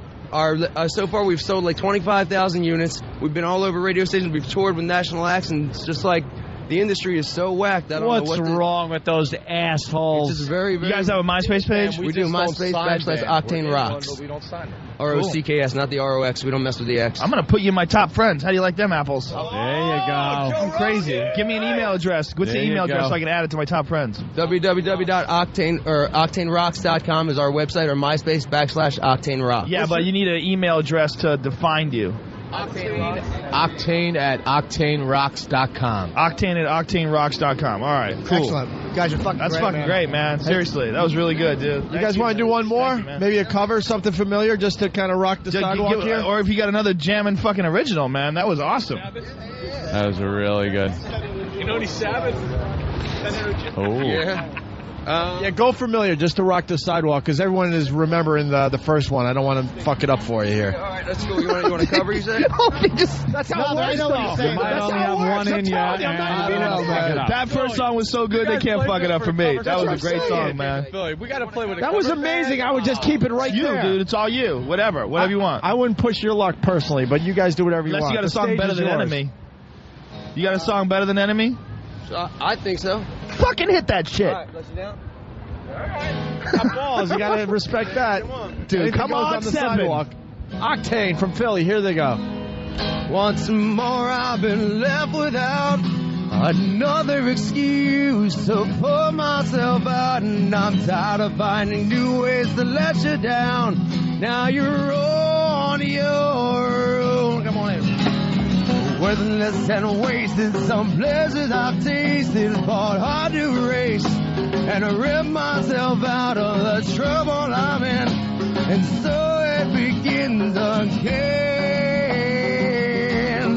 So far, we've sold like 25,000 units. We've been all over radio stations. We've toured with national acts, and it's just like the industry is so whacked. I don't know What's wrong with those assholes? It's just very, very. You guys have a MySpace page? We do MySpace / Octane Rocks. We don't sign them. ROCKS, not the ROX. We don't mess with the X. I'm going to put you in my top friends. How do you like them apples? There you go. I'm crazy. Give me an email address. What's the There you email address go. so I can add it to my top friends? www.octanerocks.com is our website, or MySpace / Octane Rocks. Yeah, but you need an email address to define you. Octane at octanerocks.com. Octane at octanerocks.com. All right, cool. Excellent. You guys are fucking That's great, fucking man. great, man. Seriously, that was really good, dude. You guys want to do one more? man. Maybe a cover, something familiar, just to kind of rock the sidewalk here? Or if you got another jamming fucking original, man, that was awesome. That was really good. You know any Sabbath? Oh. Yeah, go familiar, just to rock the sidewalk, because everyone is remembering the first one. I don't want to fuck it up for you here. All right, that's cool. You want to cover, you say? That's how it works, know what you're though. saying. You might That's only how it have works. one I'm in you. telling you, I'm not and- even I don't gonna fuck say it it. up. That first song was so good, they can't fuck it up for me. That was a great song, man. Philly, we got to play with That was amazing. I would just keep it right You, there. dude, it's all you. Whatever you want. I wouldn't push your luck personally, but you guys do whatever you Unless want. you got a The song stage better is than yours. Enemy. You got a song better than Enemy? I think so. Fucking hit that shit. All right, let you down. Got balls. You got to respect that. Dude, Anything come goes on, on the 7. sidewalk. Octane from Philly. Here they go. Once more I've been left without another excuse to pull myself out, and I'm tired of finding new ways to let you down. Now you're on your own. Come on in. Worthless and wasted, some pleasures I've tasted, fought hard to erase, and I ripped myself out of the trouble I'm in, and so it begins again.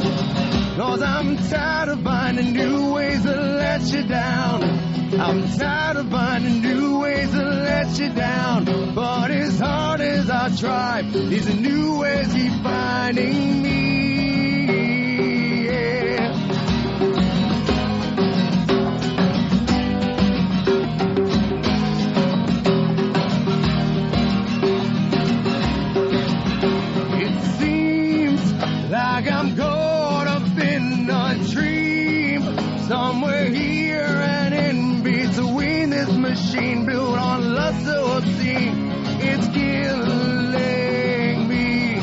'Cause I'm tired of finding new ways to let you down. I'm tired of finding new ways to let you down. But as hard as I try, these new ways keep finding me. Yeah. It seems like I'm caught up in a dream, somewhere here and in between. This machine built on lust so obscene, it's killing me.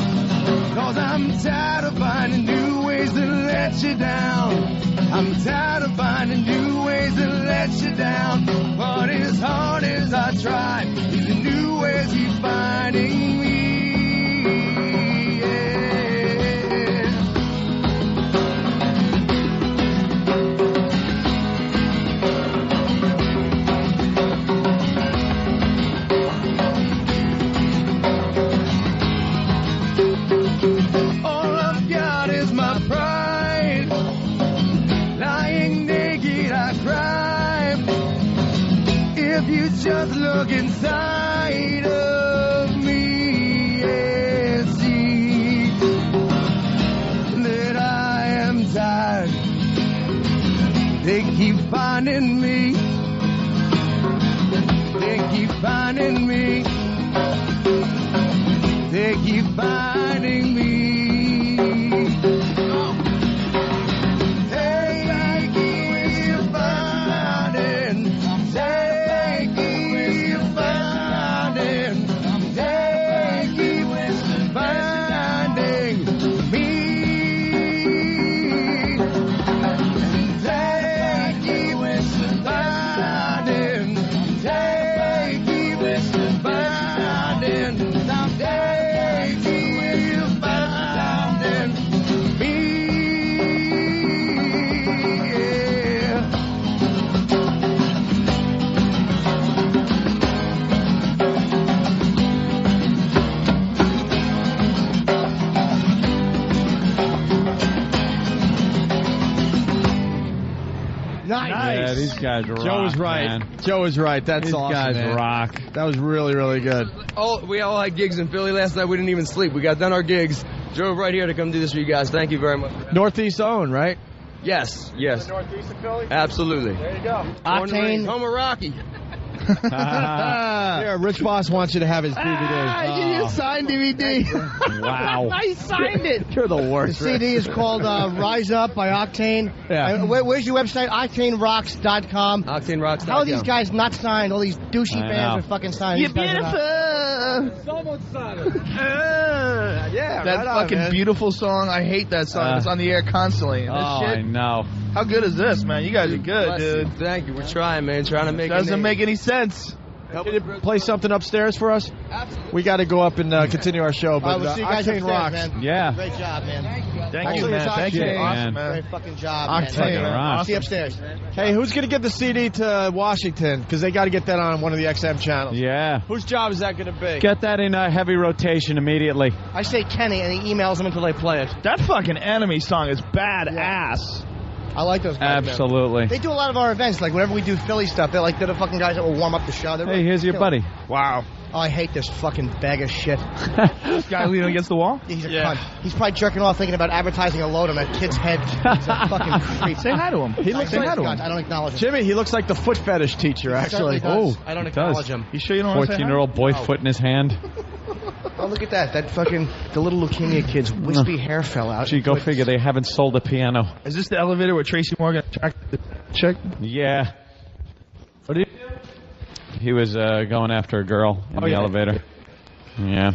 'Cause I'm tired of finding new ways to let you down. I'm tired of finding new ways to let you down. But as hard as I try, these new ways keep finding me. Yeah. All I've got is my pride. Lying naked, I cry. If you just look inside of me and see that I am tired. They keep finding me. They keep finding me. They keep finding me. They keep finding. They keep finding. They keep finding me. Yeah, these guys rock. Joe was right. Man. Joe was right. That's These awesome, guys man. rock. That was really, really good. We all had gigs in Philly last night. We didn't even sleep. We got done our gigs. Drove right here to come do this for you guys. Thank you very much. Northeast own, right? Yes. Northeast of Philly? Absolutely. There you go. Octane. Home of Rocky. Yeah, Rich Boss wants you to have his DVD. Give you a signed DVD. Wow. I signed it. You're the The worst. CD is called Rise Up by Octane. Yeah. Where's your website? OctaneRocks.com. OctaneRocks.com. How are these guys not signed? All these douchey I bands know. are fucking signed. You're These guys are not. beautiful. Yeah, That right on, fucking man. beautiful song. I hate that song. It's on the air constantly. And this Oh, I shit. know. How good is this, man? You guys are good, Bless you. dude. Thank you. We're trying, man. Trying to make it. Doesn't make any sense. Can you play something upstairs for us? Absolutely. We got to go up and continue our show, All but right, we'll see you guys Octane upstairs, rocks. man. Yeah. Great job, man. Thank you, man. Thank you. shit, Awesome, man. man. Great fucking job, Octane, man. man. Rock. See you upstairs. Hey, who's going to get the CD to Washington? Because they got to get that on one of the XM channels. Yeah. Whose job is that going to be? Get that in heavy rotation immediately. I say Kenny, and he emails them until they play it. That fucking Enemy song is badass. I like those guys, man. Absolutely. They do a lot of our events. Like, whenever we do Philly stuff, they're the fucking guys that will warm up the show. They're Hey, really here's your killing buddy. Wow. Oh, I hate this fucking bag of shit. This guy leaning against the wall? He's a cunt. He's probably jerking off thinking about advertising a load on that kid's head. He's a fucking creep. Say hi to him. He looks Say like hi to him. I don't acknowledge him. Jimmy, he looks like the foot fetish teacher, actually. Certainly does. I don't he acknowledge does. him. You sure you don't want to say hi? 14-year-old boy Oh. foot in his hand. Oh, look at that. That fucking, the little leukemia kid's wispy hair fell out. Gee, go figure. They haven't sold a piano. Is this the elevator where Tracy Morgan attacked the chick? Yeah. What did He was going after a girl in the yeah. elevator. Yeah.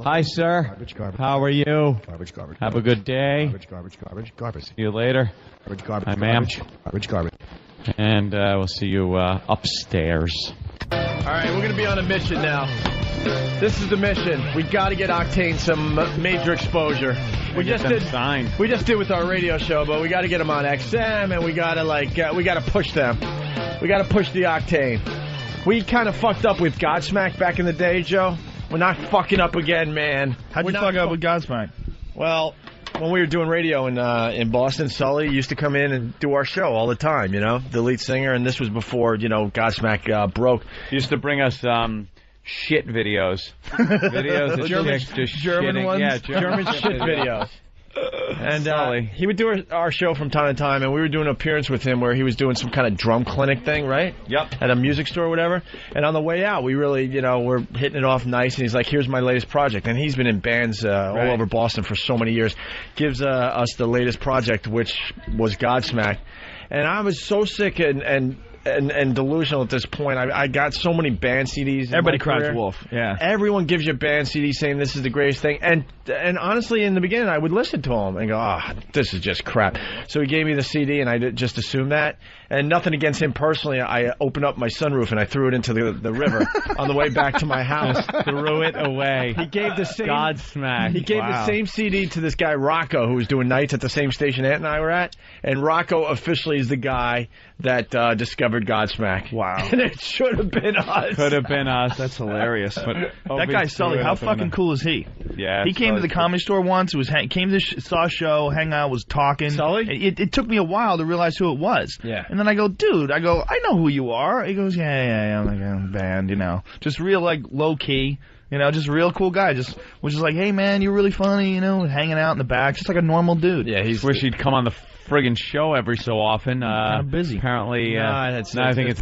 Hi, sir. Garbage, garbage. How are you? Garbage, garbage. Have a good day. Garbage. See you later. Garbage. Hi, ma'am. Garbage. And we'll see you upstairs. All right, we're going to be on a mission now. This is the mission. We got to get Octane some major exposure. We just did signed. We just did with our radio show, but we got to get them on XM, and we got to we got to push them. We got to push the Octane. We kind of fucked up with Godsmack back in the day, Joe. We're not fucking up again, man. How'd you fuck up with Godsmack? Well, when we were doing radio in Boston, Sully used to come in and do our show all the time, you know, the lead singer, and this was before, you know, Godsmack broke. He used to bring us shit videos. Videos of chicks just German shitting. ones? Yeah, German shit videos. And Sully. he would do our show from time to time, and we were doing an appearance with him where he was doing some kind of drum clinic thing, right? Yep. At a music store or whatever. And on the way out, we really, you know, we're hitting it off nice, and he's like, here's my latest project. And he's been in bands all over Boston for so many years. Gives us the latest project, which was Godsmack. And I was so sick and delusional at this point. I got so many band CDs. Everybody in my cries career. wolf. Yeah. Everyone gives you a band CD saying this is the greatest thing. And honestly, in the beginning, I would listen to him and go, this is just crap. So he gave me the CD, and I just assumed that. And nothing against him personally. I opened up my sunroof, and I threw it into the river on the way back to my house. Threw it away. He gave the same Godsmack. He gave the same CD to this guy Rocco, who was doing nights at the same station Ant and I were at. And Rocco officially is the guy that discovered Godsmack. Wow. And it should have been us. Could have been us. That's hilarious. But That guy Sully, how fucking cool is he? Yeah. He came to the Comedy Store once. Came to saw a show, hang out, was talking. Sully? It took me a while to realize who it was. Yeah. And then I go, dude, I know who you are. He goes, yeah. I'm like, band, you know, just real like low key. You know, just a real cool guy. Just was just like, hey man, you're really funny. You know, hanging out in the back, just like a normal dude. Yeah, he's Wish he'd come on the friggin' show every so often. Kind of busy. Apparently, I think it's politics.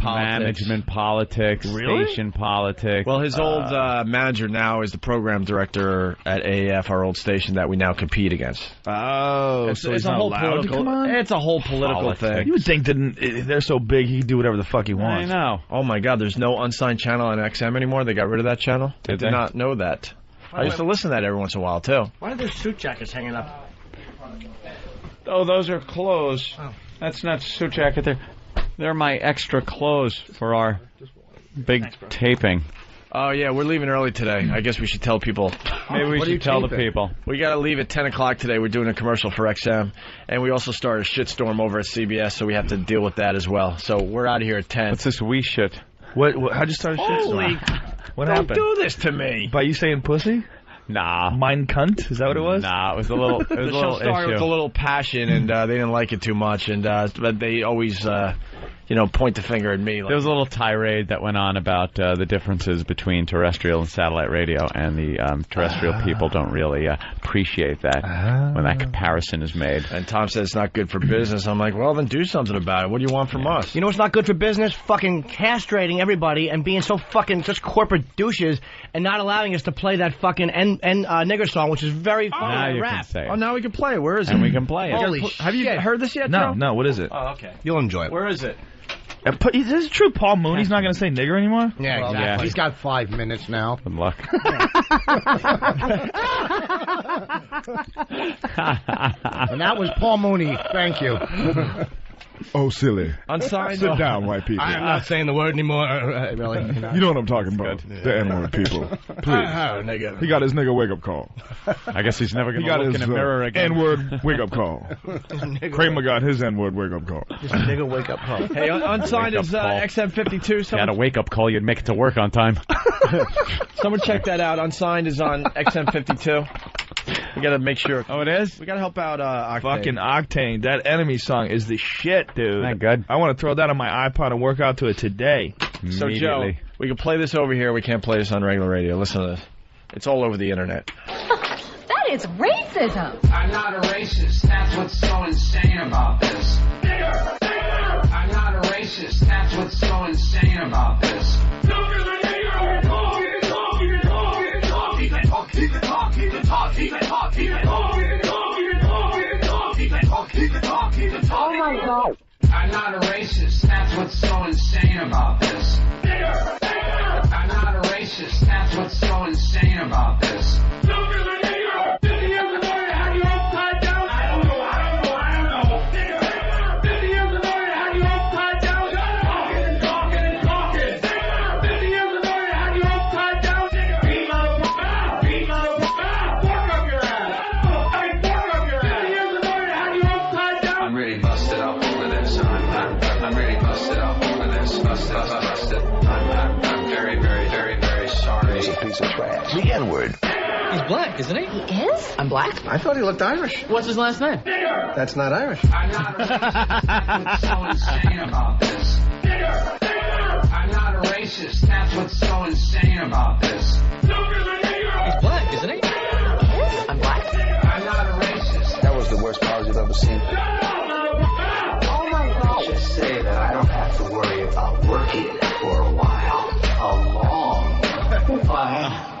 management politics, Really? station politics. Well, his old manager now is the program director at AAF, our old station that we now compete against. Oh, so he's a not whole allowed to political. come on? It's a whole political Politics. thing. You would think that they're so big he could do whatever the fuck he I wants. know. Oh my God, there's no unsigned channel on XM anymore. They got rid of that channel. I Did did they? not know that. I used to listen to that every once in a while too. Why are there suit jackets hanging up? Oh, those are clothes. Oh. That's not suit jacket. They're my extra clothes for our big taping. Oh yeah, we're leaving early today. I guess we should tell people. Maybe we should tell the people. We got to leave at 10 o'clock today. We're doing a commercial for XM, and we also started a shitstorm over at CBS, so we have to deal with that as well. So we're out of here at 10. What's this wee shit? What how'd you start a shitstorm? What Don't happened? do this to me. By you saying pussy? Nah. Mein Cunt? Is that what it was? Nah, it was a little. It was The a show little started issue. with a little passion, and they didn't like it too much, and but they always, point the finger at me. There was a little tirade that went on about the differences between terrestrial and satellite radio, and the terrestrial people don't really appreciate that when that comparison is made. And Tom said it's not good for business. I'm like, well, then do something about it. What do you want from us? You know what's not good for business? Fucking castrating everybody and being so fucking such corporate douches and not allowing us to play that fucking nigger song, which is very fun. Now you rap. can say it. Oh, now we can play it. Where is it? And we can play it. Holy Have you heard this yet, Joe? No, what is it? Oh, okay. You'll enjoy it. Where is it? Is this true? Paul Mooney's not going to say nigger anymore? Yeah, Well, exactly. He's got 5 minutes now. Good luck. And that was Paul Mooney. Thank you. Oh, silly. Unsigned. Sit down, white people. I'm not saying the word anymore, really. You know what I'm talking about. The N-word people. Please. He got his nigga wake-up call. I guess he's never going He to got look his in a mirror again. N-word wake-up call. Kramer got his N-word wake-up call. This nigga wake-up call. Hey, Unsigned is If XM52. you had a wake-up call, you'd make it to work on time. Someone check that out. Unsigned is on XM52. We got to make sure. Oh, it is? We got to help out Octane. Fucking Octane. That Enemy song is the shit, dude. That good? I want to throw that on my iPod and work out to it today. So, Joe, we can play this over here. We can't play this on regular radio. Listen to this. It's all over the internet. That is racism. I'm not a racist. That's what's so insane about this. I'm not a racist. That's what's so insane about this. Oh my God. I'm not a racist. That's what's so insane about this. I'm not a racist. That's what's so insane about this. I'm really busted up over this. I'm really busted up over this. Busted. I'm very, very, very, very sorry. He's a piece of trash. The N-word. He's black, isn't he? He is? I'm black. I thought he looked Irish. What's his last name? That's not Irish. I'm not a racist. That's what's so insane about this. I'm not a racist. That's what's so insane about this. He's black, isn't he? He is? I'm black. I'm not a racist. That was the worst pause you've ever seen. Oh my God. Just say that I don't have to worry about working for a while. A long while.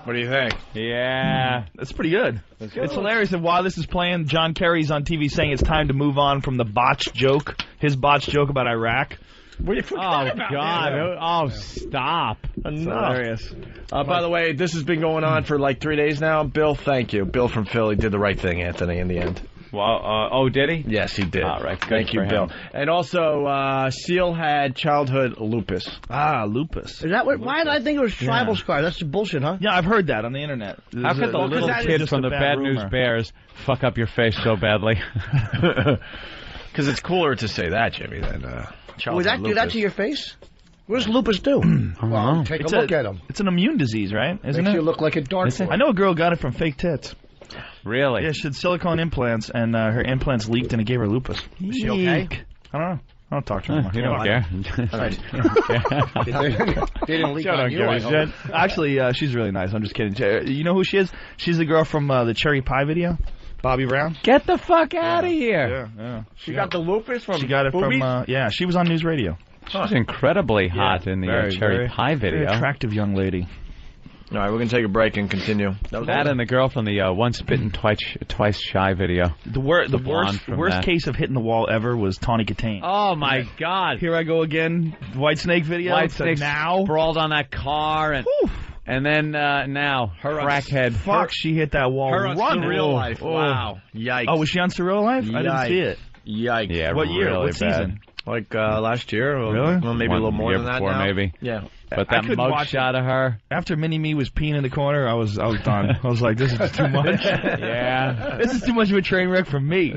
What do you think? Yeah, that's pretty good. It's hilarious that while this is playing, John Kerry's on TV saying it's time to move on from the botched joke, his botched joke about Iraq. What are you Oh, God. Oh, stop. Hilarious. By the way, this has been going on for like 3 days now. Bill, thank you. Bill from Philly did the right thing, Anthony, in the end. Well, did he? Yes, he did. All right. Thank you, Bill. And also, Seal had childhood lupus. Ah, lupus. Is that what? Why did I think it was tribal scar? That's bullshit, huh? Yeah, I've heard that on the internet. How could the little kid from the Bad News Bears fuck up your face so badly? Because it's cooler to say that, Jimmy, than childhood Would that do lupus. that to your face? What does lupus do? Well, take a look at him. It's an immune disease, right? Isn't Makes it? you look like a dartboard. I know a girl got it from fake tits. Really? Yeah, she had silicone implants, and her implants leaked, and it gave her lupus. Is she okay? I don't know. I don't talk to her anymore. You don't care. All right. They didn't leak Joe on don't you. give I a hope. shit. Actually, she's really nice. I'm just kidding. You know who she is? She's the girl from the Cherry Pie video. Bobby Brown. Get the fuck out of here. Yeah. She got the lupus from She got it boobies? from, yeah, she was on News Radio. She's incredibly hot in the Cherry Pie video. Very attractive young lady. All right, we're going to take a break and continue. That and the girl from the Once Bitten, Twice Shy video. The blonde from worst that. case of hitting the wall ever was Tawny Katane. Oh, my God. Here I go again. White Snake video. White to Snake now. sprawled on that car. And then now, crackhead. Fuck, she hit that wall. Her on running. Surreal Life. Wow. Yikes. Oh, was she on Surreal Life? I didn't see it. Yikes. Yeah, What year? really What bad. season? Like last year. Or, Really? Well, maybe a little more year than that before, now. maybe. Yeah. But I that couldn't mug watch shot of her. After Mini-Me was peeing in the corner, I was done. I was like, this is just too much. Yeah. This is too much of a train wreck for me.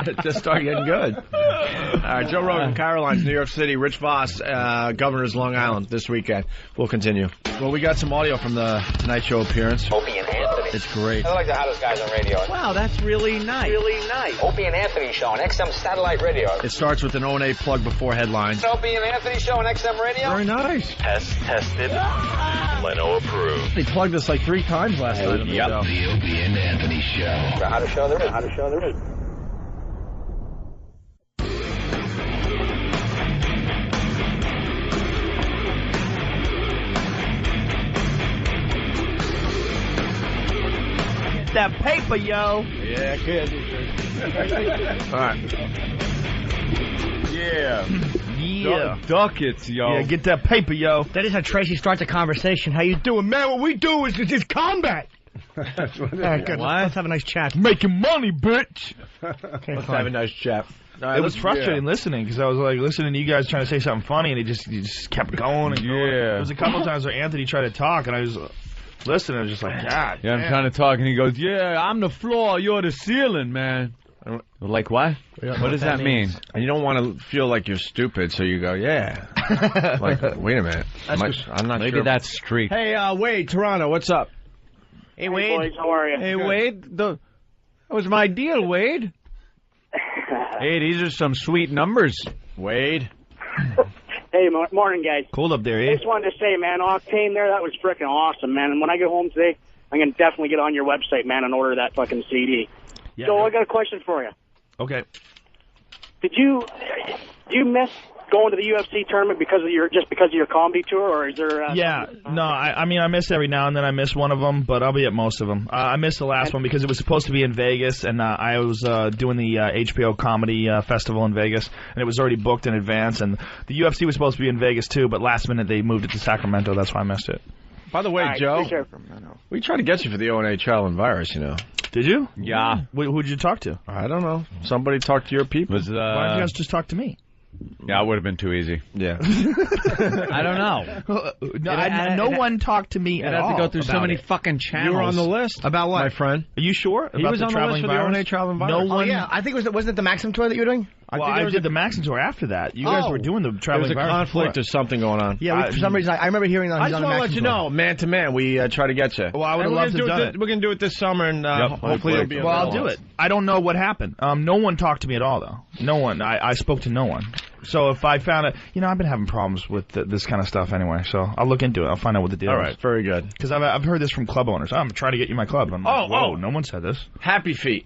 It just started getting good. All right, Joe Rogan, Caroline's, New York City. Rich Voss, Governor's Long Island this weekend. We'll continue. Well, we got some audio from the Tonight Show appearance. Opie and Anthony. It's great. They're like the hottest guys on radio. Wow, that's really nice. Really nice. Opie and Anthony Show on XM Satellite Radio. It starts with an O&A plug before headlines. Opie and Anthony Show on XM Radio. Very nice. Tested. Leno approved. They plugged us like 3 times last night. Yep. The Opie and Anthony Show. The hottest show there is. Hottest show there is. That paper, yo. Yeah, good. All right. Yeah. Yeah. Duckets, yo. Yeah, get that paper, yo. That is how Tracy starts a conversation. How you doing, man? What we do is combat. That's what it All right, is. good. What? Let's have a nice chat. Making money, bitch. Okay, Let's fine. have a nice chat. It was frustrating listening because I was like listening to you guys trying to say something funny and you just kept going and going. There was a couple times where Anthony tried to talk and I was listening. I was just like, God. Yeah, I'm trying to talk, and he goes, "Yeah, I'm the floor, you're the ceiling, man." Like what? What does that mean? And you don't want to feel like you're stupid, so you go, "Yeah." Like, wait a minute. I'm not Maybe sure. that's street. Hey, Wade, Toronto, what's up? Hey, Wade. Boys, how are you? Hey, Wade, that was my deal, Wade. Hey, these are some sweet numbers, Wade. Hey, morning, guys. Cold up there, I eh? just wanted to say, man, Octane there, that was freaking awesome, man. And when I get home today, I'm going to definitely get on your website, man, and order that fucking CD. Yeah, so I got a question for you. Okay. Did you miss going to the UFC tournament because of your comedy tour, or is there? Yeah, no, I mean, I miss every now and then. I miss one of them, but I'll be at most of them. I missed the last one because it was supposed to be in Vegas, and I was doing the HBO Comedy Festival in Vegas, and it was already booked in advance, and the UFC was supposed to be in Vegas too, but last minute they moved it to Sacramento. That's why I missed it. By the way, All right, Joe, sure. we tried to get you for the O&A Child and Virus, you know. Did you? Yeah. Who'd you talk to? I don't know. Somebody talked to your people. Was Why don't you guys just talk to me? Yeah, it would have been too easy. Yeah. I don't know. No one talked to me at I'd all. have to go through so about many it. fucking channels. You were on the list. About what? My friend. Are you sure? He about was the on the list traveling for the virus? O&A Child and Virus. No Oh, one. yeah. I think wasn't it the Maxim tour that you were doing? I did the Maxim tour after that. You guys were doing the There was traveling a virus conflict before. or something going on. Yeah, for some reason, I remember hearing that. I just want to let you know, man to man, we try to get you. Well, I would have loved to have done it. We're going to do it this summer, and hopefully it'll be Well, I'll do it. I don't know what happened. No one talked to me at all, though. No one. I spoke to no one. So if I found it, I've been having problems with this kind of stuff anyway. So I'll look into it. I'll find out what the deal is. All right, very good. Because I've heard this from club owners. I'm trying to get you my club. I'm like, whoa, no one said this. Happy Feet.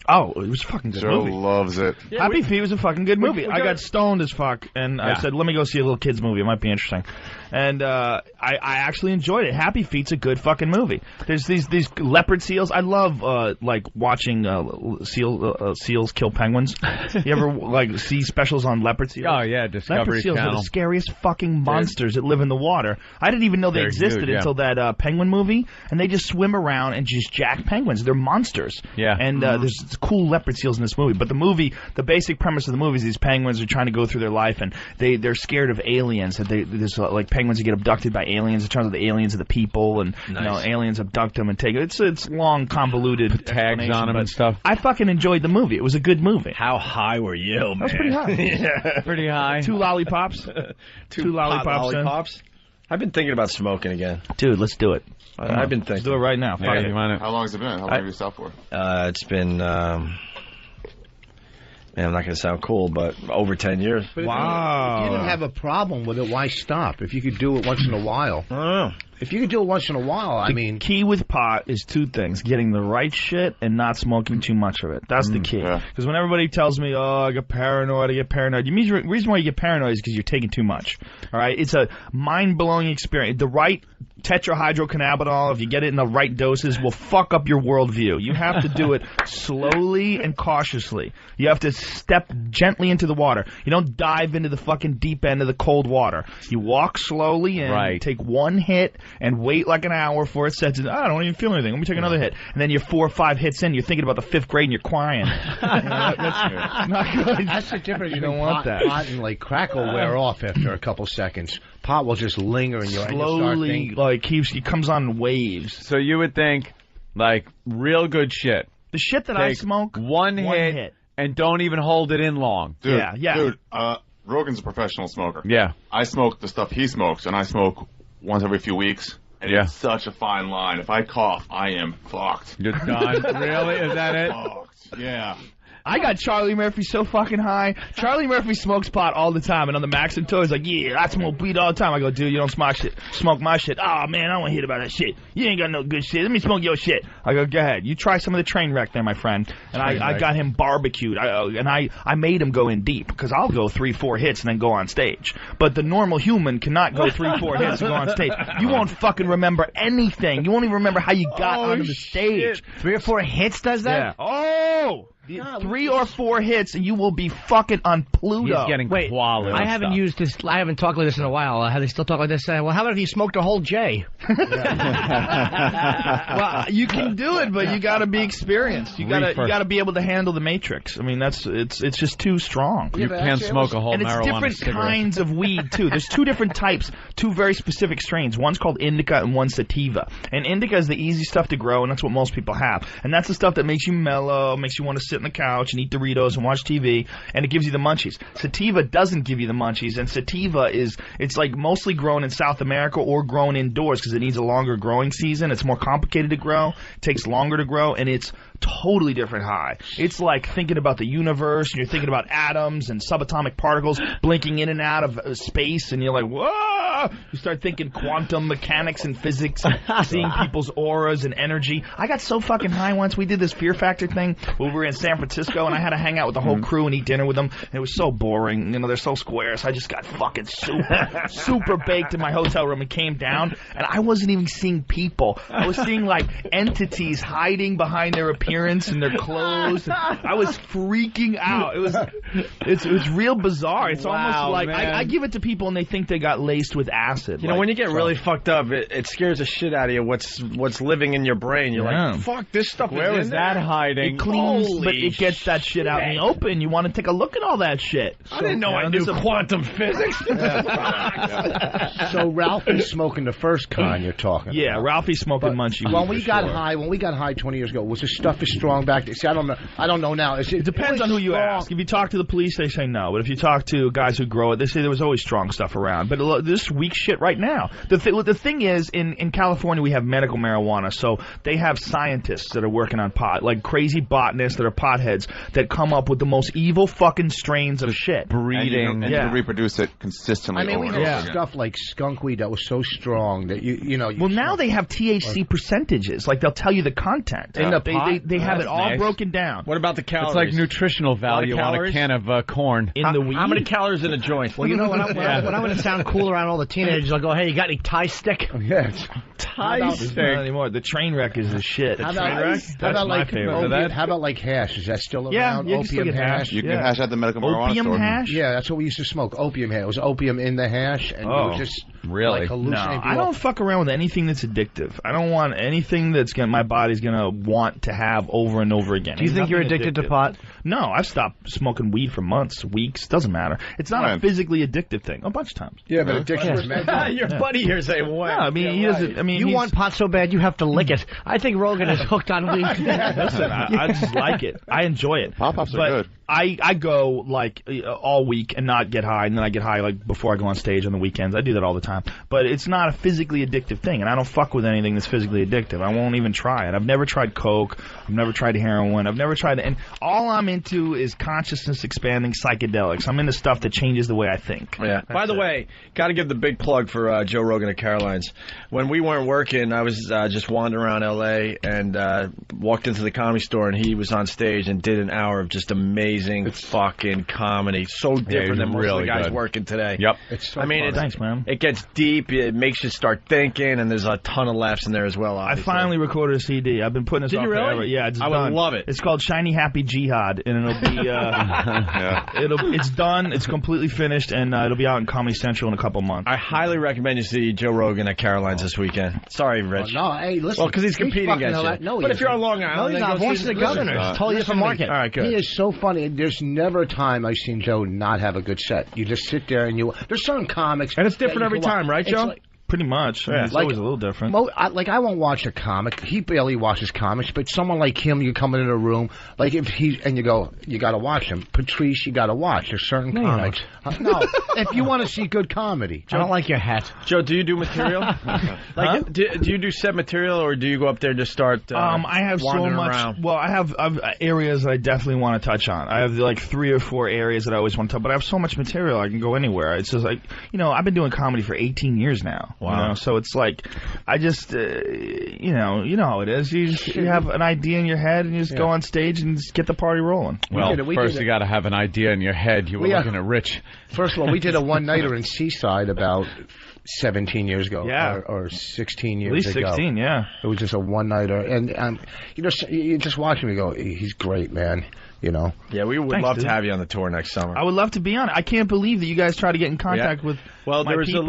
Oh, it was a fucking good Joe movie. loves it. Happy Feet was a fucking good movie. I got stoned as fuck, and I said, let me go see a little kid's movie. It might be interesting. And I actually enjoyed it. Happy Feet's a good fucking movie. There's these leopard seals. I love like watching seals kill penguins. You ever see specials on leopard seals? Oh yeah, Discovery Leopard seals Channel. are the scariest fucking monsters that live in the water. I didn't even know they They're existed huge, yeah. until that penguin movie, and they just swim around and just jack penguins. They're monsters. Yeah. And there's cool leopard seals in this movie. But the basic premise of the movie is these penguins are trying to go through their life, and they're scared of aliens. That there's like penguins that get abducted by aliens. It turns out the aliens are the people, and aliens abduct them and take it. It's long, convoluted tags on them and stuff. I fucking enjoyed the movie. It was a good movie. How high were you, man? That was pretty high. Yeah. Pretty high. 2 lollipops. Two lollipops. I've been thinking about smoking again. Dude, let's do it. I've been thinking. Let's do it right now. Yeah, you want it? How long has it been? How long have you stopped for? It's been, man, I'm not going to sound cool, but over 10 years. But if you didn't have a problem with it, why stop? If you could do it once in a while. I don't know. If you could do it once in a while, The key with pot is 2 things: getting the right shit and not smoking too much of it. That's the key. Because when everybody tells me, "Oh, I get paranoid," the reason why you get paranoid is because you're taking too much. All right, it's a mind-blowing experience. The right tetrahydrocannabinol, if you get it in the right doses, will fuck up your worldview. You have to do it slowly and cautiously. You have to step gently into the water. You don't dive into the fucking deep end of the cold water. You walk slowly in, take 1 hit, and wait like an hour before it sets in. I don't even feel anything. Let me take another hit. And then you're 4 or 5 hits in, you're thinking about the 5th grade and you're crying. That's not good. That's the difference. You don't want that. Pot and like crack will wear off after a couple seconds. Pot will just linger in your slowly, like he comes on waves. So you would think, like, real good shit. The shit that I smoke, one hit, and don't even hold it in long. Dude, yeah. Dude, Rogan's a professional smoker. Yeah. I smoke the stuff he smokes, and I smoke once every few weeks, And Yeah. it's such a fine line. If I cough, I am fucked. You're done. Really? Is that it? Fucked. Yeah. I got Charlie Murphy so fucking high. Charlie Murphy smokes pot all the time, and on the Maxim tour, he's like, yeah, I smoke weed all the time. I go, dude, you don't smoke my shit. Oh, man, I don't want to hear about that shit. You ain't got no good shit. Let me smoke your shit. I go, go ahead. You try some of the train wreck there, my friend. And I got him barbecued. I made him go in deep, because I'll go 3-4 hits and then go on stage. But the normal human cannot go 3-4 hits and go on stage. You won't fucking remember anything. You won't even remember how you got onto the stage. 3 or 4 hits does that? Yeah. Oh! 3 or 4 hits, and you will be fucking on Pluto. He's getting Wait, quality. I haven't used this. I haven't talked like this in a while. How they still talk like this? Well, how about if you smoked a whole J? Well, you can do it, but you got to be experienced. You got to be able to handle the matrix. I mean, it's just too strong. You can't smoke a whole and marijuana it's different cigarette. kinds of weed too. There's 2 different types, 2 very specific strains. One's called indica and one's sativa. And indica is the easy stuff to grow, and that's what most people have. And that's the stuff that makes you mellow, makes you want to sit on the couch and eat Doritos and watch TV, and it gives you the munchies. Sativa doesn't give you the munchies, and sativa it's like mostly grown in South America or grown indoors because it needs a longer growing season. It's more complicated to grow, takes longer to grow, and it's totally different high. It's like thinking about the universe, and you're thinking about atoms and subatomic particles blinking in and out of space, and you're like, whoa! You start thinking quantum mechanics and physics, and seeing people's auras and energy. I got so fucking high once. We did this Fear Factor thing where we were in San Francisco, and I had to hang out with the whole crew and eat dinner with them. And it was so boring. You know, they're so square, so I just got fucking super baked in my hotel room and came down, and I wasn't even seeing people. I was seeing, like, entities hiding behind their appearance and their clothes. I was freaking out. It was real bizarre. It's almost like I give it to people and they think they got laced with acid. You know, when you get really fucked up, it scares the shit out of you. What's living in your brain? You're like, fuck, this stuff. Where is that hiding? It cleans, but it gets that shit out in the open. You want to take a look at all that shit. I didn't know I knew quantum physics. So Ralphie's smoking the first kind you're talking. Yeah, about. Ralphie's smoking munchie weed. When we got high 20 years ago, was the stuff as strong back then? See, I don't know now. It depends on who you ask. If you talk to the police, they say no. But if you talk to guys who grow it, they say there was always strong stuff around. But this weak shit right now. The thing is, in California, we have medical marijuana, so they have scientists that are working on pot, like crazy botanists that are potheads that come up with the most evil fucking strains of shit. And you can reproduce it consistently. I mean, we over and had over again. stuff like skunk weed that was so strong that you know. Well, now they have THC percentages. Like, they'll tell you the content. In the pot? They have it all nice. broken down. What about the calories? It's like nutritional value on a can of corn. In the weed? How many calories in a joint? Well, you know, when I want to sound cool around all the teenagers, I'll go, hey, you got any Thai stick? Yes. Thai stick. Not anymore. The train wreck is the shit. How That's my like favorite. How about like hash? Is that still around? Yeah, you can still Opium get hash. You can get hash at the medical marijuana Opium store. hash? Yeah, that's what we used to smoke. Opium hash. It was opium in the hash, and you would just really? like No, hallucinate. I don't fuck around with anything that's addictive. I don't want anything that's my body's gonna want to have over and over again. Do you think you're addicted to pot? No, I've stopped smoking weed for months, weeks. Doesn't matter. It's not a physically addictive thing. A bunch of times. Yeah, but addiction is mental. Your buddy here saying what? No, I mean he doesn't. I mean You he's- want pot so bad you have to lick it. I think Rogan is hooked on weed. Listen, I just like it. I enjoy it. Pop-Pops are But good. I go like all week and not get high, and then I get high like before I go on stage on the weekends. I do that all the time. But it's not a physically addictive thing, and I don't fuck with anything that's physically addictive. I won't even try it. I've never tried coke. I've never tried heroin. I've never tried, and all I'm into is consciousness expanding psychedelics. I'm into stuff that changes the way I think. Yeah. By the way, got to give the big plug for Joe Rogan at Caroline's. When we weren't working, I was just wandering around L.A. and walked into the Comedy Store, and he was on stage and did an hour of just amazing fucking comedy. So different than most of the guys working today. Yep. It's so Thanks, man. It gets deep. It makes you start thinking, and there's a ton of laughs in there as well. I finally recorded a CD. I've been putting this Did off you really? forever. Yeah, it's I done. would love it. It's called Shiny Happy Jihad, and it'll be it's done. It's completely finished, and it'll be out in Comedy Central in a couple months. I highly recommend you see Joe Rogan at Caroline's this weekend. Sorry, Rich. No, hey, listen. Well, because he's competing against you. No, but if you're on Long No, Island, he's then not. go Voice see of the Governor. It's totally different market. All right, good. He is so funny. There's never a time I've seen Joe not have a good set. You just sit there and there's certain comics. And it's different every time, right, Joe? Pretty much. I mean, it's always a little different. I won't watch a comic. He barely watches comics, but someone like him, you come into a room, like if he and you go, you got to watch him. Patrice, you got to watch. There's certain comics. No, if you want to see good comedy. I don't like your hat. Joe, do you do material? Do you do set material, or do you go up there and just start? I have so much. Around? Well, I have areas that I definitely want to touch on. I have like 3 or 4 areas that I always want to touch, but I have so much material I can go anywhere. It's just like, I've been doing comedy for 18 years now. Wow. So it's like, I just, you know how it is. You have an idea in your head and you just go on stage and just get the party rolling. Well, first you got to have an idea in your head. You were looking at Rich. First of all, we did a one-nighter in Seaside about 17 years ago, or 16 years ago. At least 16, yeah. It was just a one-nighter, and you just watch him, you go, he's great, man. Yeah, we would love to have you on the tour next summer. I would love to be on it. I can't believe that you guys try to get in contact with. Well, there was a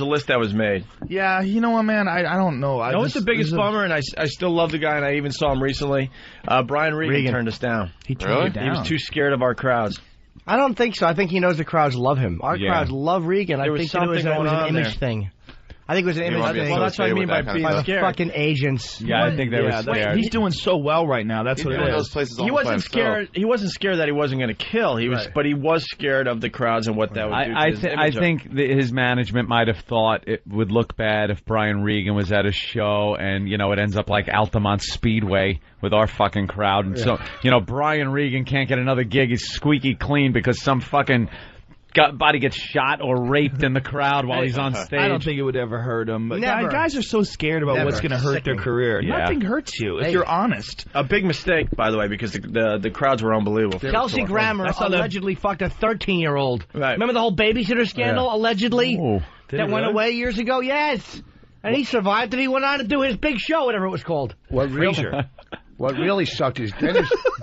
list that was made. Yeah, you know what, man? I don't know. What's the biggest bummer? And I still love the guy, and I even saw him recently. Brian Regan turned us down. He turned you down. He was too scared of our crowds. I don't think so. I think he knows the crowds love him. Our crowds love Regan. I think it was an image thing. I think it was an image thing. Well, that's what I mean by being scared. Fucking agents. Yeah, I think they were scared. He's doing so well right now. That's what it is. Those places he wasn't scared. He wasn't scared that he wasn't going to kill. But he was scared of the crowds and what that would do to his image. I think his management might have thought it would look bad if Brian Regan was at a show and it ends up like Altamont Speedway with our fucking crowd. And so Brian Regan can't get another gig. He's squeaky clean because some fucking body gets shot or raped in the crowd while he's on stage. I don't think it would ever hurt him. But Never. Guys are so scared about what's going to hurt their career. Yeah. Nothing hurts you if you're honest. A big mistake, by the way, because the crowds were unbelievable. Kelsey Grammer allegedly fucked a 13-year-old. Right. Remember the whole babysitter scandal, allegedly? Ooh. That went away years ago? Yes. And he survived, and he went on to do his big show, whatever it was called. What really sucked is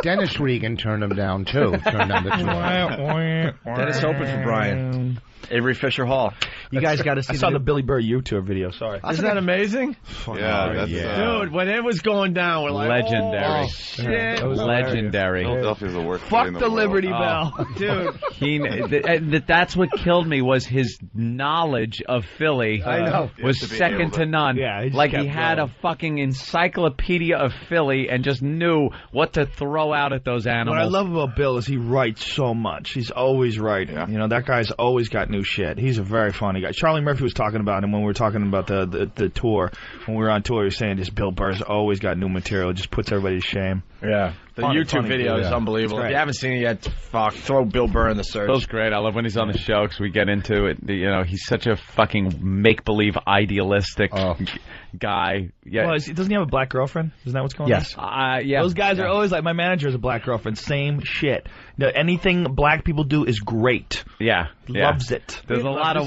Dennis Regan turned him down, too. Turned down the tour. Dennis opened for Brian. Avery Fisher Hall. You guys got to see I saw the Billy Burr YouTube video. Sorry. Isn't that amazing? Dude, when it was going down, we're like, legendary. Oh, shit. That was legendary. Philadelphia's the worst. Fuck city in the world. Liberty Bell. Dude. That's what killed me was his knowledge of Philly. I know. Was second to none. Yeah, he had a fucking encyclopedia of Philly and just knew what to throw out at those animals. What I love about Bill is he writes so much. He's always writing. Yeah. That guy's always got new shit. He's a very funny guy. Charlie Murphy was talking about him when we were talking about the tour. When we were on tour, he was saying this Bill Burr's always got new material. It just puts everybody to shame. Yeah. The YouTube video is unbelievable. If you haven't seen it yet, throw Bill Burr in the search. Bill's great. I love when he's on the show because we get into it. He's such a fucking make-believe idealistic guy. Yeah. Well, doesn't he have a black girlfriend? Isn't that what's going on? Yeah. Those guys are always like, my manager has a black girlfriend. Same shit. Anything black people do is great. Yeah. Loves it. There's a lot of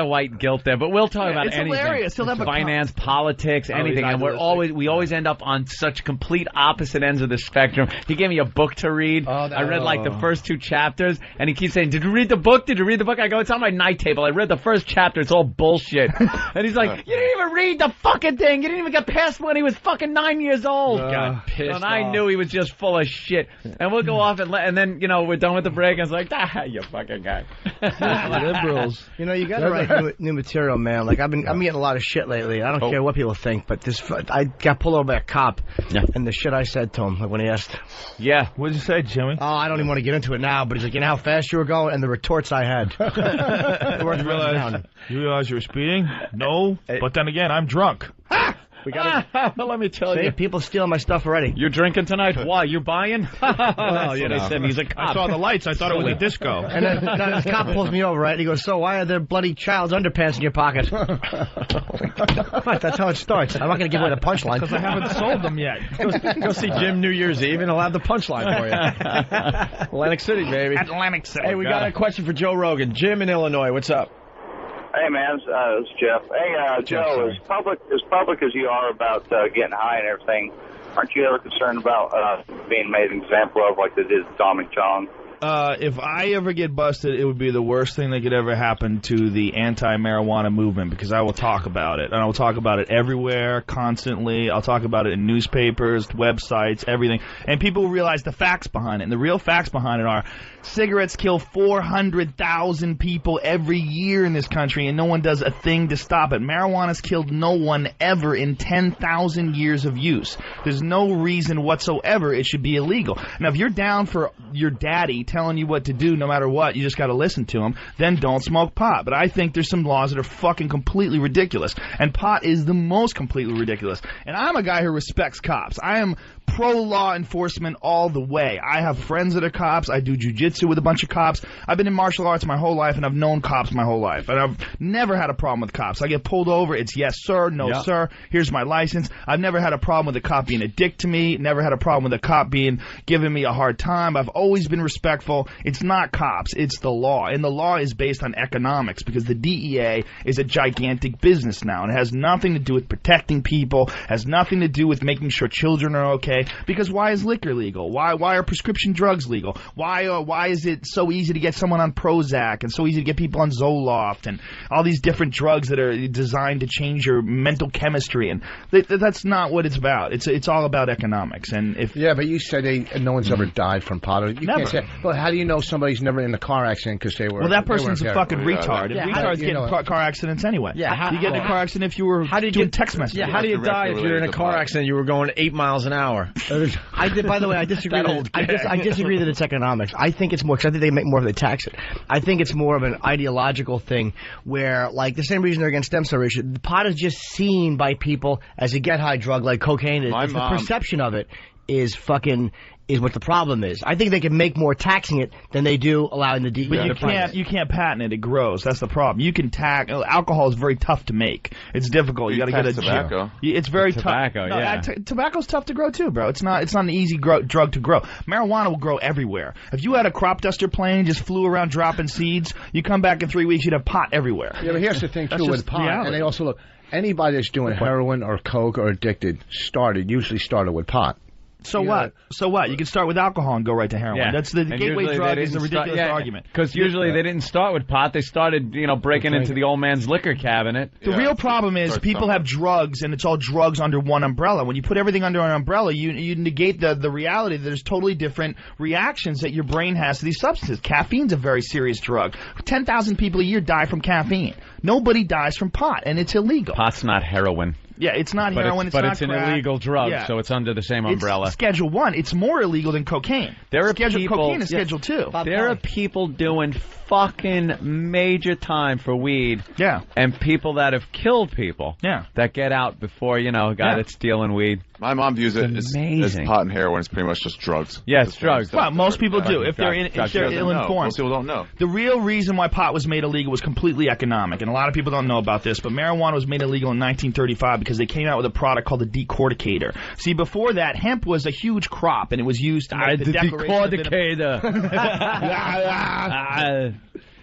white guilt there, but we'll talk about anything. Hilarious. He'll have finance, politics, anything, and we always end up on such complete opposite ends of the spectrum. He gave me a book to read. I read like the first 2 chapters, and he keeps saying, "Did you read the book? Did you read the book?" I go, "It's on my night table. I read the first chapter. It's all bullshit." And he's like, "You didn't even read the fucking thing. You didn't even get past when he was fucking 9 years old." Got pissed and I knew he was just full of shit. And we'll go off and then we're done with the break. I was like, you fucking guy. Liberals. You got to write new material, man. Like I'm getting a lot of shit lately. I don't care what people think, but I got pulled over by a cop, and the shit I said to him, like when he asked. Yeah. What did you say, Jimmy? Oh, I don't even want to get into it now, but he's like, you know how fast you were going, and the retorts I had. You realize you were speeding? No, but then again, I'm drunk. We got let me tell you. People stealing my stuff already. You drinking tonight? Why? You buying? They said he's a cop. I saw the lights. I thought it was a disco. And then the cop pulls me over, right? And he goes, "So why are there bloody child's underpants in your pocket?" What? That's how it starts. I'm not going to give away the punchline. Because I haven't sold them yet. Go see Jim New Year's Eve, and he'll have the punchline for you. Atlantic City, baby. Atlantic City. Hey, we got a question for Joe Rogan. Jim in Illinois, what's up? Hey, man, it's Jeff. Hey, Joe, as public as you are about getting high and everything, aren't you ever concerned about being made an example of like they did Tommy Chong? if I ever get busted, it would be the worst thing that could ever happen to the anti-marijuana movement, because I will talk about it, and I will talk about it everywhere, constantly. I'll talk about it in newspapers, websites, everything, and people will realize the facts behind it. And the real facts behind it are cigarettes kill 400,000 people every year in this country, and no one does a thing to stop it. Marijuana's killed no one ever in 10,000 years of use. There's no reason whatsoever it should be illegal. Now, if you're down for your daddy telling you what to do no matter what, you just got to listen to him, then don't smoke pot. But I think there's some laws that are fucking completely ridiculous, and pot is the most completely ridiculous. And I'm a guy who respects cops. I am pro-law enforcement all the way. I have friends that are cops. I do jujitsu with a bunch of cops. I've been in martial arts my whole life, and I've known cops my whole life. And I've never had a problem with cops. I get pulled over, it's yes, sir, no, sir, here's my license. I've never had a problem with a cop being a dick to me, never had a problem with a cop giving me a hard time. I've always been respectful. It's not cops, it's the law. And the law is based on economics, because the DEA is a gigantic business now. And it has nothing to do with protecting people, has nothing to do with making sure children are okay. Because why is liquor legal? Why are prescription drugs legal? Why is it so easy to get someone on Prozac and so easy to get people on Zoloft and all these different drugs that are designed to change your mental chemistry? And that's not what it's about. It's all about economics. And but you said no one's ever died from pot. You never. Can't say, well, how do you know somebody's never in a car accident because they were? Well, that person's a fucking retard. Yeah, retards get in car accidents anyway. Yeah, you get in a car accident if you were doing text messages. Yeah, how do you die if you're in a car accident? You were going 8 miles an hour. By the way, I disagree. I disagree that it's economics. I think it's more, because I think they make more if they tax it. I think it's more of an ideological thing where, like, the same reason they're against stem cell research. The pot is just seen by people as a get-high drug like cocaine. The perception of it is what the problem is. I think they can make more taxing it than they do allowing the DEA. But you can't patent it. It grows. That's the problem. You can alcohol is very tough to make. It's difficult. You got to get a tobacco. It's very tough. Tobacco, yeah. Tobacco's tough to grow too, bro. It's not an easy drug to grow. Marijuana will grow everywhere. If you had a crop duster plane just flew around dropping seeds, you come back in 3 weeks, you'd have pot everywhere. Yeah, but here's the thing too with pot, reality. And they also look. Anybody that's doing heroin or coke or addicted usually started with pot. So what? So what? You can start with alcohol and go right to heroin. Yeah. That's the gateway drug is a ridiculous argument. Because usually they didn't start with pot. They started, breaking into the old man's liquor cabinet. The real problem is people have drugs, and it's all drugs under one umbrella. When you put everything under an umbrella, you negate the reality that there's totally different reactions that your brain has to these substances. Caffeine's a very serious drug. 10,000 people a year die from caffeine. Nobody dies from pot, and it's illegal. Pot's not heroin. Yeah, it's not heroin. It's but not it's an crack. illegal drug, so it's under the same umbrella. It's Schedule 1. It's more illegal than cocaine. Cocaine is Schedule 2. There are people doing fucking major time for weed. Yeah. And people that have killed people. Yeah. That get out before, a guy that's stealing weed. My mom views it as pot and heroin. It's pretty much just drugs. Yeah, it's drugs. Well, most people do if they're ill-informed. Most people don't know. The real reason why pot was made illegal was completely economic, and a lot of people don't know about this, but marijuana was made illegal in 1935 because they came out with a product called the decorticator. See, before that, hemp was a huge crop, and it was used to make the decorticator.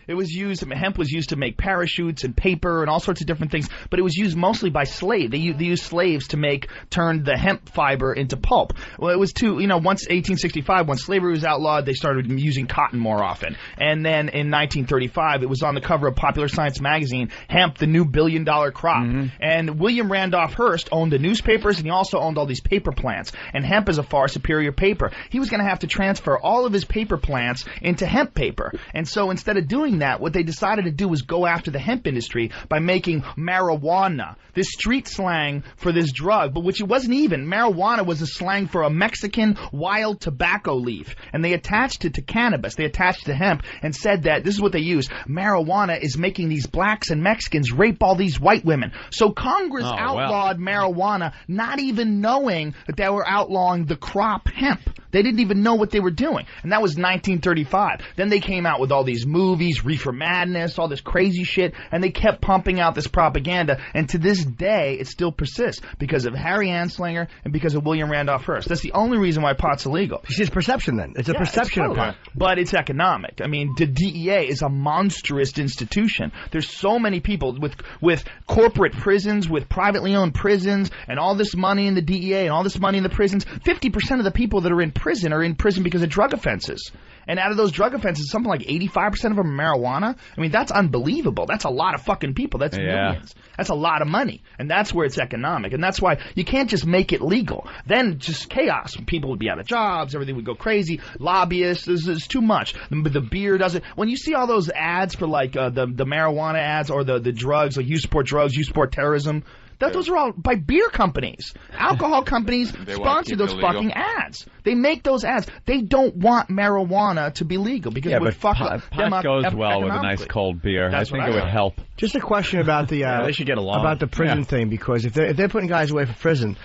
Hemp was used to make parachutes and paper and all sorts of different things, but it was used mostly by slaves. They used slaves to turn the hemp fiber into pulp. Well, it was once 1865, when slavery was outlawed, they started using cotton more often. And then in 1935, it was on the cover of Popular Science magazine, hemp, the new billion-dollar crop. Mm-hmm. And William Randolph Hearst owned the newspapers, and he also owned all these paper plants. And hemp is a far superior paper. He was going to have to transfer all of his paper plants into hemp paper. And so instead of doing that, what they decided to do was go after the hemp industry by making marijuana, this street slang for this drug, but which it wasn't even. Marijuana was a slang for a Mexican wild tobacco leaf, and they attached it to cannabis. They attached it to hemp and said that this is what they use. Marijuana is making these blacks and Mexicans rape all these white women. So Congress outlawed marijuana, not even knowing that they were outlawing the crop hemp. They didn't even know what they were doing. And that was 1935. Then they came out with all these movies, Reefer Madness, all this crazy shit, and they kept pumping out this propaganda. And to this day, it still persists because of Harry Anslinger and because of William Randolph Hearst. That's the only reason why pot's illegal. It's perception then. It's a perception of pot. But it's economic. I mean, the DEA is a monstrous institution. There's so many people with corporate prisons, with privately owned prisons, and all this money in the DEA and all this money in the prisons. 50% of the people that are in prison are in prison because of drug offenses. And out of those drug offenses, something like 85% of them are marijuana. I mean, that's unbelievable. That's a lot of fucking people. That's millions. That's a lot of money. And that's where it's economic. And that's why you can't just make it legal. Then just chaos. People would be out of jobs. Everything would go crazy. Lobbyists. There's too much. The beer does it. When you see all those ads for like the marijuana ads or the drugs, like you support drugs, you support terrorism, those are all by beer companies. Alcohol companies sponsor those fucking ads. They make those ads. They don't want marijuana to be legal because it would fuck them pot up goes well with a nice cold beer. I think it would help. Just a question about the they should get along. about the prison thing, because if they're putting guys away from prison,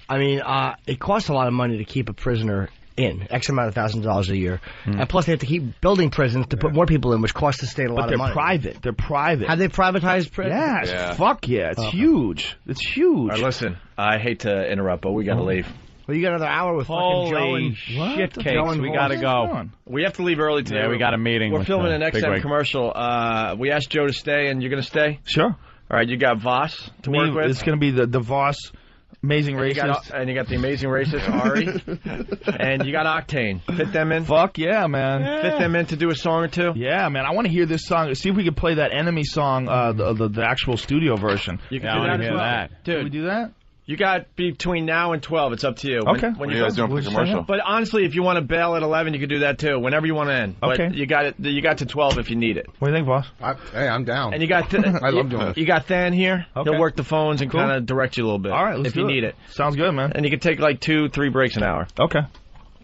I mean, it costs a lot of money to keep a prisoner in, X amount of $1,000s a year. And plus they have to keep building prisons to put more people in, which costs the state a lot of money. But they're private. They're private. Have they privatized prisons? Yes. Fuck yeah. It's huge. It's huge. All right, listen, I hate to interrupt, but we got to leave. Well, you got another hour with fucking Joe and shit cakes. We got to go. We have to leave early today. Yeah, we got a meeting. We're filming an Big XM Wig. commercial. We asked Joe to stay, and you're going to stay? Sure. All right, you got Voss to work with. It's going to be the Voss Amazing Racist. And you got the Amazing Racist, Ari. And you got Octane. Fit them in? Fuck yeah, man. Fit them in to do a song or two? Yeah, man. I want to hear this song. See if we can play that Enemy song, the actual studio version. You can do that as well. Dude, can we do that? You got between now and 12. It's up to you. Okay. When you guys doing for the commercial? But honestly, if you want to bail at 11, you can do that too. Whenever you want to end. Okay. But you got to 12 if you need it. What do you think, boss? Hey, I'm down. And you got I love doing it. You got Than here. Okay. He'll work the phones and Cool. kind of direct you a little bit. All right, let's if do you it. need it. Sounds good, man. And you can take like 2-3 breaks an hour. Okay.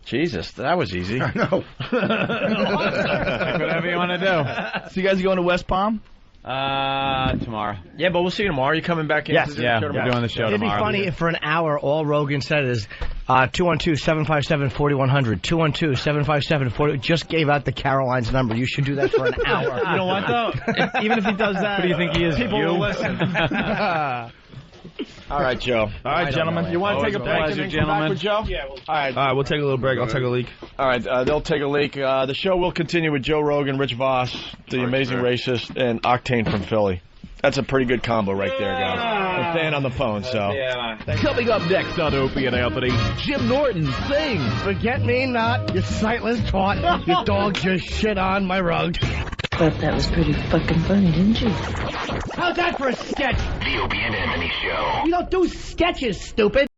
Jesus, that was easy. I know. Whatever you want to do. So you guys going to West Palm? Tomorrow. Yeah, but we'll see you tomorrow. Are you coming back in? Yes. to do Yeah, the show we're tomorrow? doing the show It'd be tomorrow. funny if for an hour all Rogan said is 212-757-4100. 212-757-40. Just gave out the Caroline's number. You should do that for an hour. You know what though? Even if he does that, Who do you think he is? people will listen. All right, Joe. All right, gentlemen. You want to take a break and pleasure, then come back gentlemen. with Joe? Yeah. All right, we'll take a little break. I'll take a leak. All right, they'll take a leak. The show will continue with Joe Rogan, Rich Voss, the Amazing Racist, and Octane from Philly. That's a pretty good combo right there, guys. With Dan on the phone, so. Coming up next on Opie and Anthony, Jim Norton sings. Forget me not, you sightless twat. Your dog just shit on my rug. Thought that was pretty fucking funny, didn't you? How's that for a sketch? The Opie and Anthony Show. We don't do sketches, stupid.